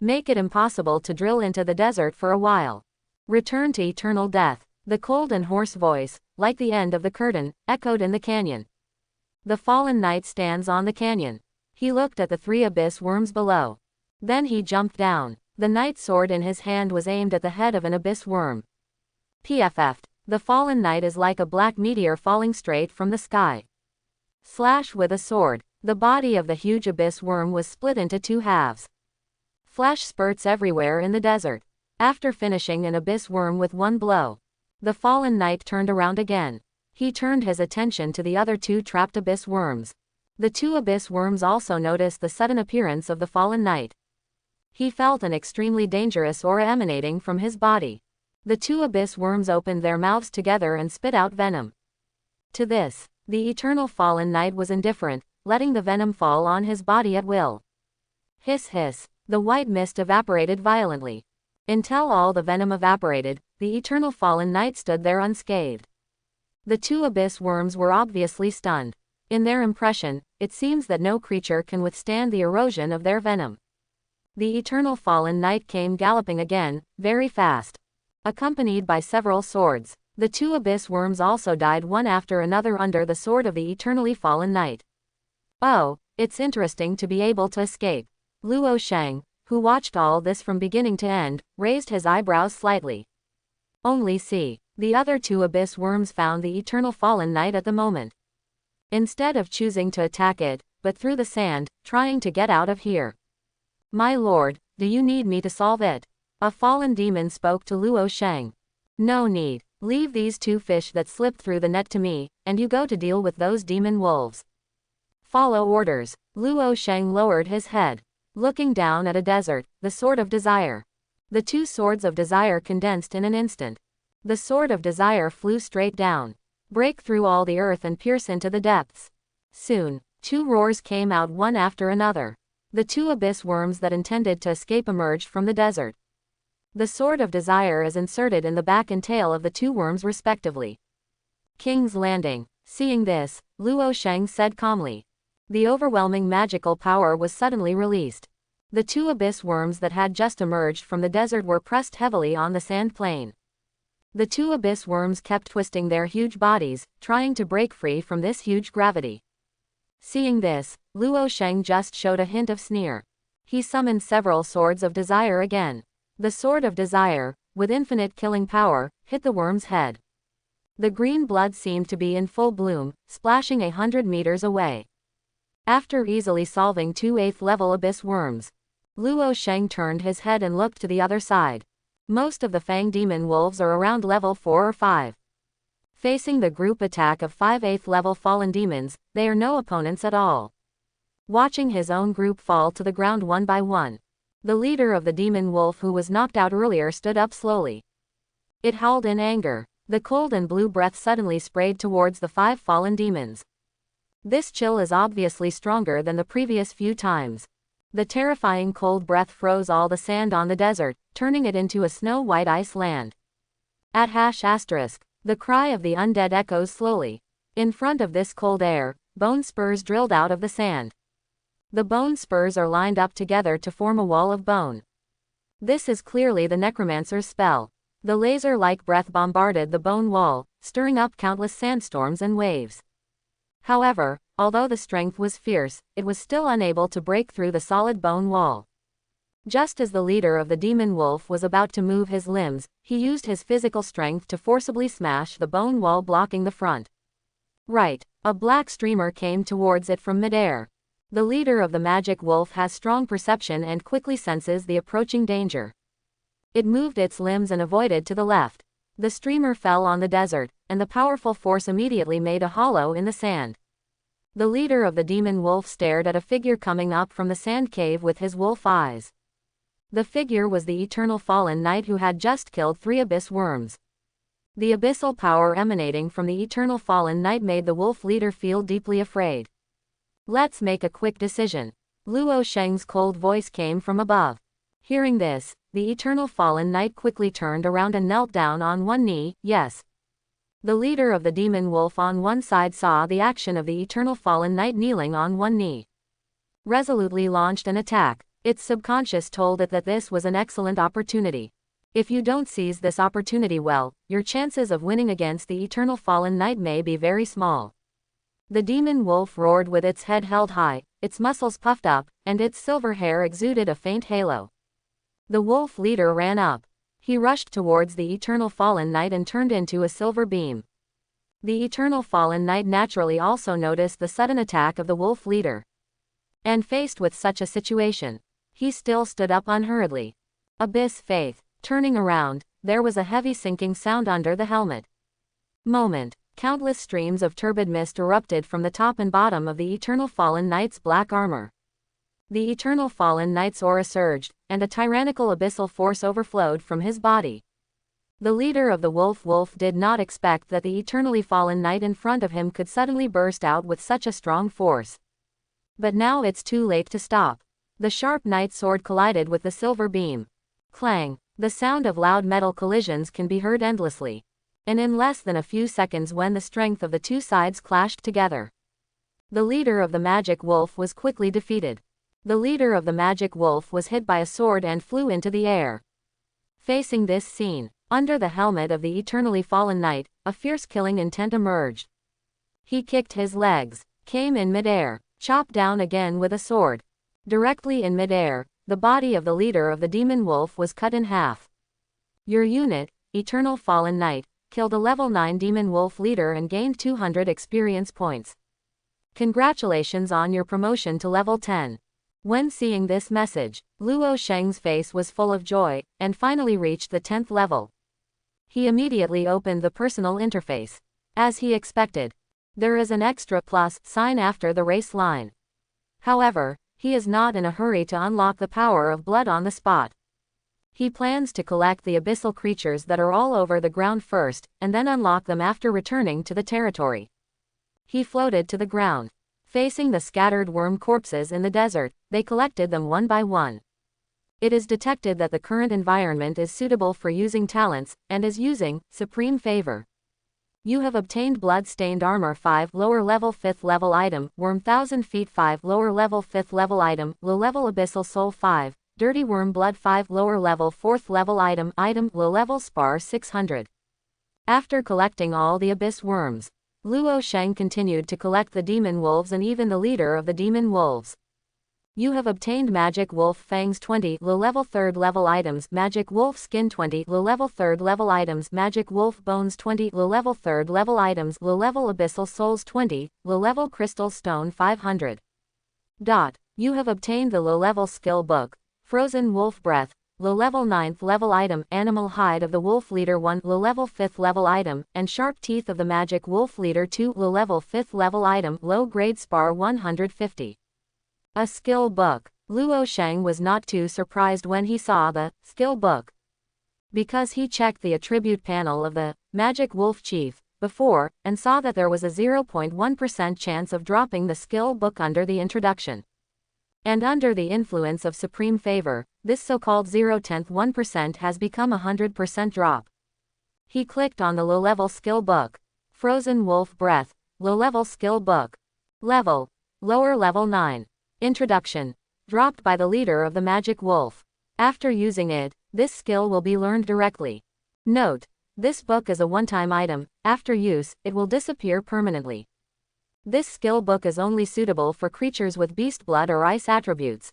Make it impossible to drill into the desert for a while. Return to eternal death. The cold and hoarse voice, like the end of the curtain, echoed in the canyon. The fallen knight stands on the canyon. He looked at the 3 abyss worms below. Then he jumped down. The knight's sword in his hand was aimed at the head of an abyss worm. PFF'd. The fallen knight is like a black meteor falling straight from the sky. Slash with a sword. The body of the huge abyss worm was split into 2 halves. Flash spurts everywhere in the desert. After finishing an abyss worm with 1 blow, the fallen knight turned around again. He turned his attention to the other 2 trapped abyss worms. The 2 abyss worms also noticed the sudden appearance of the fallen knight. He felt an extremely dangerous aura emanating from his body. The 2 abyss worms opened their mouths together and spit out venom. To this, the eternal fallen knight was indifferent, letting the venom fall on his body at will. Hiss hiss. The white mist evaporated violently. Until all the venom evaporated, the eternal fallen knight stood there unscathed. The 2 abyss worms were obviously stunned. In their impression, it seems that no creature can withstand the erosion of their venom. The eternal fallen knight came galloping again, very fast, accompanied by several swords. The 2 abyss worms also died one after another under the sword of the eternally fallen knight. Oh, it's interesting to be able to escape. Luo Shang, who watched all this from beginning to end, raised his eyebrows slightly. Only see. The other two abyss worms found the eternal fallen knight at the moment. Instead of choosing to attack it, but through the sand, trying to get out of here. My lord, do you need me to solve it? A fallen demon spoke to Luo Sheng. No need. Leave these two fish that slipped through the net to me, and you go to deal with those demon wolves. Follow orders. Luo Sheng lowered his head, looking down at a desert, the sword of desire. The two swords of desire condensed in an instant. The sword of desire flew straight down, break through all the earth and pierce into the depths. Soon, two roars came out one after another. The two abyss worms that intended to escape emerged from the desert. The sword of desire is inserted in the back and tail of the two worms respectively. King's Landing. Seeing this, Luo Sheng said calmly. The overwhelming magical power was suddenly released. The two abyss worms that had just emerged from the desert were pressed heavily on the sand plain. The two abyss worms kept twisting their huge bodies, trying to break free from this huge gravity. Seeing this, Luo Sheng just showed a hint of sneer. He summoned several swords of desire again. The sword of desire, with infinite killing power, hit the worm's head. The green blood seemed to be in full bloom, splashing 100 meters away. After easily solving two 8th level abyss worms, Luo Sheng turned his head and looked to the other side. Most of the Fang demon wolves are around level 4 or 5. Facing the group attack of 5 8th level fallen demons, they are no opponents at all. Watching his own group fall to the ground one by one, the leader of the demon wolf who was knocked out earlier stood up slowly. It howled in anger. The cold and blue breath suddenly sprayed towards the 5 fallen demons. This chill is obviously stronger than the previous few times. The terrifying cold breath froze all the sand on the desert, turning it into a snow-white ice land. @ the cry of the undead echoes slowly. In front of this cold air, bone spurs drilled out of the sand. The bone spurs are lined up together to form a wall of bone. This is clearly the necromancer's spell. The laser-like breath bombarded the bone wall, stirring up countless sandstorms and waves. However, although the strength was fierce, it was still unable to break through the solid bone wall. Just as the leader of the demon wolf was about to move his limbs, he used his physical strength to forcibly smash the bone wall blocking the front. Right, a black streamer came towards it from midair. The leader of the magic wolf has strong perception and quickly senses the approaching danger. It moved its limbs and avoided to the left. The streamer fell on the desert, and the powerful force immediately made a hollow in the sand. The leader of the demon wolf stared at a figure coming up from the sand cave with his wolf eyes. The figure was the eternal fallen knight who had just killed 3 abyss worms. The abyssal power emanating from the eternal fallen knight made the wolf leader feel deeply afraid. Let's make a quick decision. Luo Sheng's cold voice came from above. Hearing this, the eternal fallen knight quickly turned around and knelt down on one knee. Yes. The leader of the demon wolf on one side saw the action of the eternal fallen knight kneeling on one knee. Resolutely launched an attack. Its subconscious told it that this was an excellent opportunity. If you don't seize this opportunity well, your chances of winning against the eternal fallen knight may be very small. The demon wolf roared with its head held high, its muscles puffed up, and its silver hair exuded a faint halo. The wolf leader ran up. He rushed towards the eternal fallen knight and turned into a silver beam. The eternal fallen knight naturally also noticed the sudden attack of the wolf leader. And faced with such a situation, he still stood up unhurriedly. Abyss faith. Turning around, there was a heavy sinking sound under the helmet. Moment. Countless streams of turbid mist erupted from the top and bottom of the eternal fallen knight's black armor. The eternal fallen knight's aura surged, and a tyrannical abyssal force overflowed from his body. The leader of the wolf did not expect that the eternally fallen knight in front of him could suddenly burst out with such a strong force. But now it's too late to stop. The sharp knight's sword collided with the silver beam. Clang! The sound of loud metal collisions can be heard endlessly. And in less than a few seconds when the strength of the two sides clashed together, the leader of the magic wolf was quickly defeated. The leader of the magic wolf was hit by a sword and flew into the air. Facing this scene, under the helmet of the eternally fallen knight, a fierce killing intent emerged. He kicked his legs, came in midair, chopped down again with a sword. Directly in midair, the body of the leader of the demon wolf was cut in half. Your unit, Eternal Fallen Knight, killed a level 9 demon wolf leader and gained 200 experience points. Congratulations on your promotion to level 10. When seeing this message, Luo Sheng's face was full of joy, and finally reached the 10th level. He immediately opened the personal interface. As he expected, there is an extra plus sign after the race line. However, he is not in a hurry to unlock the power of blood on the spot. He plans to collect the abyssal creatures that are all over the ground first, and then unlock them after returning to the territory. He floated to the ground. Facing the scattered worm corpses in the desert, they collected them one by one. It is detected that the current environment is suitable for using talents, and is using Supreme Favor. You have obtained Blood-Stained Armor 5 lower level 5th level item, Worm 1000 feet 5 lower level 5th level item, low level Abyssal Soul 5, Dirty Worm Blood 5 lower level 4th level item, low level Spar 600. After collecting all the abyss worms, Luo Sheng continued to collect the demon wolves and even the leader of the demon wolves. You have obtained Magic Wolf Fangs 20 low level 3rd level items, Magic Wolf Skin 20 low level 3rd level items, Magic Wolf Bones 20 low level 3rd level items, low level Abyssal Souls 20, low level Crystal Stone 500. You have obtained the low level skill book, Frozen Wolf Breath, low level 9th level item, Animal Hide of the Wolf Leader 1 low level 5th level item, and Sharp Teeth of the Magic Wolf Leader 2 low level 5th level item, low grade Spar 150. A skill book. Luo Sheng was not too surprised when he saw the skill book, because he checked the attribute panel of the Magic Wolf Chief before, and saw that there was a 0.1% chance of dropping the skill book under the introduction. And under the influence of Supreme Favor, this so-called 0.1% has become 100% drop. He clicked on the low-level skill book. Frozen Wolf Breath, low-level skill book. Level, lower level 9. Introduction. Dropped by the leader of the Magic Wolf. After using it, this skill will be learned directly. Note: this book is a one-time item. After use, it will disappear permanently. This skill book is only suitable for creatures with beast blood or ice attributes.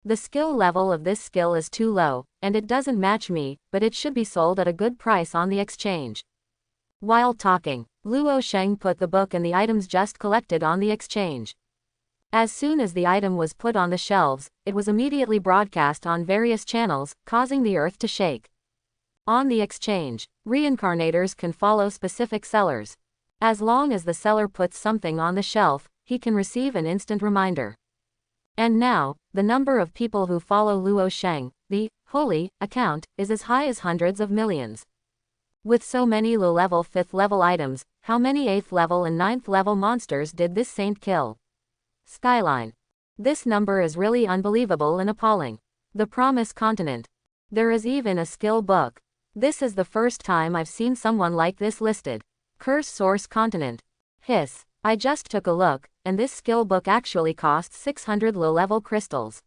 The skill level of this skill is too low, and it doesn't match me, but it should be sold at a good price on the exchange. While talking, Luo Sheng put the book and the items just collected on the exchange. As soon as the item was put on the shelves, it was immediately broadcast on various channels, causing the earth to shake. On the exchange, reincarnators can follow specific sellers. As long as the seller puts something on the shelf, he can receive an instant reminder. And now, the number of people who follow Luo Sheng, the holy account, is as high as hundreds of millions. With so many low-level 5th level items, how many 8th level and 9th level monsters did this saint kill? Skyline. This number is really unbelievable and appalling. The Promise Continent. There is even a skill book. This is the first time I've seen someone like this listed. Curse Source Continent. Hiss. I just took a look, and this skill book actually costs 600 low-level crystals.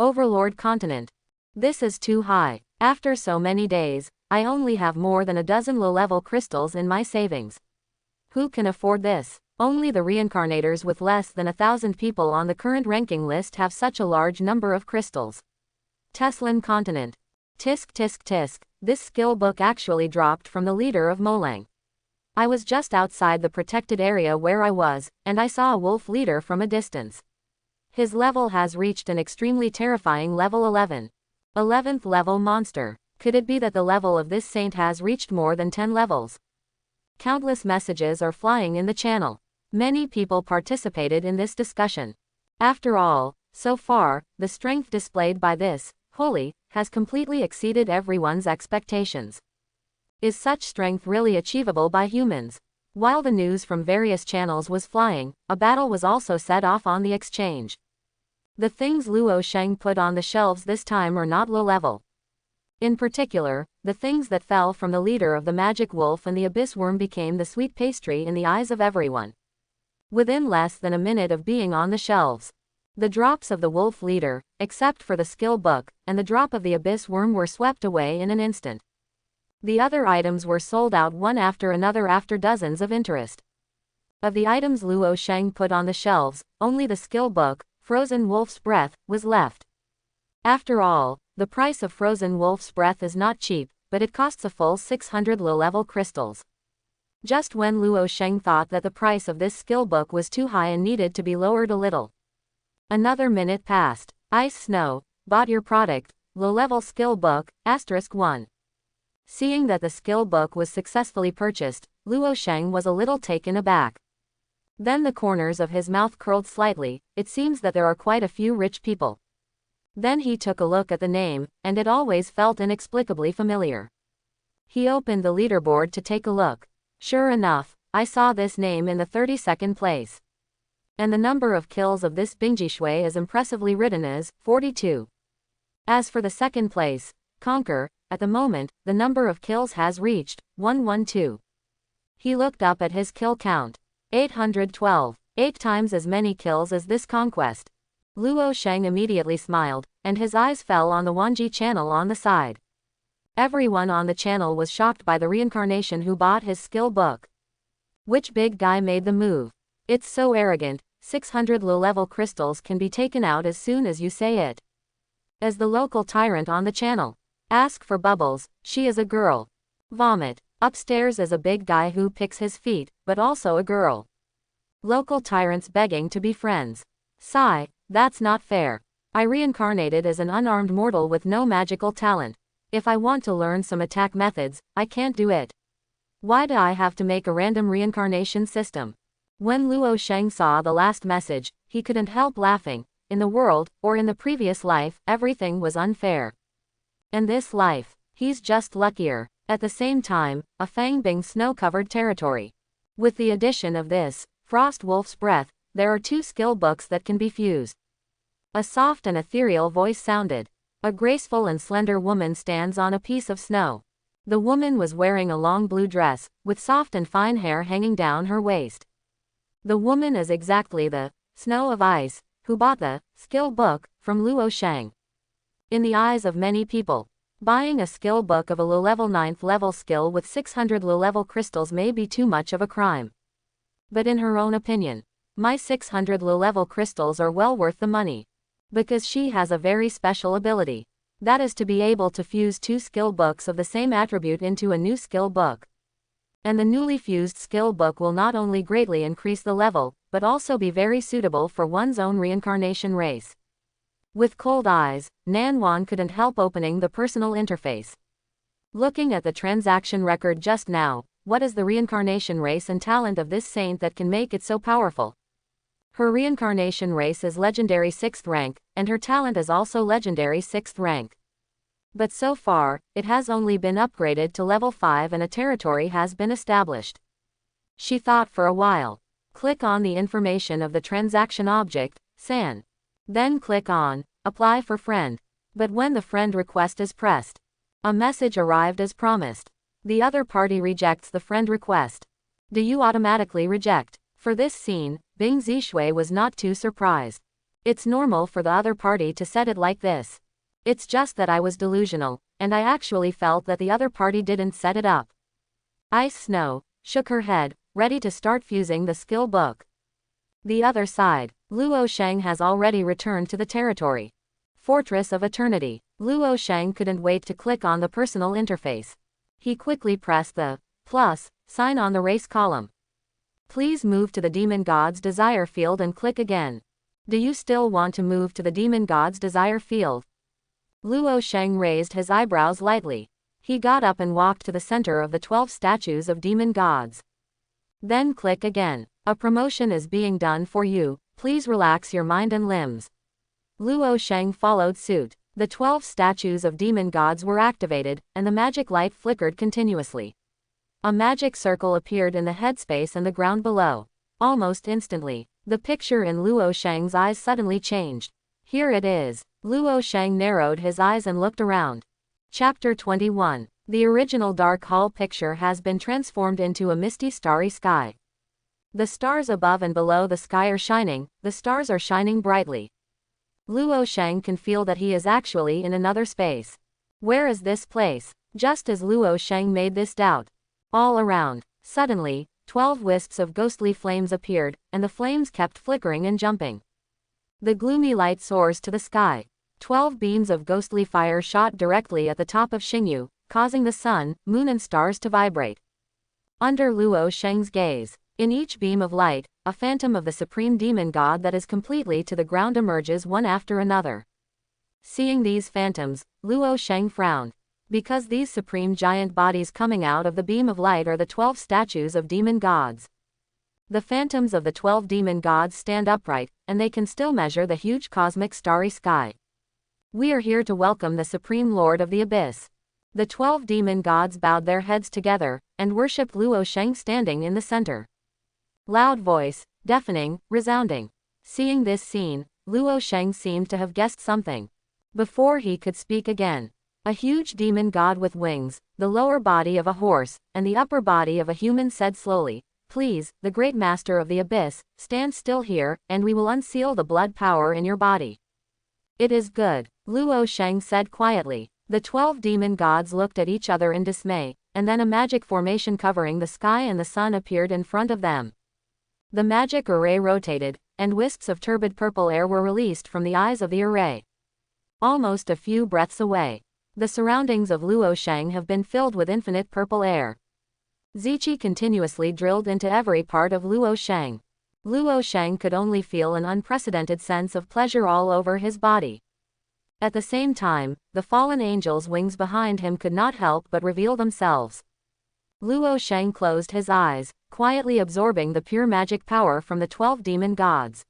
Overlord Continent. This is too high. After so many days, I only have more than a dozen low-level crystals in my savings. Who can afford this? Only the reincarnators with less than 1,000 people on the current ranking list have such a large number of crystals. Teslan Continent. Tisk tisk tisk. This skill book actually dropped from the leader of Molang. I was just outside the protected area where I was, and I saw a wolf leader from a distance. His level has reached an extremely terrifying level 11. 11th level monster. Could it be that the level of this saint has reached more than 10 levels? Countless messages are flying in the channel. Many people participated in this discussion. After all, so far, the strength displayed by this holy has completely exceeded everyone's expectations. Is such strength really achievable by humans? While the news from various channels was flying, a battle was also set off on the exchange. The things Luo Sheng put on the shelves this time are not low level. In particular, the things that fell from the leader of the Magic Wolf and the Abyss Worm became the sweet pastry in the eyes of everyone. Within less than a minute of being on the shelves, the drops of the Wolf Leader, except for the skill book, and the drop of the Abyss Worm were swept away in an instant. The other items were sold out one after another after dozens of interest. Of the items Luo Sheng put on the shelves, only the skill book, Frozen Wolf's Breath, was left. After all, the price of frozen wolf's breath is not cheap, but it costs a full 600 low-level crystals. Just when Luo Sheng thought that the price of this skill book was too high and needed to be lowered a little. Another minute passed. Ice Snow, bought your product, low-level skill book, *1. Seeing that the skill book was successfully purchased, Luo Sheng was a little taken aback. Then the corners of his mouth curled slightly. It seems that there are quite a few rich people. Then he took a look at the name, and it always felt inexplicably familiar. He opened the leaderboard to take a look. Sure enough, I saw this name in the 32nd place. And the number of kills of this Bingji Shui is impressively written as 42. As for the second place, Conquer, at the moment, the number of kills has reached 112. He looked up at his kill count. 812. 8 times as many kills as this conquest. Luo Sheng immediately smiled, and his eyes fell on the Wanji channel on the side. Everyone on the channel was shocked by the reincarnation who bought his skill book. Which big guy made the move? It's so arrogant. 600 low-level crystals can be taken out as soon as you say it. As the local tyrant on the channel. Ask for Bubbles, she is a girl. Vomit. Upstairs is a big guy who picks his feet, but also a girl. Local tyrants begging to be friends. Sigh, that's not fair. I reincarnated as an unarmed mortal with no magical talent. If I want to learn some attack methods, I can't do it. Why do I have to make a random reincarnation system? When Luo Sheng saw the last message, he couldn't help laughing. In the world, or in the previous life, everything was unfair. In this life, he's just luckier. At the same time, a Fangbing snow-covered territory. With the addition of this, Frost Wolf's breath, there are 2 skill books that can be fused. A soft and ethereal voice sounded. A graceful and slender woman stands on a piece of snow. The woman was wearing a long blue dress, with soft and fine hair hanging down her waist. The woman is exactly the Snow of Ice, who bought the skill book from Luo Sheng. In the eyes of many people, buying a skill book of a low-level 9th level skill with 600 low-level crystals may be too much of a crime. But in her own opinion, my 600 low-level crystals are well worth the money. Because she has a very special ability. That is to be able to fuse 2 skill books of the same attribute into a new skill book. And the newly fused skill book will not only greatly increase the level, but also be very suitable for one's own reincarnation race. With cold eyes, Nan Wan couldn't help opening the personal interface. Looking at the transaction record just now, what is the reincarnation race and talent of this saint that can make it so powerful? Her reincarnation race is legendary 6th rank, and her talent is also legendary 6th rank. But so far, it has only been upgraded to level 5 and a territory has been established. She thought for a while. Click on the information of the transaction object, San. Then click on, Apply for Friend. But when the friend request is pressed, a message arrived as promised. The other party rejects the friend request. Do you automatically reject? For this scene, Bing Zishui was not too surprised. It's normal for the other party to set it like this. It's just that I was delusional, and I actually felt that the other party didn't set it up. Ice Snow shook her head, ready to start fusing the skill book. The other side, Luo Sheng has already returned to the territory. Fortress of Eternity. Luo Sheng couldn't wait to click on the personal interface. He quickly pressed the plus sign on the race column. Please move to the Demon God's Desire field and click again. Do you still want to move to the Demon God's Desire field? Luo Sheng raised his eyebrows lightly. He got up and walked to the center of the 12 statues of demon gods. Then click again. A promotion is being done for you. Please relax your mind and limbs. Luo Sheng followed suit. The 12 statues of demon gods were activated, and the magic light flickered continuously. A magic circle appeared in the headspace and the ground below. Almost instantly, the picture in Luo Sheng's eyes suddenly changed. Here it is. Luo Sheng narrowed his eyes and looked around. Chapter 21. The original Dark Hall picture has been transformed into a misty starry sky. The stars above and below the sky are shining, the stars are shining brightly. Luo Sheng can feel that he is actually in another space. Where is this place? Just as Luo Sheng made this doubt, all around, suddenly, 12 wisps of ghostly flames appeared, and the flames kept flickering and jumping. The gloomy light soars to the sky. 12 beams of ghostly fire shot directly at the top of Xingyu, causing the sun, moon and stars to vibrate. Under Luo Sheng's gaze, in each beam of light, a phantom of the supreme demon god that is completely to the ground emerges one after another. Seeing these phantoms, Luo Sheng frowned. Because these supreme giant bodies coming out of the beam of light are the 12 statues of demon gods. The phantoms of the 12 demon gods stand upright, and they can still measure the huge cosmic starry sky. We are here to welcome the Supreme Lord of the Abyss. The 12 demon gods bowed their heads together, and worshipped Luo Sheng standing in the center. Loud voice, deafening, resounding. Seeing this scene, Luo Sheng seemed to have guessed something. Before he could speak again, a huge demon god with wings, the lower body of a horse, and the upper body of a human said slowly, "Please, the great master of the abyss, stand still here, and we will unseal the blood power in your body." "It is good," Luo Sheng said quietly. The 12 demon gods looked at each other in dismay, and then a magic formation covering the sky and the sun appeared in front of them. The magic array rotated, and wisps of turbid purple air were released from the eyes of the array. Almost a few breaths away, the surroundings of Luo Sheng have been filled with infinite purple air. Ziqi continuously drilled into every part of Luo Sheng. Luo Sheng could only feel an unprecedented sense of pleasure all over his body. At the same time, the fallen angel's wings behind him could not help but reveal themselves. Luo Sheng closed his eyes, quietly absorbing the pure magic power from the 12 demon gods.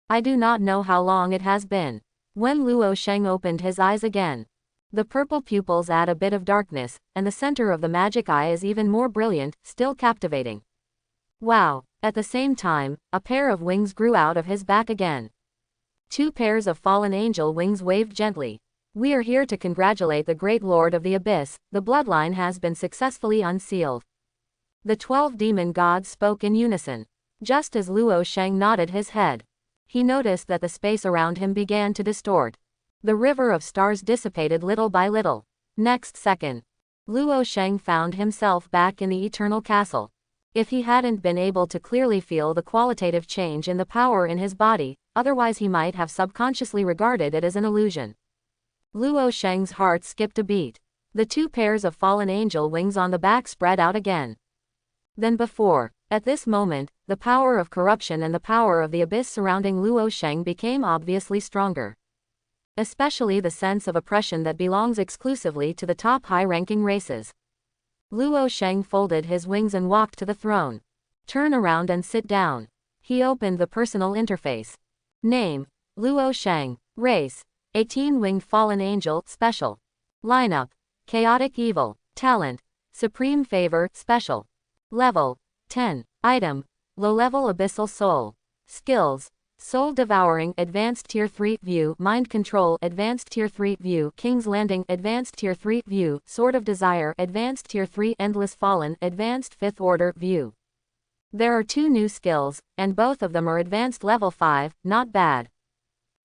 I do not know how long it has been. When Luo Sheng opened his eyes again, the purple pupils add a bit of darkness, and the center of the magic eye is even more brilliant, still captivating. Wow! At the same time, a pair of wings grew out of his back again. 2 pairs of fallen angel wings waved gently. "We are here to congratulate the great Lord of the Abyss, the bloodline has been successfully unsealed." The 12 demon gods spoke in unison. Just as Luo Sheng nodded his head, he noticed that the space around him began to distort. The river of stars dissipated little by little. Next second, Luo Sheng found himself back in the eternal castle. If he hadn't been able to clearly feel the qualitative change in the power in his body, otherwise he might have subconsciously regarded it as an illusion. Luo Sheng's heart skipped a beat. The 2 pairs of fallen angel wings on the back spread out again than before. At this moment, the power of corruption and the power of the abyss surrounding Luo Sheng became obviously stronger. Especially the sense of oppression that belongs exclusively to the top high-ranking races. Luo Sheng folded his wings and walked to the throne. "Turn around and sit down." He opened the personal interface. Name: Luo Sheng. Race: 18-winged fallen angel, special. Lineup: chaotic evil. Talent: supreme favor, special. Level: 10. Item: low-level abyssal soul. Skills: soul devouring, advanced tier 3 view, mind control, advanced tier 3 view, king's landing, advanced tier 3 view, sword of desire, advanced tier 3, endless fallen, advanced 5th order view. There are 2 new skills, and both of them are advanced level 5, not bad.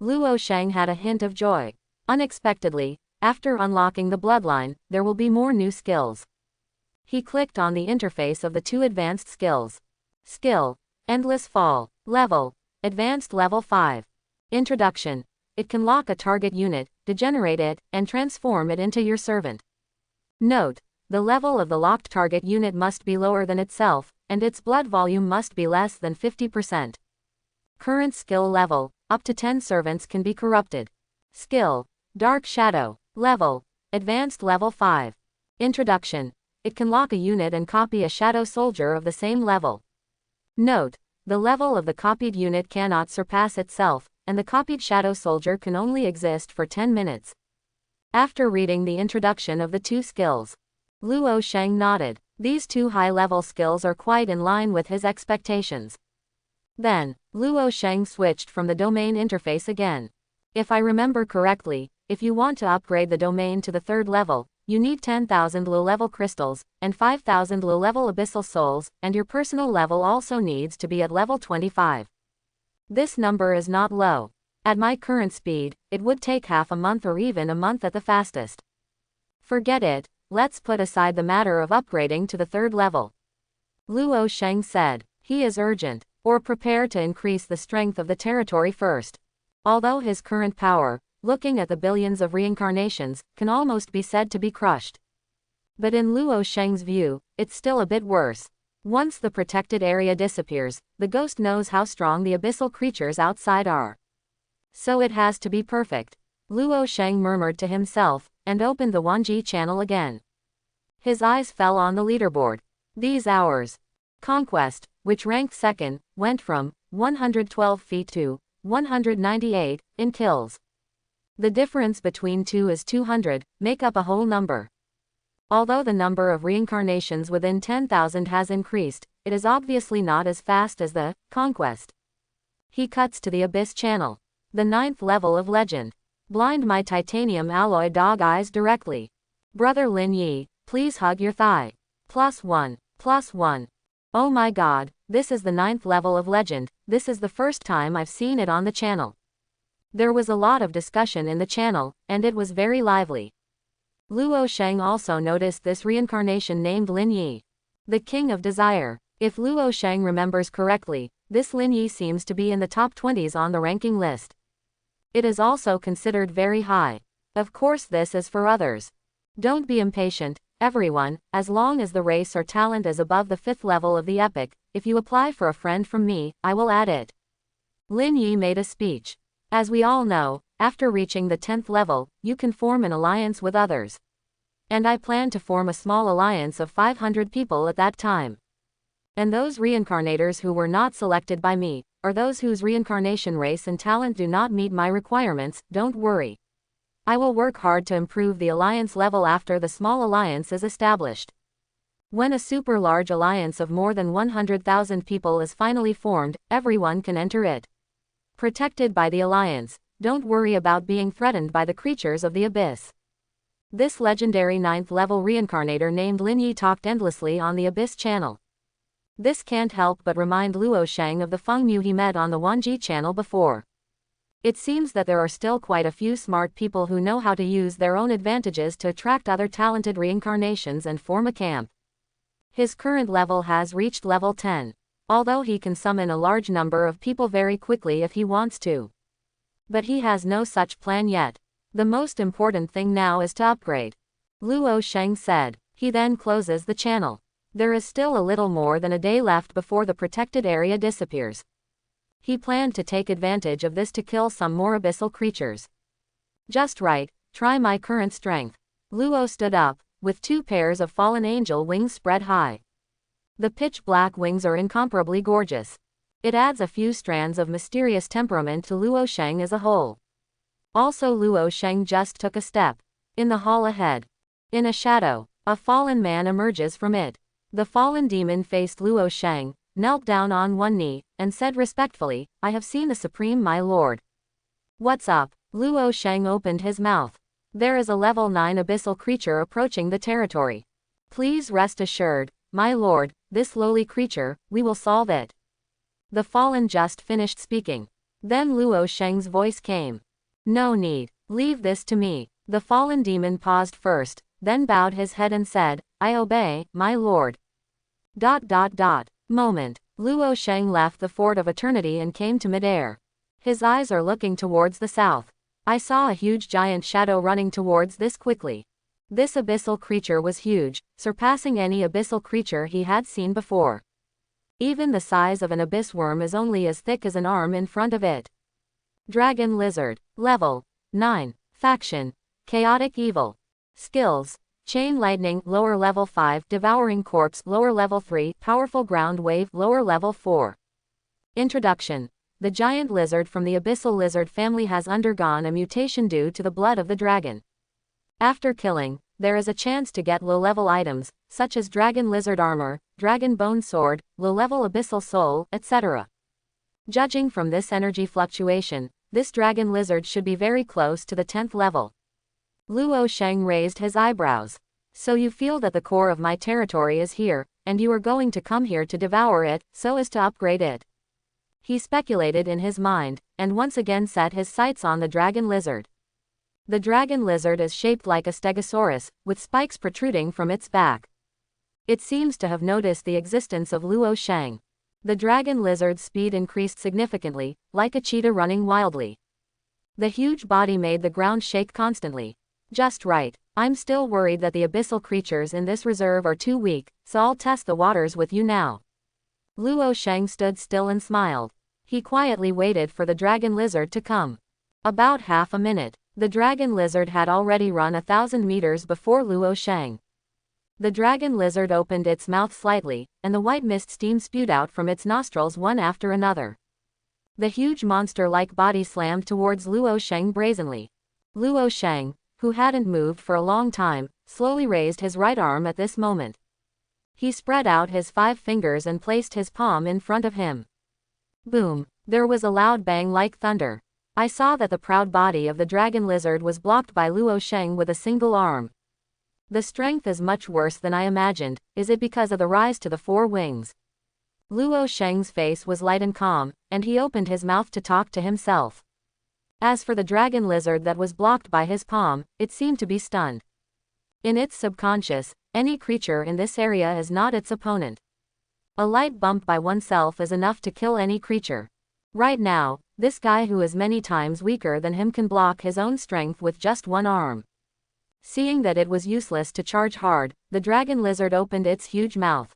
Luo Sheng had a hint of joy. Unexpectedly, after unlocking the bloodline, there will be more new skills. He clicked on the interface of the 2 advanced skills. Skill: endless fall. Level: advanced level 5. Introduction: it can lock a target unit, degenerate it, and transform it into your servant. Note: the level of the locked target unit must be lower than itself, and its blood volume must be less than 50%. Current skill level: up to 10 servants can be corrupted. Skill: dark shadow. Level: advanced level 5. Introduction: it can lock a unit and copy a shadow soldier of the same level. Note: the level of the copied unit cannot surpass itself, and the copied shadow soldier can only exist for 10 minutes. After reading the introduction of the 2 skills, Luo Sheng nodded. These 2 high-level skills are quite in line with his expectations. Then, Luo Sheng switched from the domain interface again. If I remember correctly, if you want to upgrade the domain to the 3rd level, you need 10,000 low-level crystals, and 5,000 low-level abyssal souls, and your personal level also needs to be at level 25. This number is not low. At my current speed, it would take half a month or even a month at the fastest. Forget it, let's put aside the matter of upgrading to the 3rd level. Luo Sheng said. He is urgent, or prepare to increase the strength of the territory first. Although his current power, looking at the billions of reincarnations, can almost be said to be crushed. But in Luo Sheng's view, it's still a bit worse. Once the protected area disappears, the ghost knows how strong the abyssal creatures outside are. So it has to be perfect. Luo Sheng murmured to himself, and opened the Wanji channel again. His eyes fell on the leaderboard. These hours. Conquest, which ranked second, went from 112 feet to 198 in kills. The difference between two is 200, make up a whole number. Although the number of reincarnations within 10,000 has increased, it is obviously not as fast as the conquest. He cuts to the Abyss channel. The 9th level of legend. Blind my titanium alloy dog eyes directly. Brother Lin Yi, please hug your thigh. +1, +1. Oh my god, this is the 9th level of legend, this is the first time I've seen it on the channel. There was a lot of discussion in the channel, and it was very lively. Luo Sheng also noticed this reincarnation named Lin Yi, the King of Desire. If Luo Sheng remembers correctly, this Lin Yi seems to be in the top 20s on the ranking list. It is also considered very high. Of course this is for others. Don't be impatient, everyone, as long as the race or talent is above the 5th level of the epic, if you apply for a friend from me, I will add it. Lin Yi made a speech. As we all know, after reaching the 10th level, you can form an alliance with others. And I plan to form a small alliance of 500 people at that time. And those reincarnators who were not selected by me, or those whose reincarnation race and talent do not meet my requirements, don't worry. I will work hard to improve the alliance level after the small alliance is established. When a super large alliance of more than 100,000 people is finally formed, everyone can enter it. Protected by the alliance, don't worry about being threatened by the creatures of the abyss. This legendary 9th level reincarnator named Lin Yi talked endlessly on the Abyss channel. This can't help but remind Luo Sheng of the Feng Mu he met on the Wanji channel before. It seems that there are still quite a few smart people who know how to use their own advantages to attract other talented reincarnations and form a camp. His current level has reached level 10. Although he can summon a large number of people very quickly if he wants to. But he has no such plan yet. The most important thing now is to upgrade. Luo Sheng said. He then closes the channel. There is still a little more than a day left before the protected area disappears. He planned to take advantage of this to kill some more abyssal creatures. Just right, try my current strength. Luo stood up, with 2 pairs of fallen angel wings spread high. The pitch black wings are incomparably gorgeous. It adds a few strands of mysterious temperament to Luo Sheng as a whole. Also Luo Sheng just took a step. In the hall ahead. In a shadow, a fallen man emerges from it. The fallen demon faced Luo Sheng, knelt down on one knee, and said respectfully, I have seen the Supreme my lord. What's up? Luo Sheng opened his mouth. There is a level 9 abyssal creature approaching the territory. Please rest assured, my lord, this lowly creature, we will solve it. The fallen just finished speaking. Then Luo Sheng's voice came. No need, leave this to me. The fallen demon paused first, then bowed his head and said, I obey, my lord. ... Moment. Luo Sheng left the Fort of Eternity and came to midair. His eyes are looking towards the south. I saw a huge giant shadow running towards this quickly. This abyssal creature was huge, surpassing any abyssal creature he had seen before. Even the size of an abyss worm is only as thick as an arm in front of it. Dragon Lizard. Level 9. Faction. Chaotic Evil. Skills. Chain Lightning, lower level 5, Devouring Corpse, lower level 3, Powerful Ground Wave, lower level 4. Introduction. The giant lizard from the abyssal lizard family has undergone a mutation due to the blood of the dragon. After killing, there is a chance to get low-level items, such as dragon lizard armor, dragon bone sword, low-level abyssal soul, etc. Judging from this energy fluctuation, this dragon lizard should be very close to the 10th level. Luo Sheng raised his eyebrows. So you feel that the core of my territory is here, and you are going to come here to devour it, so as to upgrade it. He speculated in his mind, and once again set his sights on the dragon lizard. The dragon lizard is shaped like a stegosaurus, with spikes protruding from its back. It seems to have noticed the existence of Luo Sheng. The dragon lizard's speed increased significantly, like a cheetah running wildly. The huge body made the ground shake constantly. Just right. I'm still worried that the abyssal creatures in this reserve are too weak, so I'll test the waters with you now. Luo Sheng stood still and smiled. He quietly waited for the dragon lizard to come. About half a minute. The dragon lizard had already run 1,000 meters before Luo Sheng. The dragon lizard opened its mouth slightly, and the white mist steam spewed out from its nostrils one after another. The huge monster-like body slammed towards Luo Sheng brazenly. Luo Sheng, who hadn't moved for a long time, slowly raised his right arm at this moment. He spread out his 5 fingers and placed his palm in front of him. Boom! There was a loud bang like thunder. I saw that the proud body of the dragon lizard was blocked by Luo Sheng with a single arm. The strength is much worse than I imagined. Is it because of the rise to the 4 wings? Luo Sheng's face was light and calm, and he opened his mouth to talk to himself. As for the dragon lizard that was blocked by his palm, it seemed to be stunned. In its subconscious, any creature in this area is not its opponent. A light bump by oneself is enough to kill any creature. Right now, this guy who is many times weaker than him can block his own strength with just 1 arm. Seeing that it was useless to charge hard, the dragon lizard opened its huge mouth.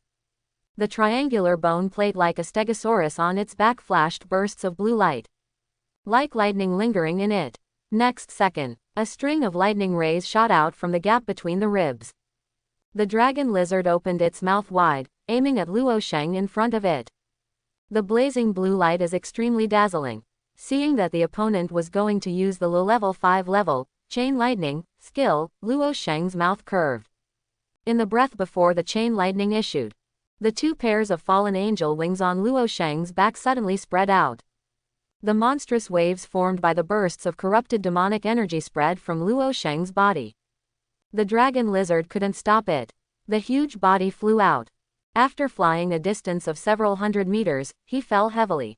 The triangular bone plate like a stegosaurus on its back flashed bursts of blue light, like lightning lingering in it. Next second, a string of lightning rays shot out from the gap between the ribs. The dragon lizard opened its mouth wide, aiming at Luo Sheng in front of it. The blazing blue light is extremely dazzling. Seeing that the opponent was going to use the low-level 5 chain lightning skill, Luo Sheng's mouth curved. In the breath before the chain lightning issued, the 2 pairs of fallen angel wings on Luo Sheng's back suddenly spread out. The monstrous waves formed by the bursts of corrupted demonic energy spread from Luo Sheng's body. The dragon lizard couldn't stop it. The huge body flew out. After flying a distance of several hundred meters, he fell heavily.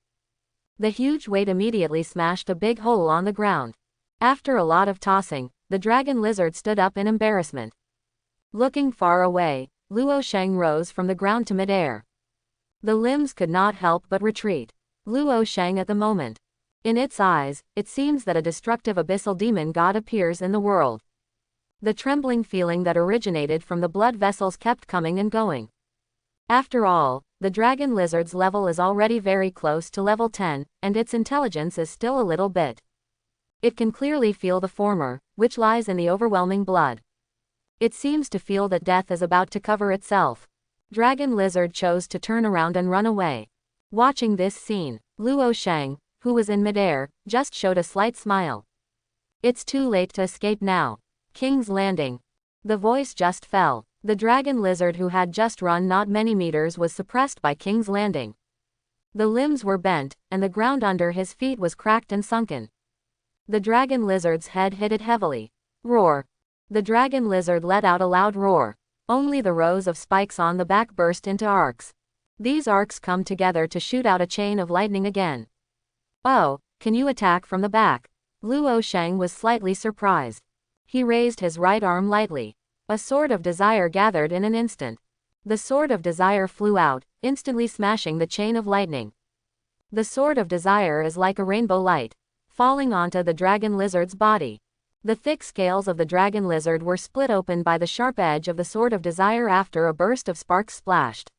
The huge weight immediately smashed a big hole on the ground. After a lot of tossing, the dragon lizard stood up in embarrassment. Looking far away, Luo Sheng rose from the ground to midair. The limbs could not help but retreat. Luo Sheng at the moment. In its eyes, it seems that a destructive abyssal demon god appears in the world. The trembling feeling that originated from the blood vessels kept coming and going. After all, the dragon lizard's level is already very close to level 10, and its intelligence is still a little bit. It can clearly feel the former, which lies in the overwhelming blood. It seems to feel that death is about to cover itself. Dragon lizard chose to turn around and run away. Watching this scene, Luo Sheng, who was in midair, just showed a slight smile. It's too late to escape now. King's Landing. The voice just fell. The dragon lizard who had just run not many meters was suppressed by King's Landing. The limbs were bent, and the ground under his feet was cracked and sunken. The dragon lizard's head hit it heavily. Roar. The dragon lizard let out a loud roar. Only the rows of spikes on the back burst into arcs. These arcs come together to shoot out a chain of lightning again. Oh, can you attack from the back? Luo Sheng was slightly surprised. He raised his right arm lightly. A sword of desire gathered in an instant. The sword of desire flew out, instantly smashing the chain of lightning. The sword of desire is like a rainbow light, falling onto the dragon lizard's body. The thick scales of the dragon lizard were split open by the sharp edge of the sword of desire after a burst of sparks splashed.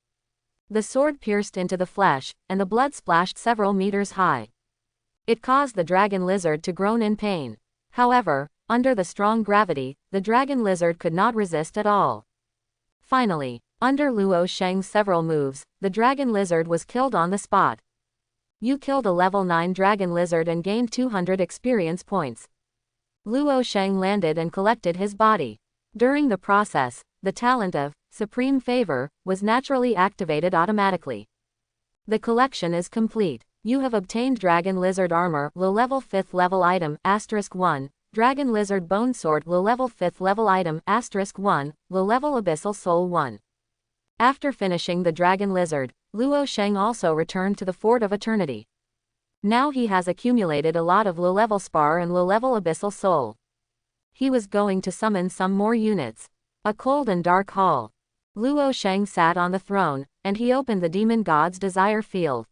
The sword pierced into the flesh, and the blood splashed several meters high. It caused the dragon lizard to groan in pain. However, under the strong gravity, the dragon lizard could not resist at all. Finally, under Luo Sheng's several moves, the dragon lizard was killed on the spot. You killed a level 9 dragon lizard and gained 200 experience points. Luo Sheng landed and collected his body. During the process, the talent of Supreme Favor was naturally activated automatically. The collection is complete. You have obtained Dragon Lizard Armor, low level 5th level item, *1, Dragon Lizard Bone Sword, low level 5th level item, *1, low level Abyssal Soul 1. After finishing the Dragon Lizard, Luo Sheng also returned to the Fort of Eternity. Now he has accumulated a lot of low-level spar and low-level abyssal soul. He was going to summon some more units. A cold and dark hall. Luo Sheng sat on the throne, and he opened the demon god's desire field.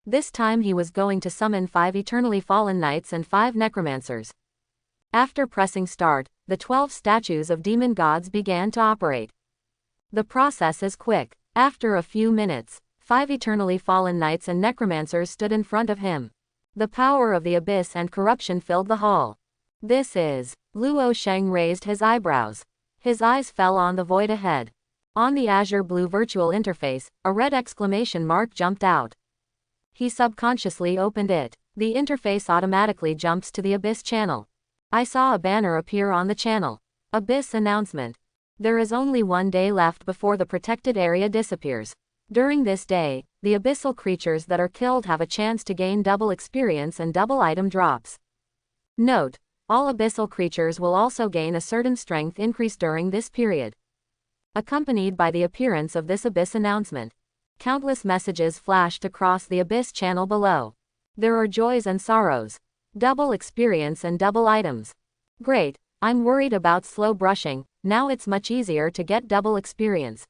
This time he was going to summon 5 eternally fallen knights and 5 necromancers. After pressing start, the 12 statues of demon gods began to operate. The process is quick. After a few minutes, 5 eternally fallen knights and necromancers stood in front of him. The power of the abyss and corruption filled the hall. This is. Luo Sheng raised his eyebrows. His eyes fell on the void ahead. On the azure blue virtual interface, a red exclamation mark jumped out. He subconsciously opened it. The interface automatically jumps to the abyss channel. I saw a banner appear on the channel. Abyss announcement. There is only 1 day left before the protected area disappears. During this day, the abyssal creatures that are killed have a chance to gain double experience and double item drops. Note: all abyssal creatures will also gain a certain strength increase during this period. Accompanied by the appearance of this abyss announcement, countless messages flashed across the abyss channel below. There are joys and sorrows. Double experience and double items. Great, I'm worried about slow brushing, now it's much easier to get double experience.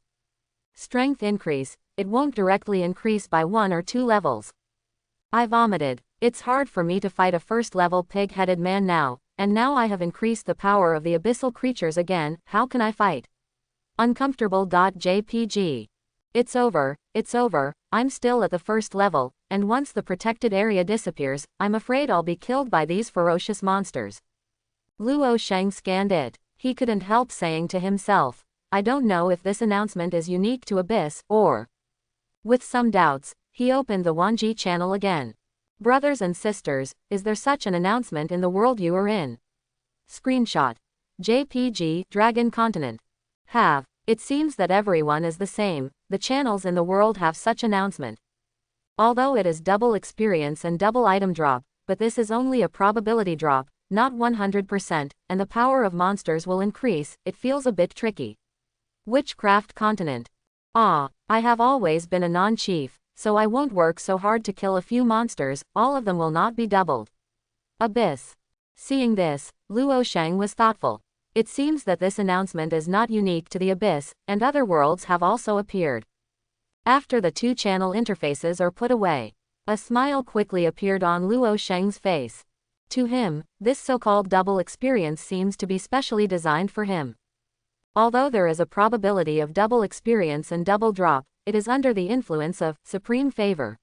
Strength increase, it won't directly increase by 1 or 2 levels. I vomited. It's hard for me to fight a first level pig-headed man now, and now I have increased the power of the abyssal creatures again, how can I fight? Uncomfortable.jpg. It's over, I'm still at the first level, and once the protected area disappears, I'm afraid I'll be killed by these ferocious monsters. Luo Sheng scanned it. He couldn't help saying to himself, I don't know if this announcement is unique to Abyss, or... With some doubts, he opened the Wanji channel again. Brothers and sisters, is there such an announcement in the world you are in? Screenshot. JPG, Dragon Continent. Have. It seems that everyone is the same, the channels in the world have such announcement. Although it is double experience and double item drop, but this is only a probability drop, not 100%, and the power of monsters will increase, it feels a bit tricky. Witchcraft Continent. I have always been a non-chief, so I won't work so hard to kill a few monsters, all of them will not be doubled. Abyss. Seeing this, Luo Sheng was thoughtful. It seems that this announcement is not unique to the Abyss, and other worlds have also appeared. After the 2 channel interfaces are put away, a smile quickly appeared on Luo Sheng's face. To him, this so-called double experience seems to be specially designed for him. Although there is a probability of double experience and double drop, it is under the influence of supreme favor.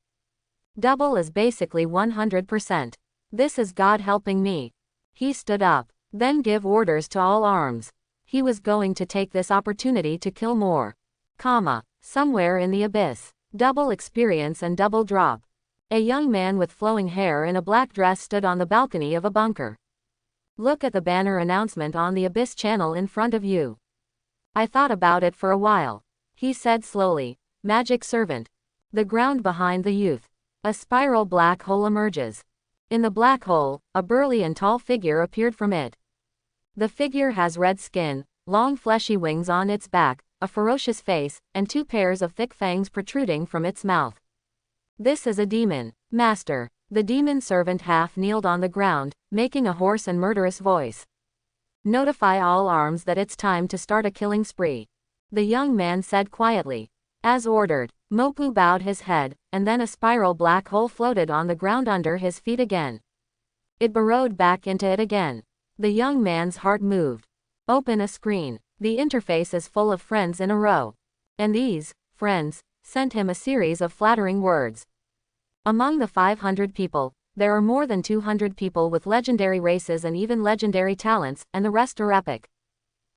Double is basically 100%. This is God helping me. He stood up. Then give orders to all arms. He was going to take this opportunity to kill more. Somewhere in the abyss. Double experience and double drop. A young man with flowing hair in a black dress stood on the balcony of a bunker. Look at the banner announcement on the abyss channel in front of you. I thought about it for a while. He said slowly, Magic Servant. The ground behind the youth. A spiral black hole emerges. In the black hole, a burly and tall figure appeared from it. The figure has red skin, long fleshy wings on its back, a ferocious face, and 2 pairs of thick fangs protruding from its mouth. This is a demon. Master. The demon servant half kneeled on the ground, making a hoarse and murderous voice. Notify all arms that it's time to start a killing spree. The young man said quietly. As ordered. Mopu bowed his head, and then a spiral black hole floated on the ground under his feet again. It burrowed back into it again. The young man's heart moved. Open a screen. The interface is full of friends in a row. And these friends sent him a series of flattering words. Among the 500 people, there are more than 200 people with legendary races and even legendary talents, and the rest are epic.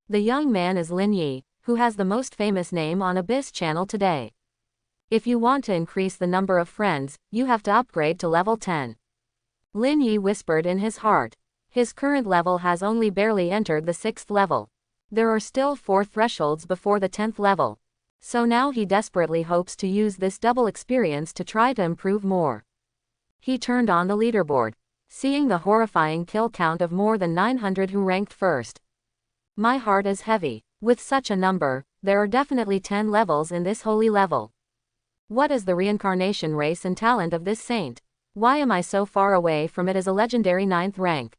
The young man is Lin Yi, who has the most famous name on Abyss channel today. If you want to increase the number of friends, you have to upgrade to level 10. Lin Yi whispered in his heart. His current level has only barely entered the 6th level. There are still 4 thresholds before the 10th level. So now he desperately hopes to use this double experience to try to improve more. He turned on the leaderboard, seeing the horrifying kill count of more than 900 who ranked first. My heart is heavy. With such a number, there are definitely 10 levels in this holy level. What is the reincarnation race and talent of this saint? Why am I so far away from it as a legendary 9th rank?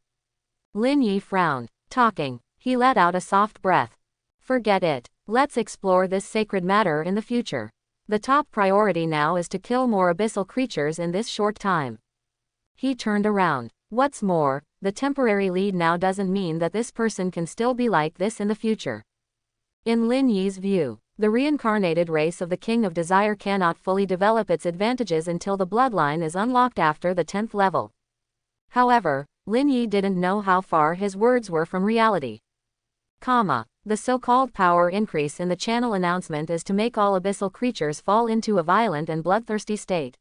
Lin Yi frowned. Talking, he let out a soft breath. Forget it. Let's explore this sacred matter in the future. The top priority now is to kill more abyssal creatures in this short time. He turned around. What's more, the temporary lead now doesn't mean that this person can still be like this in the future. In Lin Yi's view, the reincarnated race of the King of Desire cannot fully develop its advantages until the bloodline is unlocked after the 10th level. However, Lin Yi didn't know how far his words were from reality. The so-called power increase in the channel announcement is to make all abyssal creatures fall into a violent and bloodthirsty state.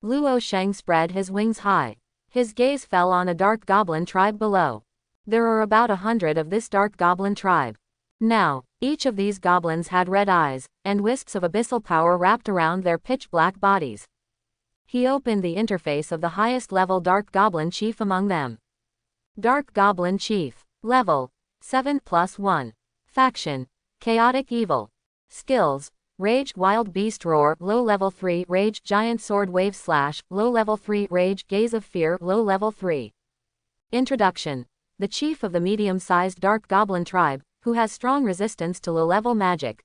Luo Sheng spread his wings high. His gaze fell on a dark goblin tribe below. There are about 100 of this dark goblin tribe. Now, each of these goblins had red eyes, and wisps of abyssal power wrapped around their pitch-black bodies. He opened the interface of the highest-level Dark Goblin Chief among them. Dark Goblin Chief. Level 7+1. Faction: Chaotic Evil. Skills: Rage Wild Beast Roar, low level 3, Rage Giant Sword Wave Slash, low level 3, Rage Gaze of Fear, low level 3. Introduction: the chief of the medium-sized Dark Goblin tribe, who has strong resistance to low-level magic.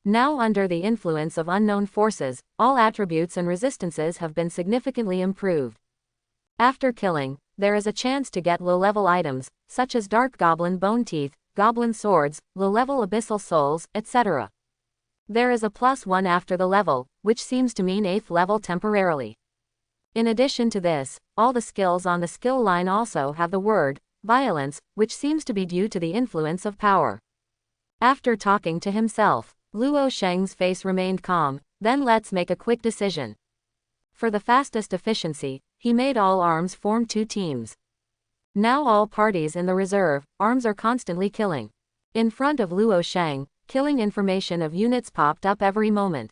Now under the influence of unknown forces, all attributes and resistances have been significantly improved. After killing, there is a chance to get low-level items, such as Dark Goblin Bone Teeth, Goblin Swords, low-level Abyssal Souls, etc. There is a +1 after the level, which seems to mean 8th level temporarily. In addition to this, all the skills on the skill line also have the word violence, which seems to be due to the influence of power. After talking to himself, Luo Sheng's face remained calm. Then let's make a quick decision. For the fastest efficiency, he made all arms form 2 teams. Now all parties in the reserve arms are constantly killing. In front of Luo Sheng, killing information of units popped up every moment.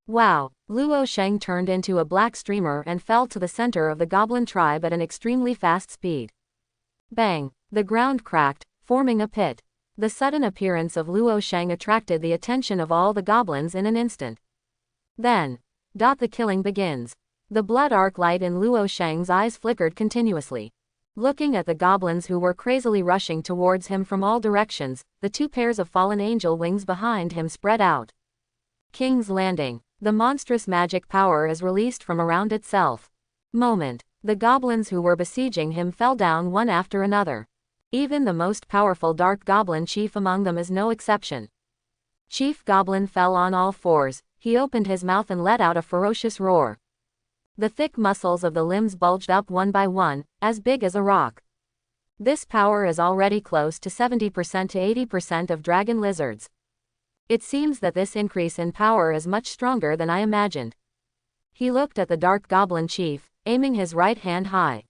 Wow! Luo Sheng turned into a black streamer and fell to the center of the goblin tribe at an extremely fast speed. Bang! The ground cracked, forming a pit. The sudden appearance of Luo Sheng attracted the attention of all the goblins in an instant. Then, the killing begins. The blood arc light in Luo Sheng's eyes flickered continuously. Looking at the goblins who were crazily rushing towards him from all directions, the 2 pairs of fallen angel wings behind him spread out. King's Landing. The monstrous magic power is released from around itself. The goblins who were besieging him fell down one after another. Even the most powerful Dark Goblin Chief among them is no exception. Chief Goblin fell on all fours. He opened his mouth and let out a ferocious roar. The thick muscles of the limbs bulged up one by one, as big as a rock. This power is already close to 70% to 80% of dragon lizards. It seems that this increase in power is much stronger than I imagined. He looked at the Dark Goblin Chief, aiming his right hand high.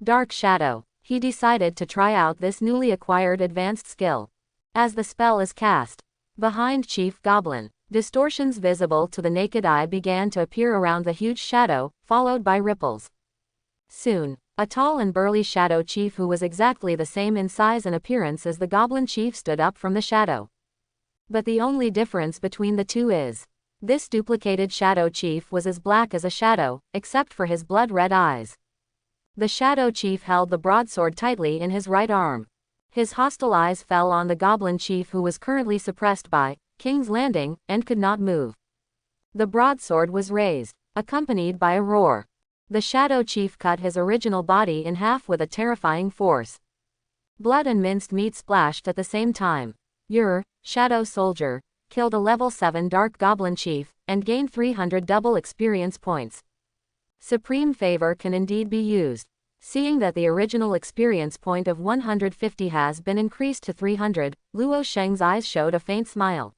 Dark Shadow. He decided to try out this newly acquired advanced skill. As the spell is cast, behind Chief Goblin, distortions visible to the naked eye began to appear around the huge shadow, followed by ripples. Soon, a tall and burly Shadow Chief who was exactly the same in size and appearance as the Goblin Chief stood up from the shadow. But the only difference between the two is, this duplicated Shadow Chief was as black as a shadow, except for his blood-red eyes. The Shadow Chief held the broadsword tightly in his right arm. His hostile eyes fell on the Goblin Chief who was currently suppressed by King's Landing, and could not move. The broadsword was raised, accompanied by a roar. The Shadow Chief cut his original body in half with a terrifying force. Blood and minced meat splashed at the same time. Shadow Soldier, killed a level 7 Dark Goblin Chief, and gained 300 double experience points. Supreme Favor can indeed be used. Seeing that the original experience point of 150 has been increased to 300, Luo Sheng's eyes showed a faint smile.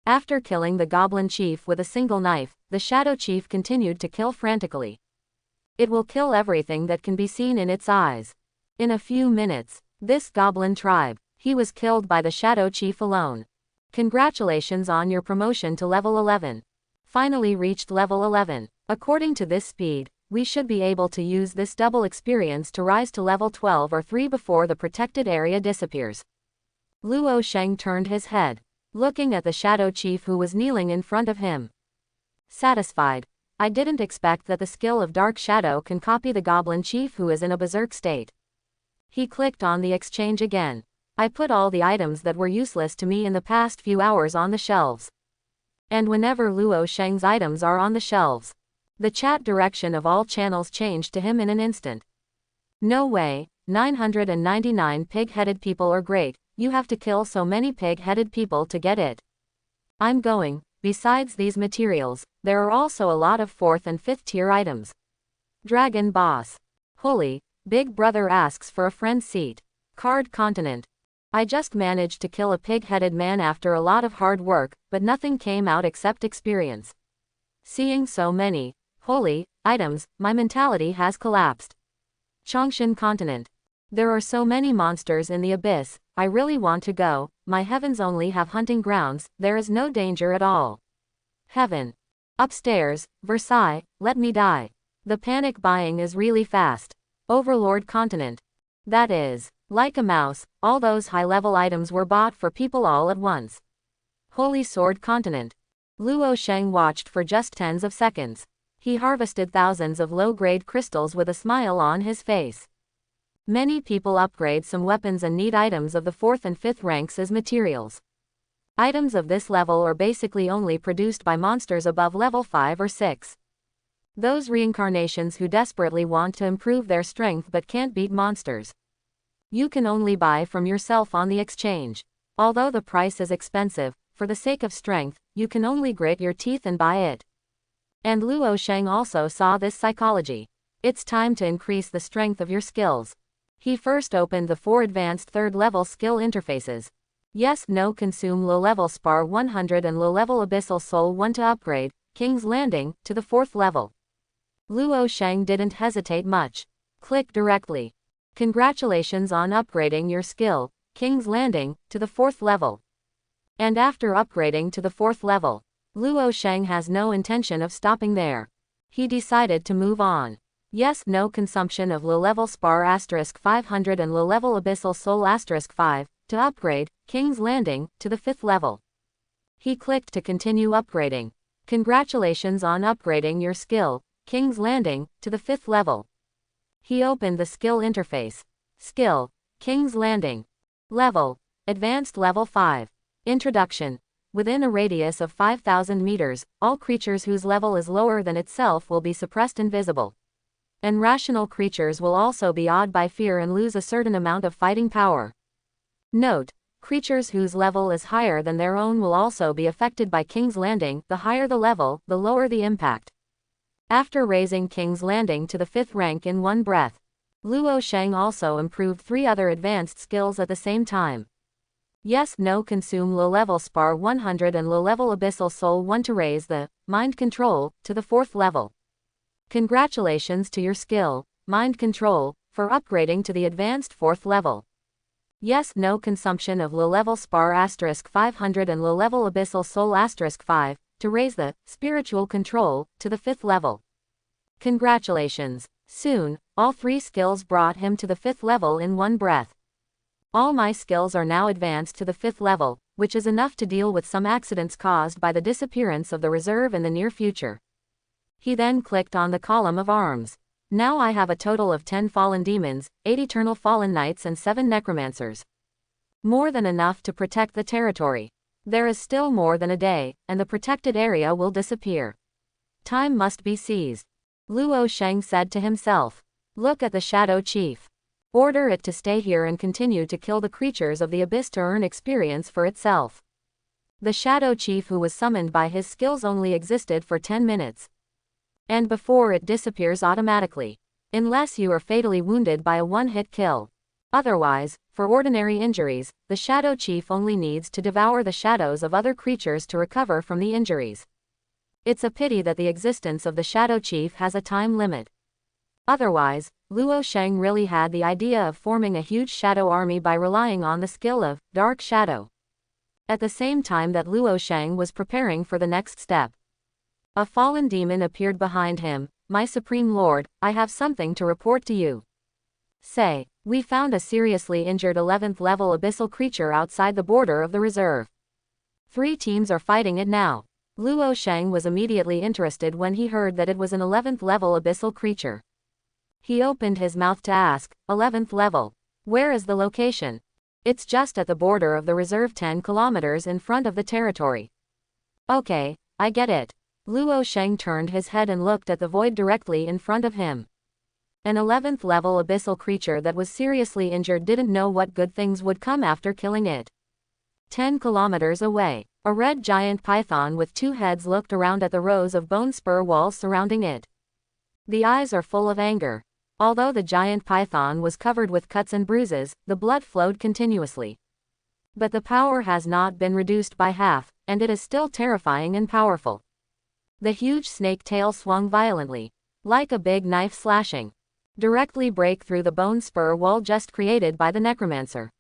After killing the Goblin Chief with a single knife, the Shadow Chief continued to kill frantically. It will kill everything that can be seen in its eyes. In a few minutes, this Goblin tribe, he was killed by the Shadow Chief alone. Congratulations on your promotion to level 11. Finally reached level 11. According to this speed, we should be able to use this double experience to rise to level 12 or 3 before the protected area disappears. Luo Sheng turned his head, looking at the Shadow Chief who was kneeling in front of him. Satisfied. I didn't expect that the skill of Dark Shadow can copy the Goblin Chief who is in a berserk state. He clicked on the exchange again. I put all the items that were useless to me in the past few hours on the shelves. And whenever Luo Sheng's items are on the shelves, the chat direction of all channels changed to him in an instant. No way, 999 pig-headed people are great, you have to kill so many pig-headed people to get it. I'm going. Besides these materials, there are also a lot of 4th and 5th tier items. Dragon Boss. Holy, Big Brother asks for a friend seat. Card Continent. I just managed to kill a pig-headed man after a lot of hard work, but nothing came out except experience. Seeing so many, holy, items, my mentality has collapsed. Chongshan Continent. There are so many monsters in the abyss, I really want to go, my heavens only have hunting grounds, there is no danger at all. Heaven. Upstairs, Versailles, let me die. The panic buying is really fast. Overlord Continent. That is, like a mouse, all those high-level items were bought for people all at once. Holy Sword Continent. Luo Sheng watched for just tens of seconds. He harvested thousands of low-grade crystals with a smile on his face. Many people upgrade some weapons and need items of the 4th and 5th ranks as materials. Items of this level are basically only produced by monsters above level 5 or 6. Those reincarnations who desperately want to improve their strength but can't beat monsters. You can only buy from yourself on the exchange. Although the price is expensive, for the sake of strength, you can only grit your teeth and buy it. And Luo Sheng also saw this psychology. It's time to increase the strength of your skills. He first opened the 4 advanced 3rd level skill interfaces. Yes, no, consume low level Spar 100 and low level Abyssal Soul 1 to upgrade King's Landing to the 4th level. Luo Sheng didn't hesitate much. Click directly. Congratulations on upgrading your skill, King's Landing, to the 4th level. And after upgrading to the 4th level, Luo Sheng has no intention of stopping there. He decided to move on. Yes, no consumption of low-level Spar *500 and low-level Abyssal Soul *5 to upgrade King's Landing to the 5th level. He clicked to continue upgrading. Congratulations on upgrading your skill, King's Landing, to the 5th level. He opened the skill interface. Skill, King's Landing. Level, Advanced Level 5. Introduction. Within a radius of 5,000 meters, all creatures whose level is lower than itself will be suppressed invisible. And rational creatures will also be awed by fear and lose a certain amount of fighting power. Note, creatures whose level is higher than their own will also be affected by King's Landing. The higher the level, the lower the impact. After raising King's Landing to the 5th rank in one breath, Luo Sheng also improved 3 other advanced skills at the same time. Yes, no, consume low-level Spar 100 and low-level Abyssal Soul 1 to raise the Mind Control to the 4th level. Congratulations to your skill, Mind Control, for upgrading to the advanced 4th level. Yes, no, consumption of low-level Spar *500 and low-level Abyssal Soul *5 to raise the Spiritual Control to the 5th level. Congratulations. Soon, all 3 skills brought him to the 5th level in one breath. All my skills are now advanced to the 5th level, which is enough to deal with some accidents caused by the disappearance of the reserve in the near future. He then clicked on the column of arms. Now I have a total of 10 fallen demons, 8 eternal fallen knights and 7 necromancers. More than enough to protect the territory. There is still more than a day, and the protected area will disappear. Time must be seized. Luo Sheng said to himself. Look at the Shadow Chief. Order it to stay here and continue to kill the creatures of the abyss to earn experience for itself. The Shadow Chief who was summoned by his skills only existed for 10 minutes. And before it disappears automatically. Unless you are fatally wounded by a one-hit kill. Otherwise, for ordinary injuries, the Shadow Chief only needs to devour the shadows of other creatures to recover from the injuries. It's a pity that the existence of the Shadow Chief has a time limit. Otherwise, Luo Sheng really had the idea of forming a huge shadow army by relying on the skill of Dark Shadow. At the same time that Luo Sheng was preparing for the next step, a fallen demon appeared behind him. My Supreme Lord, I have something to report to you. Say, we found a seriously injured 11th level abyssal creature outside the border of the reserve. 3 teams are fighting it now. Luo Sheng was immediately interested when he heard that it was an 11th level abyssal creature. He opened his mouth to ask, 11th level. Where is the location? It's just at the border of the reserve 10 kilometers in front of the territory. Okay, I get it. Luo Sheng turned his head and looked at the void directly in front of him. An 11th level abyssal creature that was seriously injured didn't know what good things would come after killing it. 10 kilometers away, a red giant python with 2 heads looked around at the rows of bone spur walls surrounding it. The eyes are full of anger. Although the giant python was covered with cuts and bruises, the blood flowed continuously. But the power has not been reduced by half, and it is still terrifying and powerful. The huge snake tail swung violently, like a big knife slashing, directly break through the bone spur wall just created by the necromancer.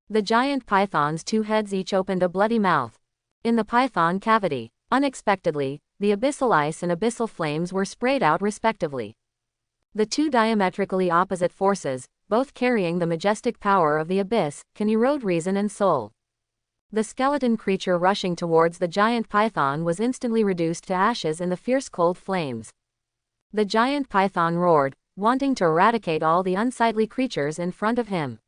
The giant python's 2 heads each opened a bloody mouth. In the python cavity, unexpectedly, the abyssal ice and abyssal flames were sprayed out respectively. The 2 diametrically opposite forces, both carrying the majestic power of the abyss, can erode reason and soul. The skeleton creature rushing towards the giant python was instantly reduced to ashes in the fierce cold flames. The giant python roared, wanting to eradicate all the unsightly creatures in front of him.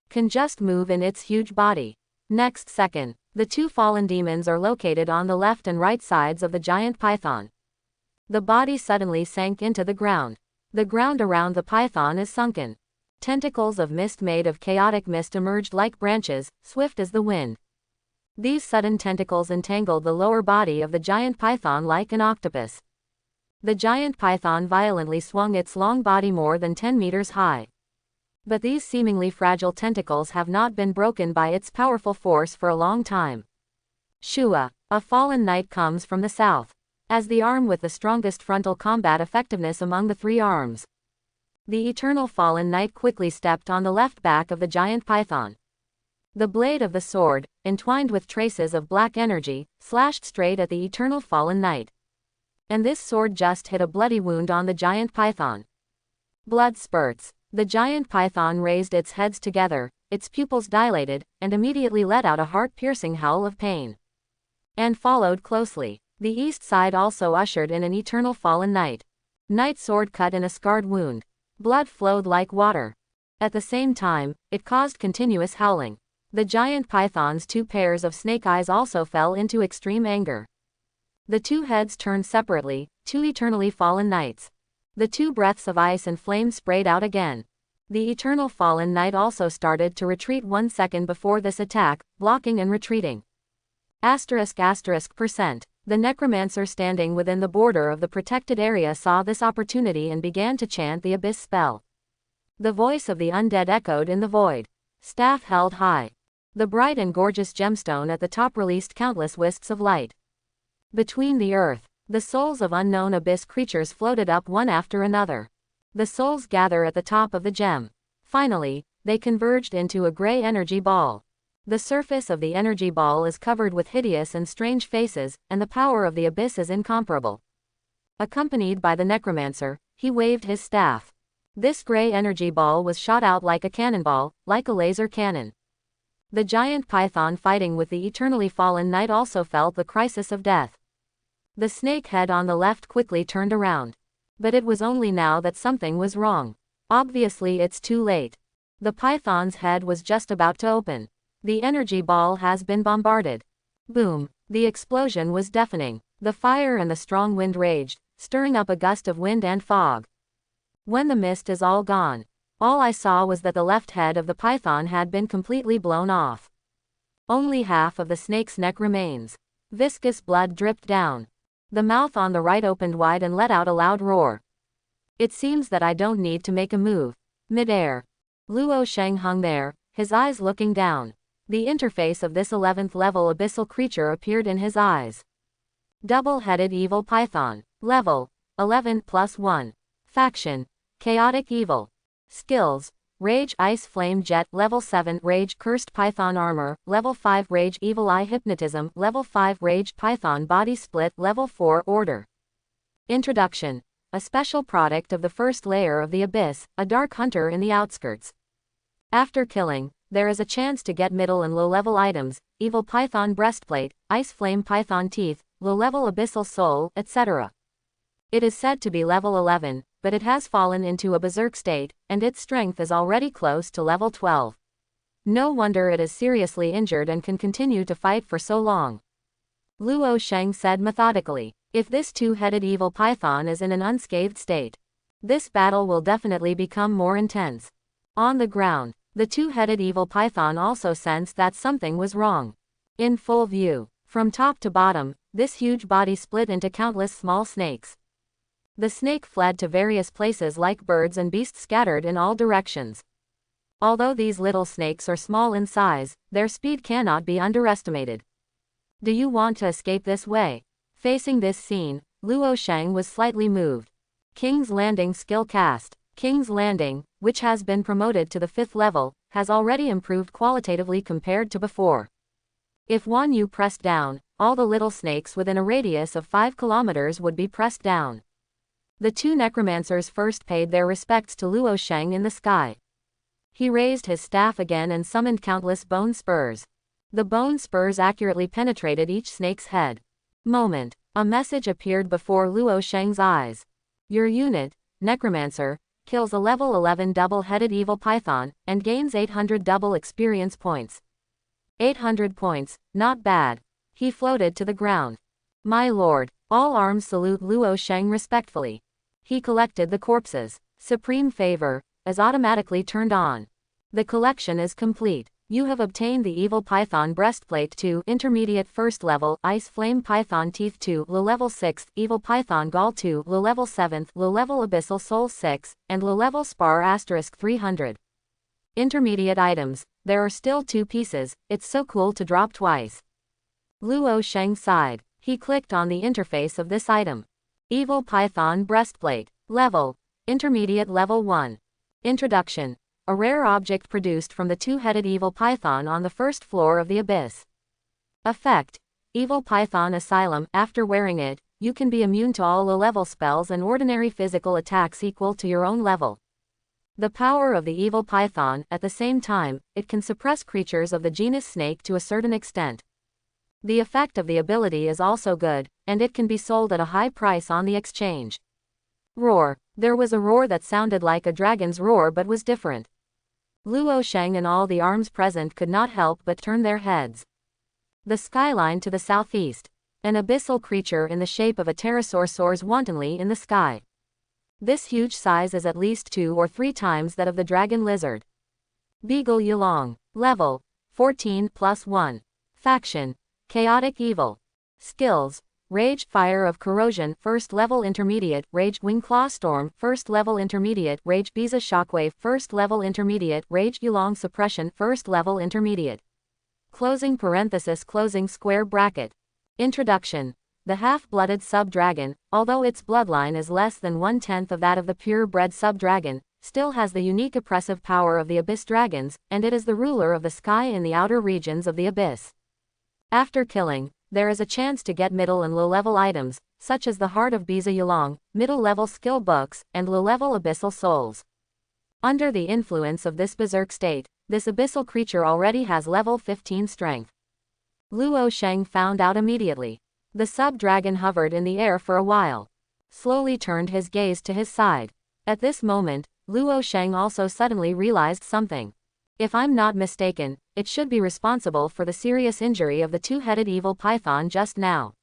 Can just move in its huge body. Next second, the 2 fallen demons are located on the left and right sides of the giant python. The body suddenly sank into the ground. The ground around the python is sunken. Tentacles of mist made of chaotic mist emerged like branches, swift as the wind. These sudden tentacles entangled the lower body of the giant python like an octopus. The giant python violently swung its long body more than 10 meters high. But these seemingly fragile tentacles have not been broken by its powerful force for a long time. Shua, a fallen knight comes from the south. As the arm with the strongest frontal combat effectiveness among the 3 arms. The eternal fallen knight quickly stepped on the left back of the giant python. The blade of the sword, entwined with traces of black energy, slashed straight at the eternal fallen knight. And this sword just hit a bloody wound on the giant python. Blood spurts. The giant python raised its heads together, its pupils dilated, and immediately let out a heart-piercing howl of pain. And followed closely. The east side also ushered in an eternal fallen knight. Knight sword cut in a scarred wound. Blood flowed like water. At the same time, it caused continuous howling. The giant python's 2 pairs of snake eyes also fell into extreme anger. The 2 heads turned separately, 2 eternally fallen knights. The 2 breaths of ice and flame sprayed out again. The eternal fallen knight also started to retreat 1 second before this attack, blocking and retreating. %. The necromancer standing within the border of the protected area saw this opportunity and began to chant the abyss spell. The voice of the undead echoed in the void. Staff held high. The bright and gorgeous gemstone at the top released countless wisps of light. Between the earth, the souls of unknown abyss creatures floated up one after another. The souls gather at the top of the gem. Finally, they converged into a gray energy ball. The surface of the energy ball is covered with hideous and strange faces, and the power of the abyss is incomparable. Accompanied by the necromancer, he waved his staff. This gray energy ball was shot out like a cannonball, like a laser cannon. The giant python fighting with the eternally fallen knight also felt the crisis of death. The snake head on the left quickly turned around. But it was only now that something was wrong. Obviously it's too late. The python's head was just about to open. The energy ball has been bombarded. Boom. The explosion was deafening. The fire and the strong wind raged, stirring up a gust of wind and fog. When the mist is all gone, all I saw was that the left head of the python had been completely blown off. Only half of the snake's neck remains. Viscous blood dripped down. The mouth on the right opened wide and let out a loud roar. It seems that I don't need to make a move. Mid-air. Luo Sheng hung there, his eyes looking down. The interface of this 11th level abyssal creature appeared in his eyes. Double-headed evil python. Level 11+1. Faction chaotic evil. Skills: Rage Ice Flame Jet Level 7 Rage Cursed Python Armor Level 5 Rage Evil Eye Hypnotism Level 5 Rage Python Body Split Level 4 Order. Introduction. A special product of the first layer of the Abyss, a dark hunter in the outskirts. After killing, there is a chance to get middle and low-level items, Evil Python Breastplate, Ice Flame Python Teeth, low-level Abyssal Soul, etc. It is said to be level 11, but it has fallen into a berserk state, and its strength is already close to level 12. No wonder it is seriously injured and can continue to fight for so long. Luo Sheng said methodically. If this two-headed evil python is in an unscathed state, this battle will definitely become more intense. On the ground, the two-headed evil python also sensed that something was wrong. In full view, from top to bottom, this huge body split into countless small snakes. The snake fled to various places like birds and beasts scattered in all directions. Although these little snakes are small in size, their speed cannot be underestimated. Do you want to escape this way? Facing this scene, Luo Sheng was slightly moved. King's Landing skill cast. King's Landing, which has been promoted to the 5th level, has already improved qualitatively compared to before. If you pressed down, all the little snakes within a radius of 5 kilometers would be pressed down. The two necromancers first paid their respects to Luo Sheng in the sky. He raised his staff again and summoned countless bone spurs. The bone spurs accurately penetrated each snake's head. Moment. A message appeared before Luo Sheng's eyes. Your unit, Necromancer, kills a level 11 double-headed evil python, and gains 800 double experience points. 800 points, not bad. He floated to the ground. My lord, all arms salute Luo Sheng respectfully. He collected the corpses. Supreme favor is automatically turned on. The collection is complete. You have obtained the Evil Python Breastplate 2, Intermediate 1st Level, Ice Flame Python Teeth 2, Low Level 6th, Evil Python Gall 2, Low Level 7th, Low Level Abyssal Soul 6, and Low Level Spar * 300. Intermediate items. There are still 2 pieces, it's so cool to drop twice. Luo Sheng sighed. He clicked on the interface of this item. Evil Python Breastplate. Level. Intermediate Level 1. Introduction. A rare object produced from the two-headed evil python on the 1st floor of the abyss. Effect. Evil Python Asylum. After wearing it, you can be immune to all low-level spells and ordinary physical attacks equal to your own level. The power of the evil python, at the same time, it can suppress creatures of the genus snake to a certain extent. The effect of the ability is also good, and it can be sold at a high price on the exchange. Roar. There was a roar that sounded like a dragon's roar but was different. Luo Sheng and all the arms present could not help but turn their heads. The skyline to the southeast. An abyssal creature in the shape of a pterosaur soars wantonly in the sky. This huge size is at least 2 or 3 times that of the dragon lizard. Beagle Yulong. Level. 14+1. Faction. Chaotic Evil. Skills. Rage Fire of Corrosion 1st Level Intermediate, Rage Wing Claw Storm 1st Level Intermediate, Rage Biza Shockwave 1st Level Intermediate, Rage Yulong Suppression 1st Level Intermediate. Closing square bracket. Introduction. The half-blooded sub-dragon, although its bloodline is less than 1/10 of that of the pure-bred sub-dragon, still has the unique oppressive power of the abyss dragons, and it is the ruler of the sky in the outer regions of the abyss. After killing, there is a chance to get middle and low-level items, such as the Heart of Biza Yulong, middle-level skill books, and low-level abyssal souls. Under the influence of this berserk state, this abyssal creature already has level 15 strength. Luo Sheng found out immediately. The sub-dragon hovered in the air for a while. Slowly turned his gaze to his side. At this moment, Luo Sheng also suddenly realized something. If I'm not mistaken, it should be responsible for the serious injury of the two-headed evil python just now.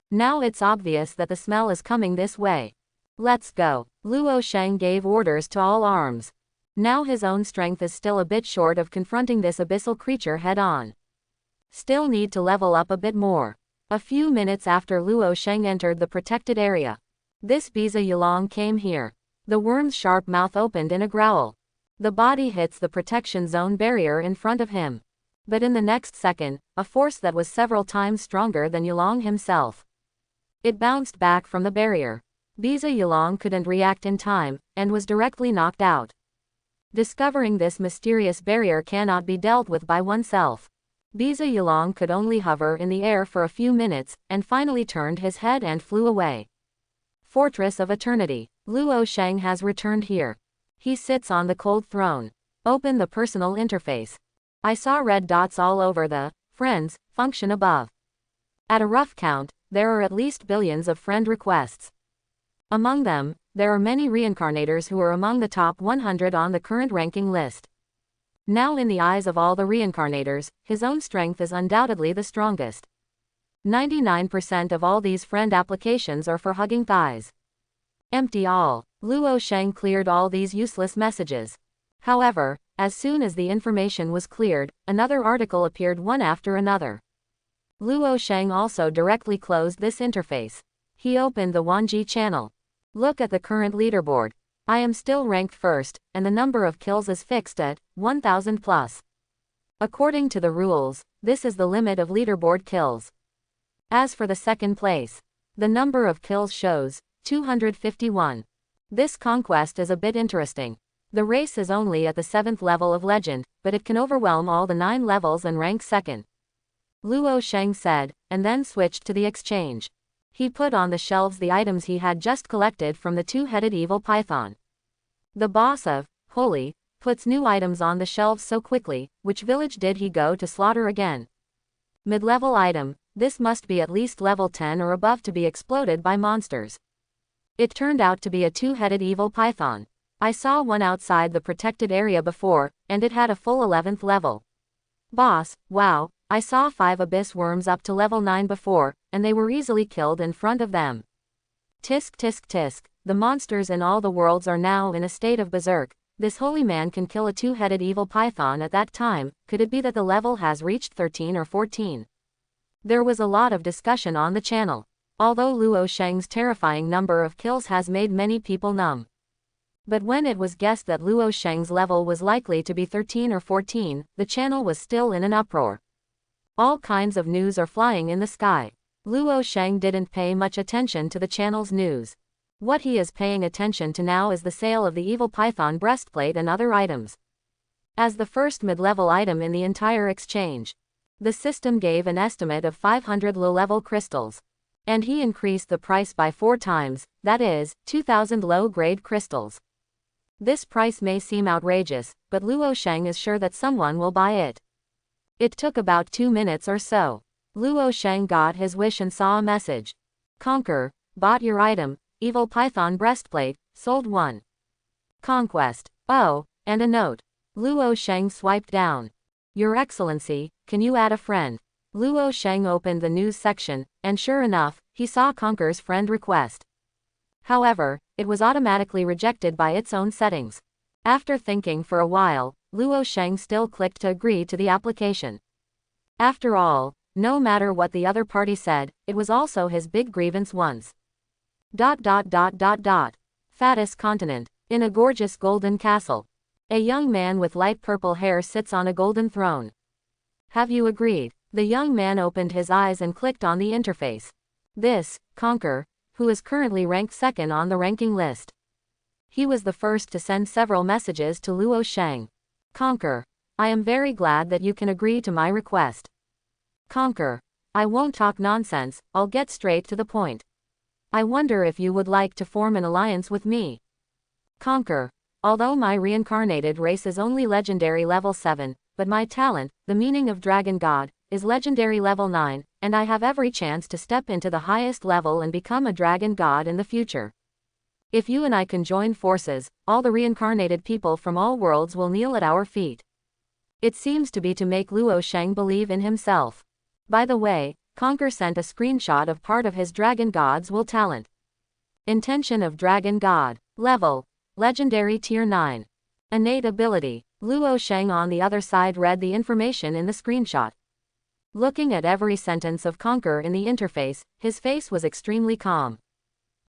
Now it's obvious that the smell is coming this way. Let's go. Luo Sheng gave orders to all arms. Now his own strength is still a bit short of confronting this abyssal creature head-on. Still need to level up a bit more. A few minutes after Luo Sheng entered the protected area. This Biza Yulong came here. The worm's sharp mouth opened in a growl. The body hits the protection zone barrier in front of him. But in the next second, a force that was several times stronger than Yulong himself. It bounced back from the barrier. Biza Yulong couldn't react in time, and was directly knocked out. Discovering this mysterious barrier cannot be dealt with by oneself. Biza Yulong could only hover in the air for a few minutes, and finally turned his head and flew away. Fortress of Eternity. Luo Sheng has returned here. He sits on the cold throne. Open the personal interface. I saw red dots all over the friends function above. At a rough count, there are at least billions of friend requests. Among them, there are many reincarnators who are among the top 100 on the current ranking list. Now in the eyes of all the reincarnators, his own strength is undoubtedly the strongest. 99% of all these friend applications are for hugging thighs. Empty all. Luo Sheng cleared all these useless messages. However, as soon as the information was cleared, another article appeared one after another. Luo Sheng also directly closed this interface. He opened the Wanji channel. Look at the current leaderboard. I am still ranked first, and the number of kills is fixed at 1000 plus. According to the rules, this is the limit of leaderboard kills. As for the second place, the number of kills shows 251. This conquest is a bit interesting. The race is only at the 7th level of legend, but it can overwhelm all the 9 levels and rank second. Luo Sheng said, and then switched to the exchange. He put on the shelves the items he had just collected from the two-headed evil python. The boss of Holy puts new items on the shelves so quickly. Which village did he go to slaughter again? Mid-level item. This must be at least level 10 or above to be exploded by monsters. It turned out to be a two-headed evil python. I saw one outside the protected area before, and it had a full 11th level. Boss, wow, I saw 5 abyss worms up to level 9 before, and they were easily killed in front of them. Tisk tisk tisk, the monsters in all the worlds are now in a state of berserk. This holy man can kill a two-headed evil python at that time. Could it be that the level has reached 13 or 14? There was a lot of discussion on the channel. Although Luo Sheng's terrifying number of kills has made many people numb. But when it was guessed that Luo Sheng's level was likely to be 13 or 14, the channel was still in an uproar. All kinds of news are flying in the sky. Luo Sheng didn't pay much attention to the channel's news. What he is paying attention to now is the sale of the evil python breastplate and other items. As the first mid-level item in the entire exchange, the system gave an estimate of 500 low-level crystals. And he increased the price by 4 times, that is, 2,000 low-grade crystals. This price may seem outrageous, but Luo Sheng is sure that someone will buy it. It took about 2 minutes or so. Luo Sheng got his wish and saw a message. Conquer, bought your item, evil python breastplate, sold 1. Conquest. Oh, and a note. Luo Sheng swiped down. Your Excellency, can you add a friend? Luo Sheng opened the news section, and sure enough, he saw Conquer's friend request. However, it was automatically rejected by its own settings. After thinking for a while, Luo Sheng still clicked to agree to the application. After all, no matter what the other party said, it was also his big grievance once. Fattest continent. In a gorgeous golden castle. A young man with light purple hair sits on a golden throne. Have you agreed? The young man opened his eyes and clicked on the interface. This, Conquer, who is currently ranked second on the ranking list. He was the first to send several messages to Luo Sheng. Conquer, I am very glad that you can agree to my request. Conquer, I won't talk nonsense, I'll get straight to the point. I wonder if you would like to form an alliance with me. Conquer, although my reincarnated race is only legendary level 7, but my talent, the meaning of dragon god, is legendary level 9, and I have every chance to step into the highest level and become a dragon god in the future. If you and I can join forces, all the reincarnated people from all worlds will kneel at our feet. It seems to be to make Luo Sheng believe in himself. By the way, Conquer sent a screenshot of part of his dragon god's will talent. Intention of dragon god. Level. Legendary tier 9. Innate ability. Luo Sheng on the other side read the information in the screenshot. Looking at every sentence of Conquer in the interface, his face was extremely calm.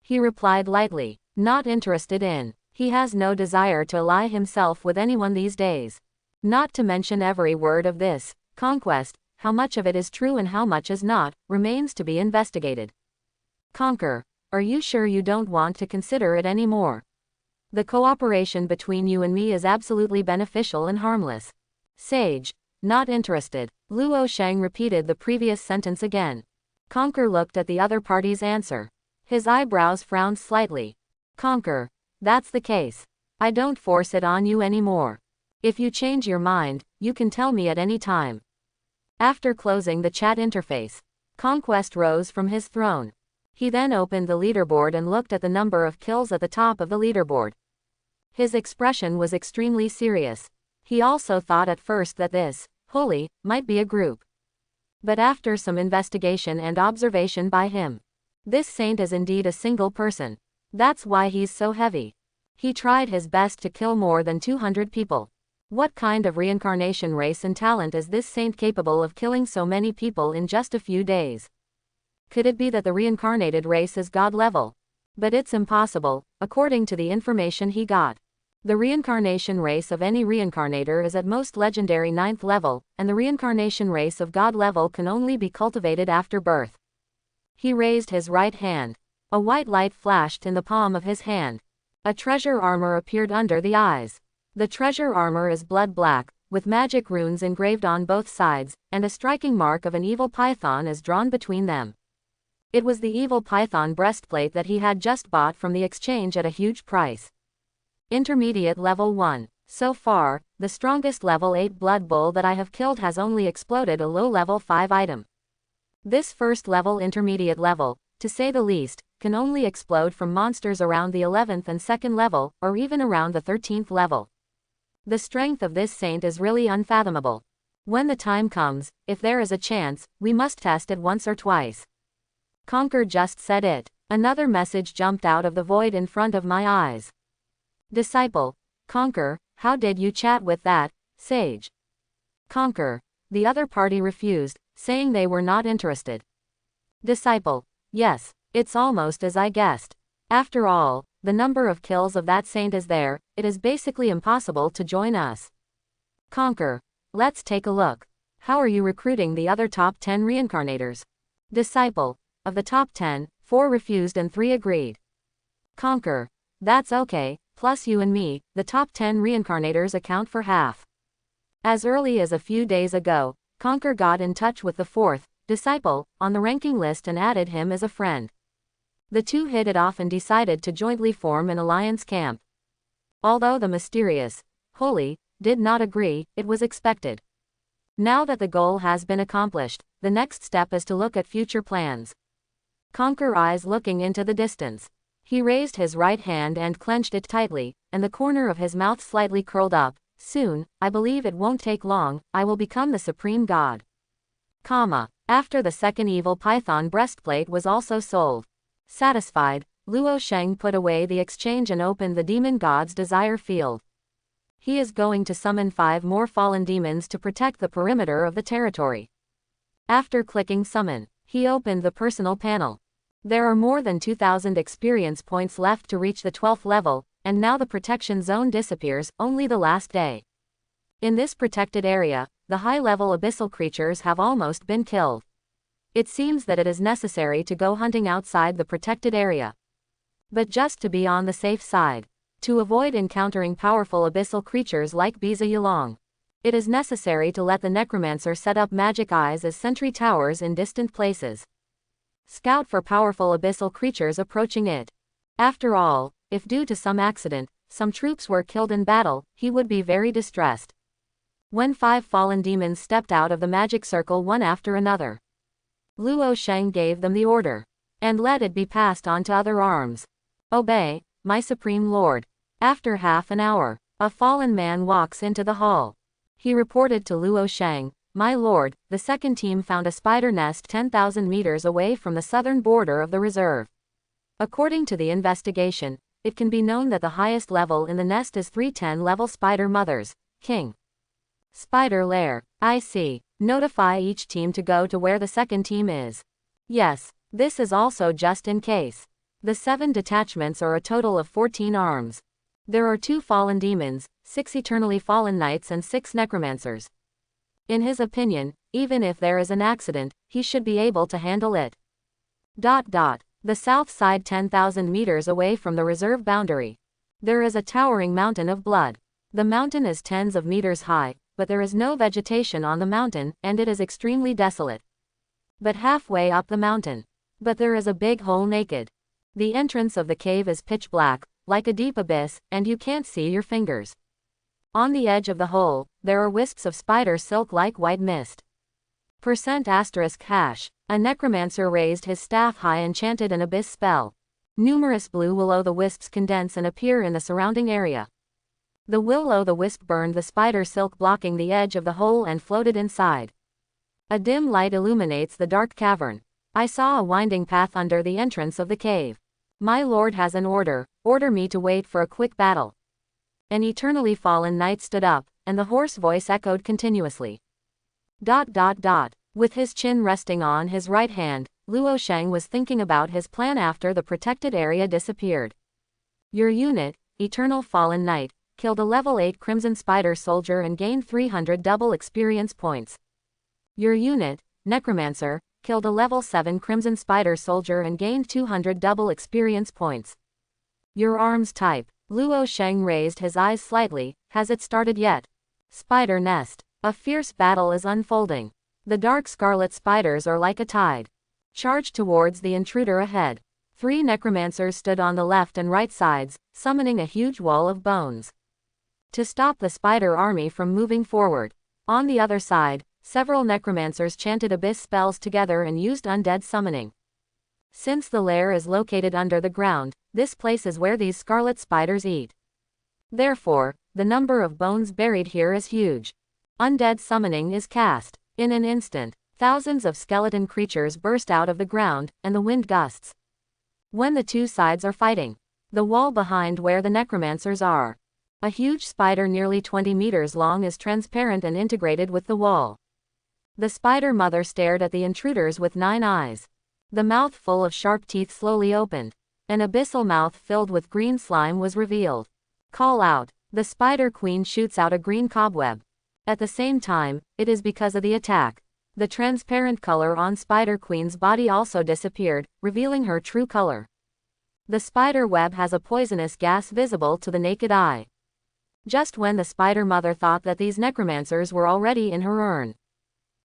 He replied lightly, not interested in. He has no desire to ally himself with anyone these days. Not to mention every word of this conquest, how much of it is true and how much is not, remains to be investigated. Conquer, are you sure you don't want to consider it anymore? The cooperation between you and me is absolutely beneficial and harmless. Sage, not interested. Luo Sheng repeated the previous sentence again. Conquer looked at the other party's answer. His eyebrows frowned slightly. Conquer, that's the case. I don't force it on you anymore. If you change your mind, you can tell me at any time. After closing the chat interface, Conquest rose from his throne. He then opened the leaderboard and looked at the number of kills at the top of the leaderboard. His expression was extremely serious. He also thought at first that this, Holy, might be a group. But after some investigation and observation by him, this saint is indeed a single person. That's why he's so heavy. He tried his best to kill more than 200 people. What kind of reincarnation race and talent is this saint capable of killing so many people in just a few days? Could it be that the reincarnated race is God level? But it's impossible, according to the information he got. The reincarnation race of any reincarnator is at most legendary 9th level, and the reincarnation race of God level can only be cultivated after birth. He raised his right hand. A white light flashed in the palm of his hand. A treasure armor appeared under the eyes. The treasure armor is blood black, with magic runes engraved on both sides, and a striking mark of an evil python is drawn between them. It was the evil python breastplate that he had just bought from the exchange at a huge price. Intermediate level 1. So far, the strongest level 8 blood bull that I have killed has only exploded a low level 5 item. This first level intermediate level, to say the least, can only explode from monsters around the 11th and 2nd level, or even around the 13th level. The strength of this saint is really unfathomable. When the time comes, if there is a chance, we must test it once or twice. Conquer just said it. Another message jumped out of the void in front of my eyes. Disciple. Conquer, how did you chat with that sage? Conquer. The other party refused, saying they were not interested. Disciple. Yes, it's almost as I guessed. After all, the number of kills of that saint is there, it is basically impossible to join us. Conquer. Let's take a look. How are you recruiting the other top 10 reincarnators? Disciple. Of the top 10, 4 refused and 3 agreed. Conquer. That's okay, plus you and me, the top 10 reincarnators account for half. As early as a few days ago, Conquer got in touch with the 4th disciple on the ranking list and added him as a friend. The two hit it off and decided to jointly form an alliance camp. Although the mysterious Holy did not agree, it was expected. Now that the goal has been accomplished, the next step is to look at future plans. Conquer eyes looking into the distance. He raised his right hand and clenched it tightly, and the corner of his mouth slightly curled up. Soon, I believe it won't take long, I will become the supreme god. After the second evil python breastplate was also sold. Satisfied, Luo Sheng put away the exchange and opened the demon god's desire field. He is going to summon 5 more fallen demons to protect the perimeter of the territory. After clicking summon, he opened the personal panel. There are more than 2,000 experience points left to reach the 12th level, and now the protection zone disappears, only the last day. In this protected area, the high-level abyssal creatures have almost been killed. It seems that it is necessary to go hunting outside the protected area. But just to be on the safe side, to avoid encountering powerful abyssal creatures like Biza Yulong, it is necessary to let the necromancer set up magic eyes as sentry towers in distant places. Scout for powerful abyssal creatures approaching it. After all, if due to some accident, some troops were killed in battle, he would be very distressed. When 5 fallen demons stepped out of the magic circle one after another, Luo Sheng gave them the order, and let it be passed on to other arms. Obey, my supreme lord. After half an hour, a fallen man walks into the hall. He reported to Luo Sheng, my lord, the second team found a spider nest 10,000 meters away from the southern border of the reserve. According to the investigation, it can be known that the highest level in the nest is 310 level spider mothers, king. Spider lair, I see. Notify each team to go to where the second team is. Yes, this is also just in case. The 7 detachments are a total of 14 arms. There are 2 fallen demons, 6 eternally fallen knights and 6 necromancers. In his opinion, even if there is an accident, he should be able to handle it. The south side 10,000 meters away from the reserve boundary. There is a towering mountain of blood. The mountain is tens of meters high, but there is no vegetation on the mountain, and it is extremely desolate. But halfway up the mountain, there is a big hole naked. The entrance of the cave is pitch black, like a deep abyss, and you can't see your fingers. On the edge of the hole, there are wisps of spider silk like white mist. %*#. A necromancer raised his staff high and chanted an abyss spell. Numerous blue will-o'-the-wisps condense and appear in the surrounding area. The will-o'-the-wisp burned the spider silk blocking the edge of the hole and floated inside. A dim light illuminates the dark cavern. I saw a winding path under the entrance of the cave. My lord has an order. Order me to wait for a quick battle. An eternally fallen knight stood up, and the hoarse voice echoed continuously. ... With his chin resting on his right hand, Luo Sheng was thinking about his plan after the protected area disappeared. Your unit, Eternal Fallen Knight, killed a level 8 Crimson Spider soldier and gained 300 double experience points. Your unit, Necromancer, killed a level 7 Crimson Spider soldier and gained 200 double experience points. Your arms type. Luo Sheng raised his eyes slightly. Has it started yet? Spider Nest. A fierce battle is unfolding. The dark scarlet spiders are like a tide. Charged towards the intruder ahead. 3 necromancers stood on the left and right sides, summoning a huge wall of bones to stop the spider army from moving forward. On the other side, several necromancers chanted abyss spells together and used undead summoning. Since the lair is located under the ground, this place is where these scarlet spiders eat. Therefore, the number of bones buried here is huge. Undead summoning is cast. In an instant, thousands of skeleton creatures burst out of the ground, and the wind gusts. When the two sides are fighting, the wall behind where the necromancers are, a huge spider nearly 20 meters long is transparent and integrated with the wall. The spider mother stared at the intruders with 9 eyes. The mouth full of sharp teeth slowly opened. An abyssal mouth filled with green slime was revealed. Call out. The spider queen shoots out a green cobweb. At the same time, it is because of the attack. The transparent color on Spider Queen's body also disappeared, revealing her true color. The spider web has a poisonous gas visible to the naked eye. Just when the spider mother thought that these necromancers were already in her urn.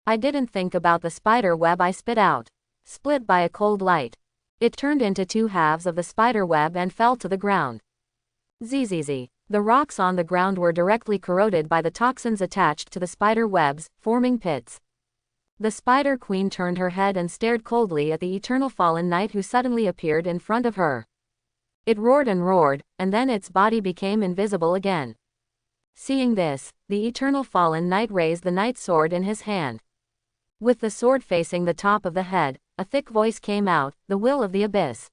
I didn't think about the spider web I spit out. Split by a cold light. It turned into 2 halves of the spider web and fell to the ground. Zzz. The rocks on the ground were directly corroded by the toxins attached to the spider webs, forming pits. The spider queen turned her head and stared coldly at the eternal fallen knight who suddenly appeared in front of her. It roared, and then its body became invisible again. Seeing this, the eternal fallen knight raised the knight's sword in his hand. With the sword facing the top of the head, a thick voice came out, the will of the abyss.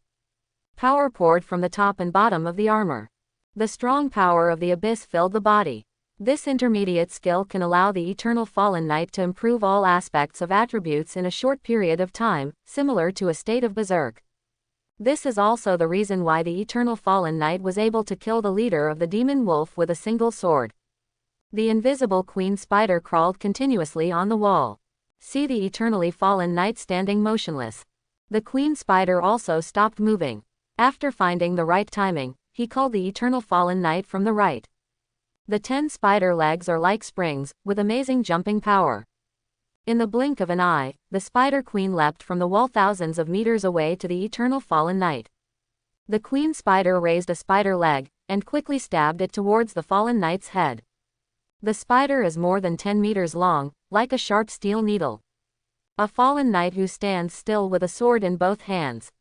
Power poured from the top and bottom of the armor. The strong power of the abyss filled the body. This intermediate skill can allow the eternal fallen knight to improve all aspects of attributes in a short period of time, similar to a state of berserk. This is also the reason why the eternal fallen knight was able to kill the leader of the demon wolf with a single sword. The invisible queen spider crawled continuously on the wall. See the eternally fallen knight standing motionless. The queen spider also stopped moving. After finding the right timing, he called the eternal fallen knight from the right. The 10 spider legs are like springs, with amazing jumping power. In the blink of an eye, the spider queen leapt from the wall thousands of meters away to the eternal fallen knight. The queen spider raised a spider leg, and quickly stabbed it towards the fallen knight's head. The spider is more than 10 meters long, like a sharp steel needle. A fallen knight who stands still with a sword in both hands.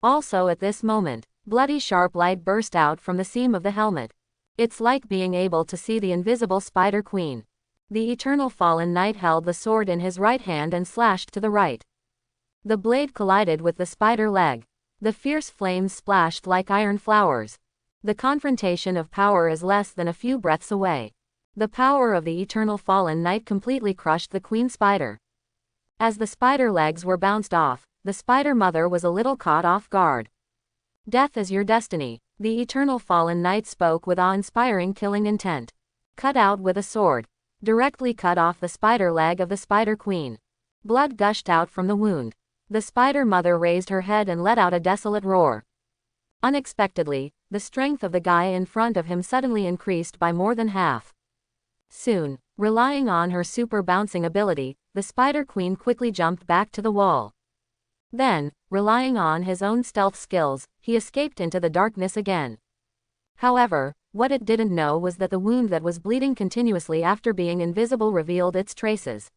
Also at this moment, bloody sharp light burst out from the seam of the helmet. It's like being able to see the invisible spider queen. The eternal fallen knight held the sword in his right hand and slashed to the right. The blade collided with the spider leg. The fierce flames splashed like iron flowers. The confrontation of power is less than a few breaths away. The power of the eternal fallen knight completely crushed the queen spider. As the spider legs were bounced off, the spider mother was a little caught off guard. Death is your destiny, the eternal fallen knight spoke with awe-inspiring killing intent. Cut out with a sword. Directly cut off the spider leg of the spider queen. Blood gushed out from the wound. The spider mother raised her head and let out a desolate roar. Unexpectedly, the strength of the guy in front of him suddenly increased by more than half. Soon, relying on her super bouncing ability, the spider queen quickly jumped back to the wall. Then, relying on his own stealth skills, he escaped into the darkness again. However, what it didn't know was that the wound that was bleeding continuously after being invisible revealed its traces.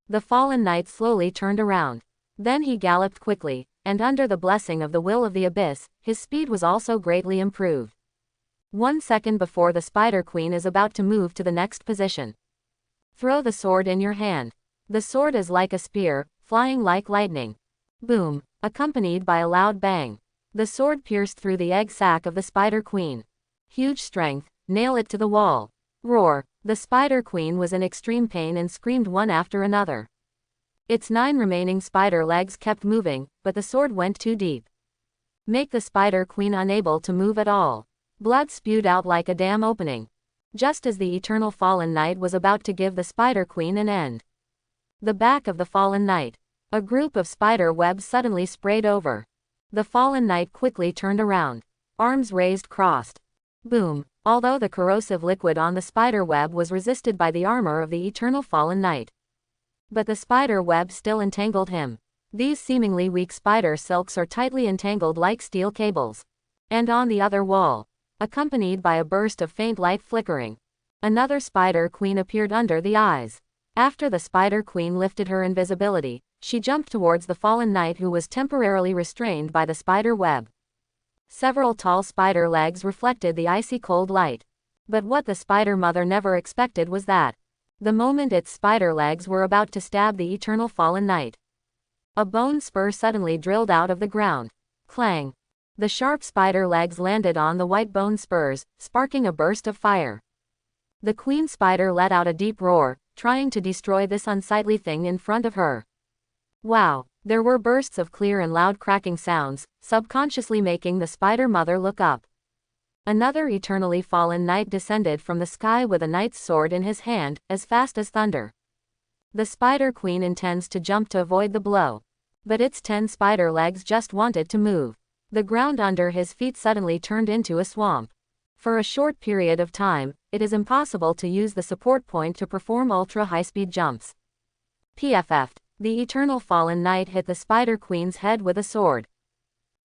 The fallen knight slowly turned around. Then he galloped quickly, and under the blessing of the will of the abyss, his speed was also greatly improved. 1 second before the spider queen is about to move to the next position. Throw the sword in your hand. The sword is like a spear, flying like lightning. Boom, accompanied by a loud bang. The sword pierced through the egg sac of the Spider Queen. Huge strength, nail it to the wall. Roar. The Spider Queen was in extreme pain and screamed one after another. Its 9 remaining spider legs kept moving, but the sword went too deep. Make the Spider Queen unable to move at all. Blood spewed out like a dam opening. Just as the Eternal Fallen Knight was about to give the Spider Queen an end. The back of the Fallen Knight. A group of spider webs suddenly sprayed over. The Fallen Knight quickly turned around. Arms raised crossed. Boom. Although the corrosive liquid on the spider web was resisted by the armor of the Eternal Fallen Knight. But the spider web still entangled him. These seemingly weak spider silks are tightly entangled like steel cables. And on the other wall, accompanied by a burst of faint light flickering, another Spider Queen appeared under the eyes. After the Spider Queen lifted her invisibility, she jumped towards the Fallen Knight who was temporarily restrained by the spider web. Several tall spider legs reflected the icy cold light. But what the Spider Mother never expected was that, the moment its spider legs were about to stab the Eternal Fallen Knight, a bone spur suddenly drilled out of the ground. Clang! The sharp spider legs landed on the white bone spurs, sparking a burst of fire. The Queen Spider let out a deep roar, trying to destroy this unsightly thing in front of her. Wow! There were bursts of clear and loud cracking sounds, subconsciously making the Spider Mother look up. Another eternally fallen knight descended from the sky with a knight's sword in his hand, as fast as thunder. The Spider Queen intends to jump to avoid the blow. But its 10 spider legs just wanted to move. The ground under his feet suddenly turned into a swamp. For a short period of time, it is impossible to use the support point to perform ultra-high-speed jumps. PFF'd. The Eternal Fallen Knight hit the Spider Queen's head with a sword.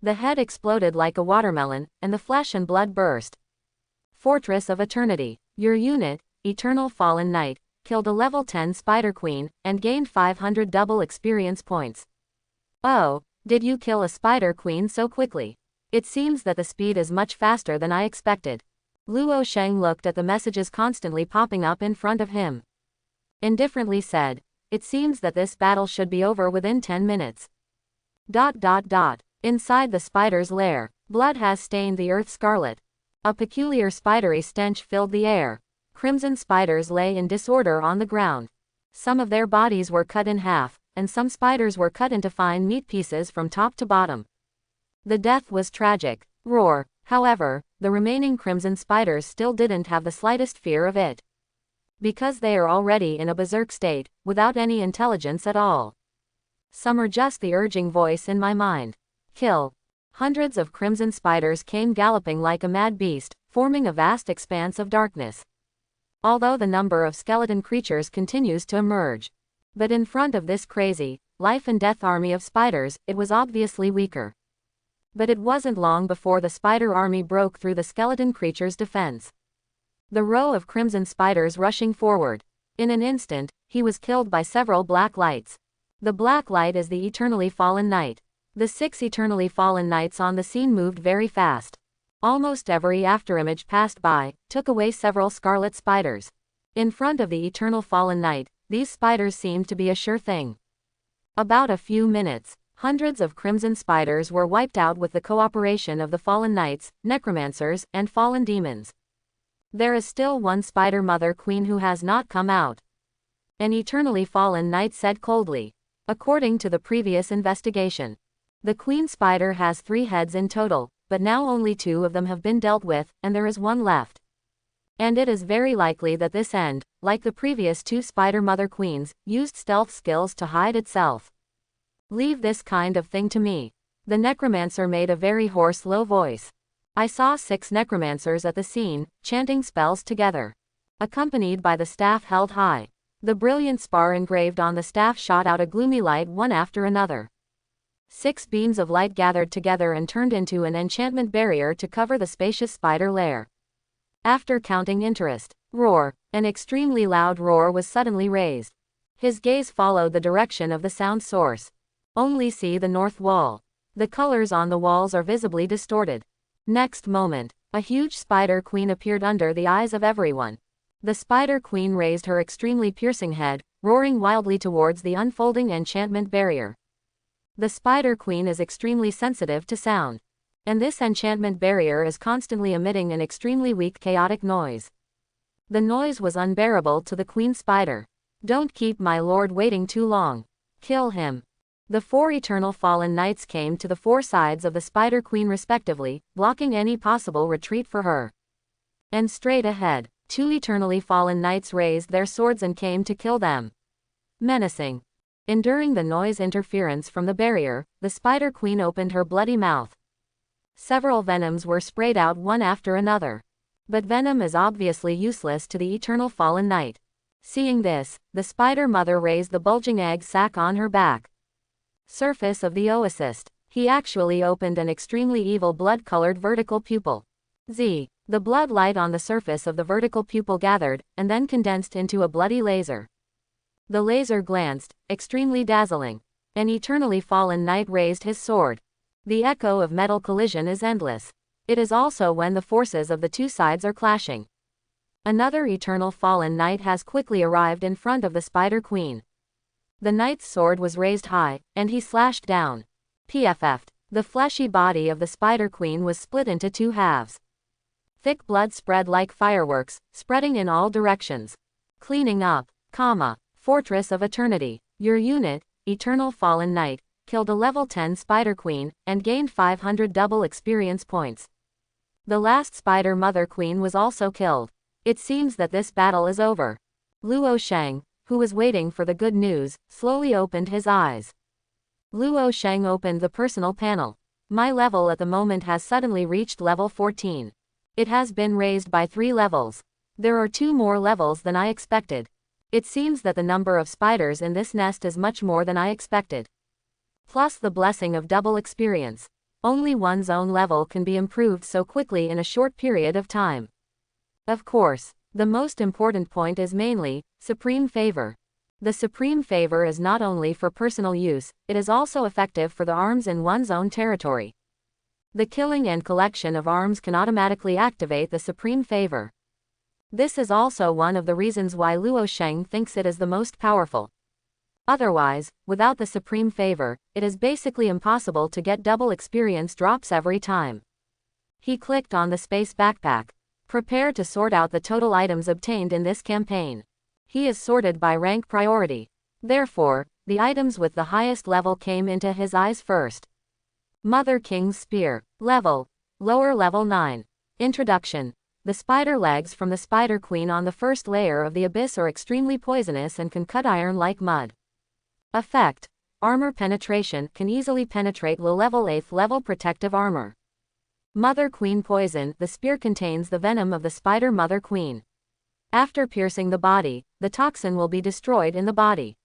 The head exploded like a watermelon, and the flesh and blood burst. Fortress of Eternity. Your unit, Eternal Fallen Knight, killed a level 10 Spider Queen, and gained 500 double experience points. Oh, did you kill a Spider Queen so quickly? It seems that the speed is much faster than I expected. Luo Sheng looked at the messages constantly popping up in front of him. Indifferently said, it seems that this battle should be over within 10 minutes. Inside the spider's lair, blood has stained the earth scarlet. A peculiar spidery stench filled the air. Crimson spiders lay in disorder on the ground. Some of their bodies were cut in half, and some spiders were cut into fine meat pieces from top to bottom. The death was tragic. Roar. However, the remaining crimson spiders still didn't have the slightest fear of it. Because they are already in a berserk state, without any intelligence at all. Some are just the urging voice in my mind. Kill. Hundreds of crimson spiders came galloping like a mad beast, forming a vast expanse of darkness. Although the number of skeleton creatures continues to emerge. But in front of this crazy, life and death army of spiders, it was obviously weaker. But it wasn't long before the spider army broke through the skeleton creature's defense. The row of crimson spiders rushing forward. In an instant, he was killed by several black lights. The black light is the Eternally Fallen Knight. The 6 Eternally Fallen Knights on the scene moved very fast. Almost every afterimage passed by, took away several scarlet spiders. In front of the Eternal Fallen Knight, these spiders seemed to be a sure thing. About a few minutes, hundreds of crimson spiders were wiped out with the cooperation of the Fallen Knights, necromancers, and fallen demons. There is still one Spider Mother Queen who has not come out. An Eternally Fallen Knight said coldly. According to the previous investigation, the Queen Spider has 3 heads in total, but now only 2 of them have been dealt with, and there is 1 left. And it is very likely that this end, like the previous 2 Spider Mother Queens, used stealth skills to hide itself. Leave this kind of thing to me. The necromancer made a very hoarse low voice. I saw 6 necromancers at the scene, chanting spells together. Accompanied by the staff held high. The brilliant spar engraved on the staff shot out a gloomy light one after another. 6 beams of light gathered together and turned into an enchantment barrier to cover the spacious spider lair. After counting interest, roar, an extremely loud roar was suddenly raised. His gaze followed the direction of the sound source. Only see the north wall. The colors on the walls are visibly distorted. Next moment, a huge Spider Queen appeared under the eyes of everyone. The Spider Queen raised her extremely piercing head, roaring wildly towards the unfolding enchantment barrier. The Spider Queen is extremely sensitive to sound. And this enchantment barrier is constantly emitting an extremely weak chaotic noise. The noise was unbearable to the Queen Spider. Don't keep my lord waiting too long. Kill him. The 4 eternal fallen knights came to the 4 sides of the Spider Queen respectively, blocking any possible retreat for her. And straight ahead, 2 eternally fallen knights raised their swords and came to kill them. Menacing. Enduring the noise interference from the barrier, the Spider Queen opened her bloody mouth. Several venoms were sprayed out one after another. But venom is obviously useless to the eternal fallen knight. Seeing this, the Spider Mother raised the bulging egg sac on her back. Surface of the oocyst. He actually opened an extremely evil blood-colored vertical pupil. The blood light on the surface of the vertical pupil gathered, and then condensed into a bloody laser. The laser glanced, extremely dazzling. An eternally fallen knight raised his sword. The echo of metal collision is endless. It is also when the forces of the 2 sides are clashing. Another eternal fallen knight has quickly arrived in front of the Spider Queen. The knight's sword was raised high, and he slashed down. PFF'd. The fleshy body of the Spider Queen was split into 2 halves. Thick blood spread like fireworks, spreading in all directions. Cleaning up, Fortress of Eternity. Your unit, Eternal Fallen Knight, killed a level 10 Spider Queen, and gained 500 double experience points. The last Spider Mother Queen was also killed. It seems that this battle is over. Luo Sheng, who was waiting for the good news, slowly opened his eyes. Luo Sheng opened the personal panel. My level at the moment has suddenly reached level 14. It has been raised by 3 levels. There are 2 more levels than I expected. It seems that the number of spiders in this nest is much more than I expected. Plus the blessing of double experience. Only one's own level can be improved so quickly in a short period of time. Of course, the most important point is mainly supreme favor. The supreme favor is not only for personal use, it is also effective for the arms in one's own territory. The killing and collection of arms can automatically activate the supreme favor. This is also one of the reasons why Luo Sheng thinks it is the most powerful. Otherwise, without the supreme favor, it is basically impossible to get double experience drops every time. He clicked on the space backpack. Prepare to sort out the total items obtained in this campaign. He is sorted by rank priority. Therefore, the items with the highest level came into his eyes first. Mother King's Spear. Level. Lower level 9. Introduction. The spider legs from the Spider Queen on the first layer of the abyss are extremely poisonous and can cut iron like mud. Effect. Armor penetration can easily penetrate low-level 8th level protective armor. Mother Queen Poison. The spear contains the venom of the Spider Mother Queen. After piercing the body, the toxin will be destroyed in the body.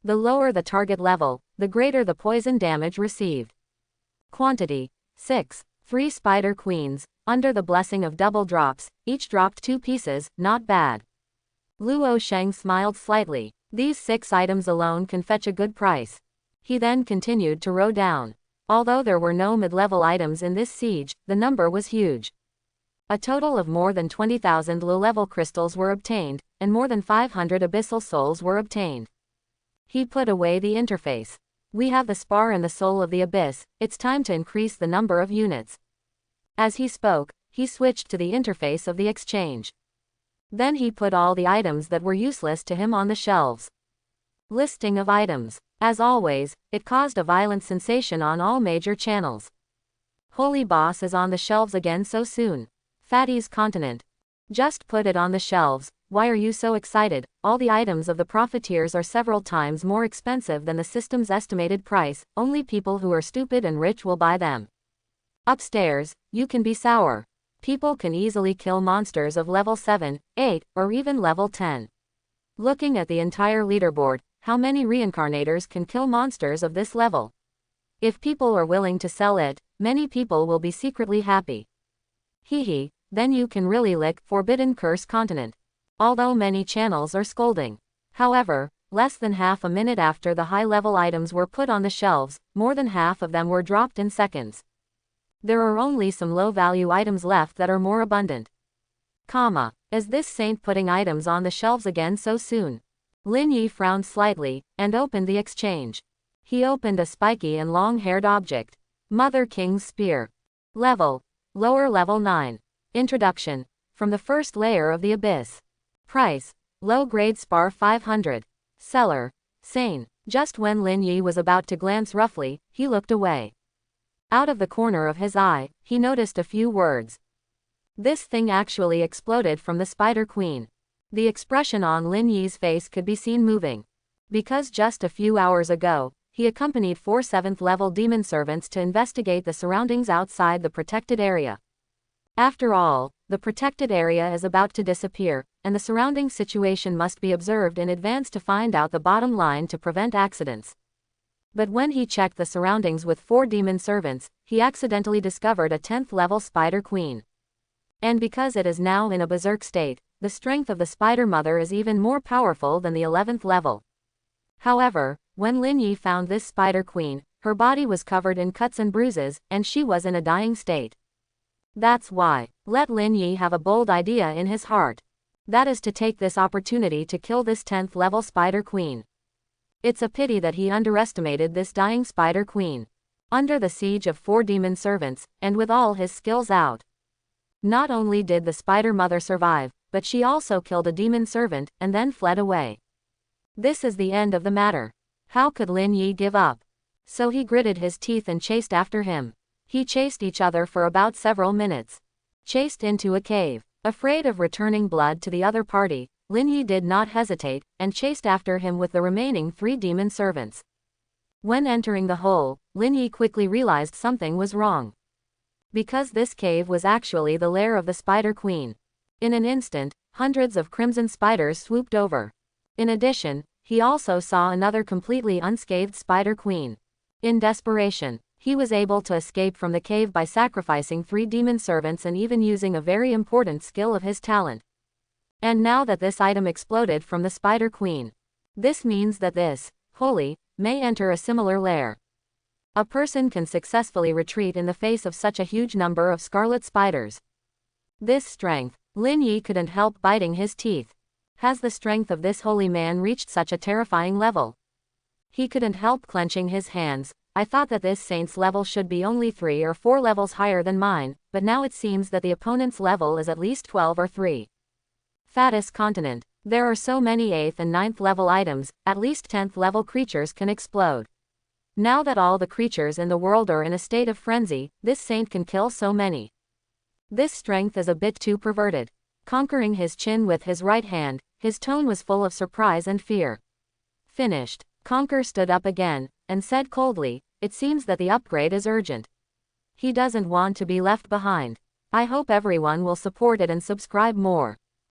The lower the target level, the greater the poison damage received. Quantity. 6. 3 Spider Queens, under the blessing of double drops, each dropped 2 pieces, not bad. Luo Sheng smiled slightly. These 6 items alone can fetch a good price. He then continued to row down. Although there were no mid-level items in this siege, the number was huge. A total of more than 20,000 low-level crystals were obtained, and more than 500 abyssal souls were obtained. He put away the interface. We have the spar and the soul of the abyss, it's time to increase the number of units. As he spoke, he switched to the interface of the exchange. Then he put all the items that were useless to him on the shelves. Listing of items. As always, it caused a violent sensation on all major channels. Holy Boss is on the shelves again so soon. Fatty's Continent. Just put it on the shelves. Why are you so excited? All the items of the profiteers are several times more expensive than the system's estimated price. Only people who are stupid and rich will buy them. Upstairs, you can be sour. People can easily kill monsters of level 7, 8, or even level 10. Looking at the entire leaderboard, how many reincarnators can kill monsters of this level? If people are willing to sell it, many people will be secretly happy. Hehe, then you can really lick Forbidden Curse Continent. Although many channels are scolding. However, less than half a minute after the high-level items were put on the shelves, more than half of them were dropped in seconds. There are only some low-value items left that are more abundant. Is this saint putting items on the shelves again so soon? Lin Yi frowned slightly, and opened the exchange. He opened a spiky and long-haired object. Mother King's Spear. Level. Lower level 9. Introduction. From the first layer of the abyss. Price. Low-grade spar 500. Seller. Sane. Just when Lin Yi was about to glance roughly, he looked away. Out of the corner of his eye, he noticed a few words. This thing actually exploded from the Spider Queen. The expression on Lin Yi's face could be seen moving. Because just a few hours ago, he accompanied 4 7th-level demon servants to investigate the surroundings outside the protected area. After all, the protected area is about to disappear, and the surrounding situation must be observed in advance to find out the bottom line to prevent accidents. But when he checked the surroundings with 4 demon servants, he accidentally discovered a 10th-level Spider Queen. And because it is now in a berserk state, the strength of the Spider Mother is even more powerful than the 11th level. However, when Lin Yi found this Spider Queen, her body was covered in cuts and bruises, and she was in a dying state. That's why, let Lin Yi have a bold idea in his heart. That is to take this opportunity to kill this 10th level Spider Queen. It's a pity that he underestimated this dying Spider Queen. Under the siege of 4 demon servants, and with all his skills out. Not only did the Spider Mother survive, but she also killed a demon servant, and then fled away. This is the end of the matter. How could Lin Yi give up? So he gritted his teeth and chased after him. He chased each other for about several minutes. Chased into a cave. Afraid of returning blood to the other party, Lin Yi did not hesitate, and chased after him with the remaining 3 demon servants. When entering the hole, Lin Yi quickly realized something was wrong. Because this cave was actually the lair of the Spider Queen. In an instant, hundreds of crimson spiders swooped over. In addition, he also saw another completely unscathed Spider Queen. In desperation, he was able to escape from the cave by sacrificing 3 demon servants and even using a very important skill of his talent. And now that this item exploded from the Spider Queen, this means that this, holy, may enter a similar lair. A person can successfully retreat in the face of such a huge number of scarlet spiders. This strength, Lin Yi couldn't help biting his teeth. Has the strength of this holy man reached such a terrifying level? He couldn't help clenching his hands. I thought that this saint's level should be only 3 or 4 levels higher than mine, but now it seems that the opponent's level is at least 12 or 3. Fattest continent. There are so many 8th and 9th level items, at least 10th level creatures can explode. Now that all the creatures in the world are in a state of frenzy, this saint can kill so many. This strength is a bit too perverted. Conquering his chin with his right hand, his tone was full of surprise and fear. Finished. Conquer stood up again, and said coldly, "It seems that the upgrade is urgent." He doesn't want to be left behind. I hope everyone will support it and subscribe more.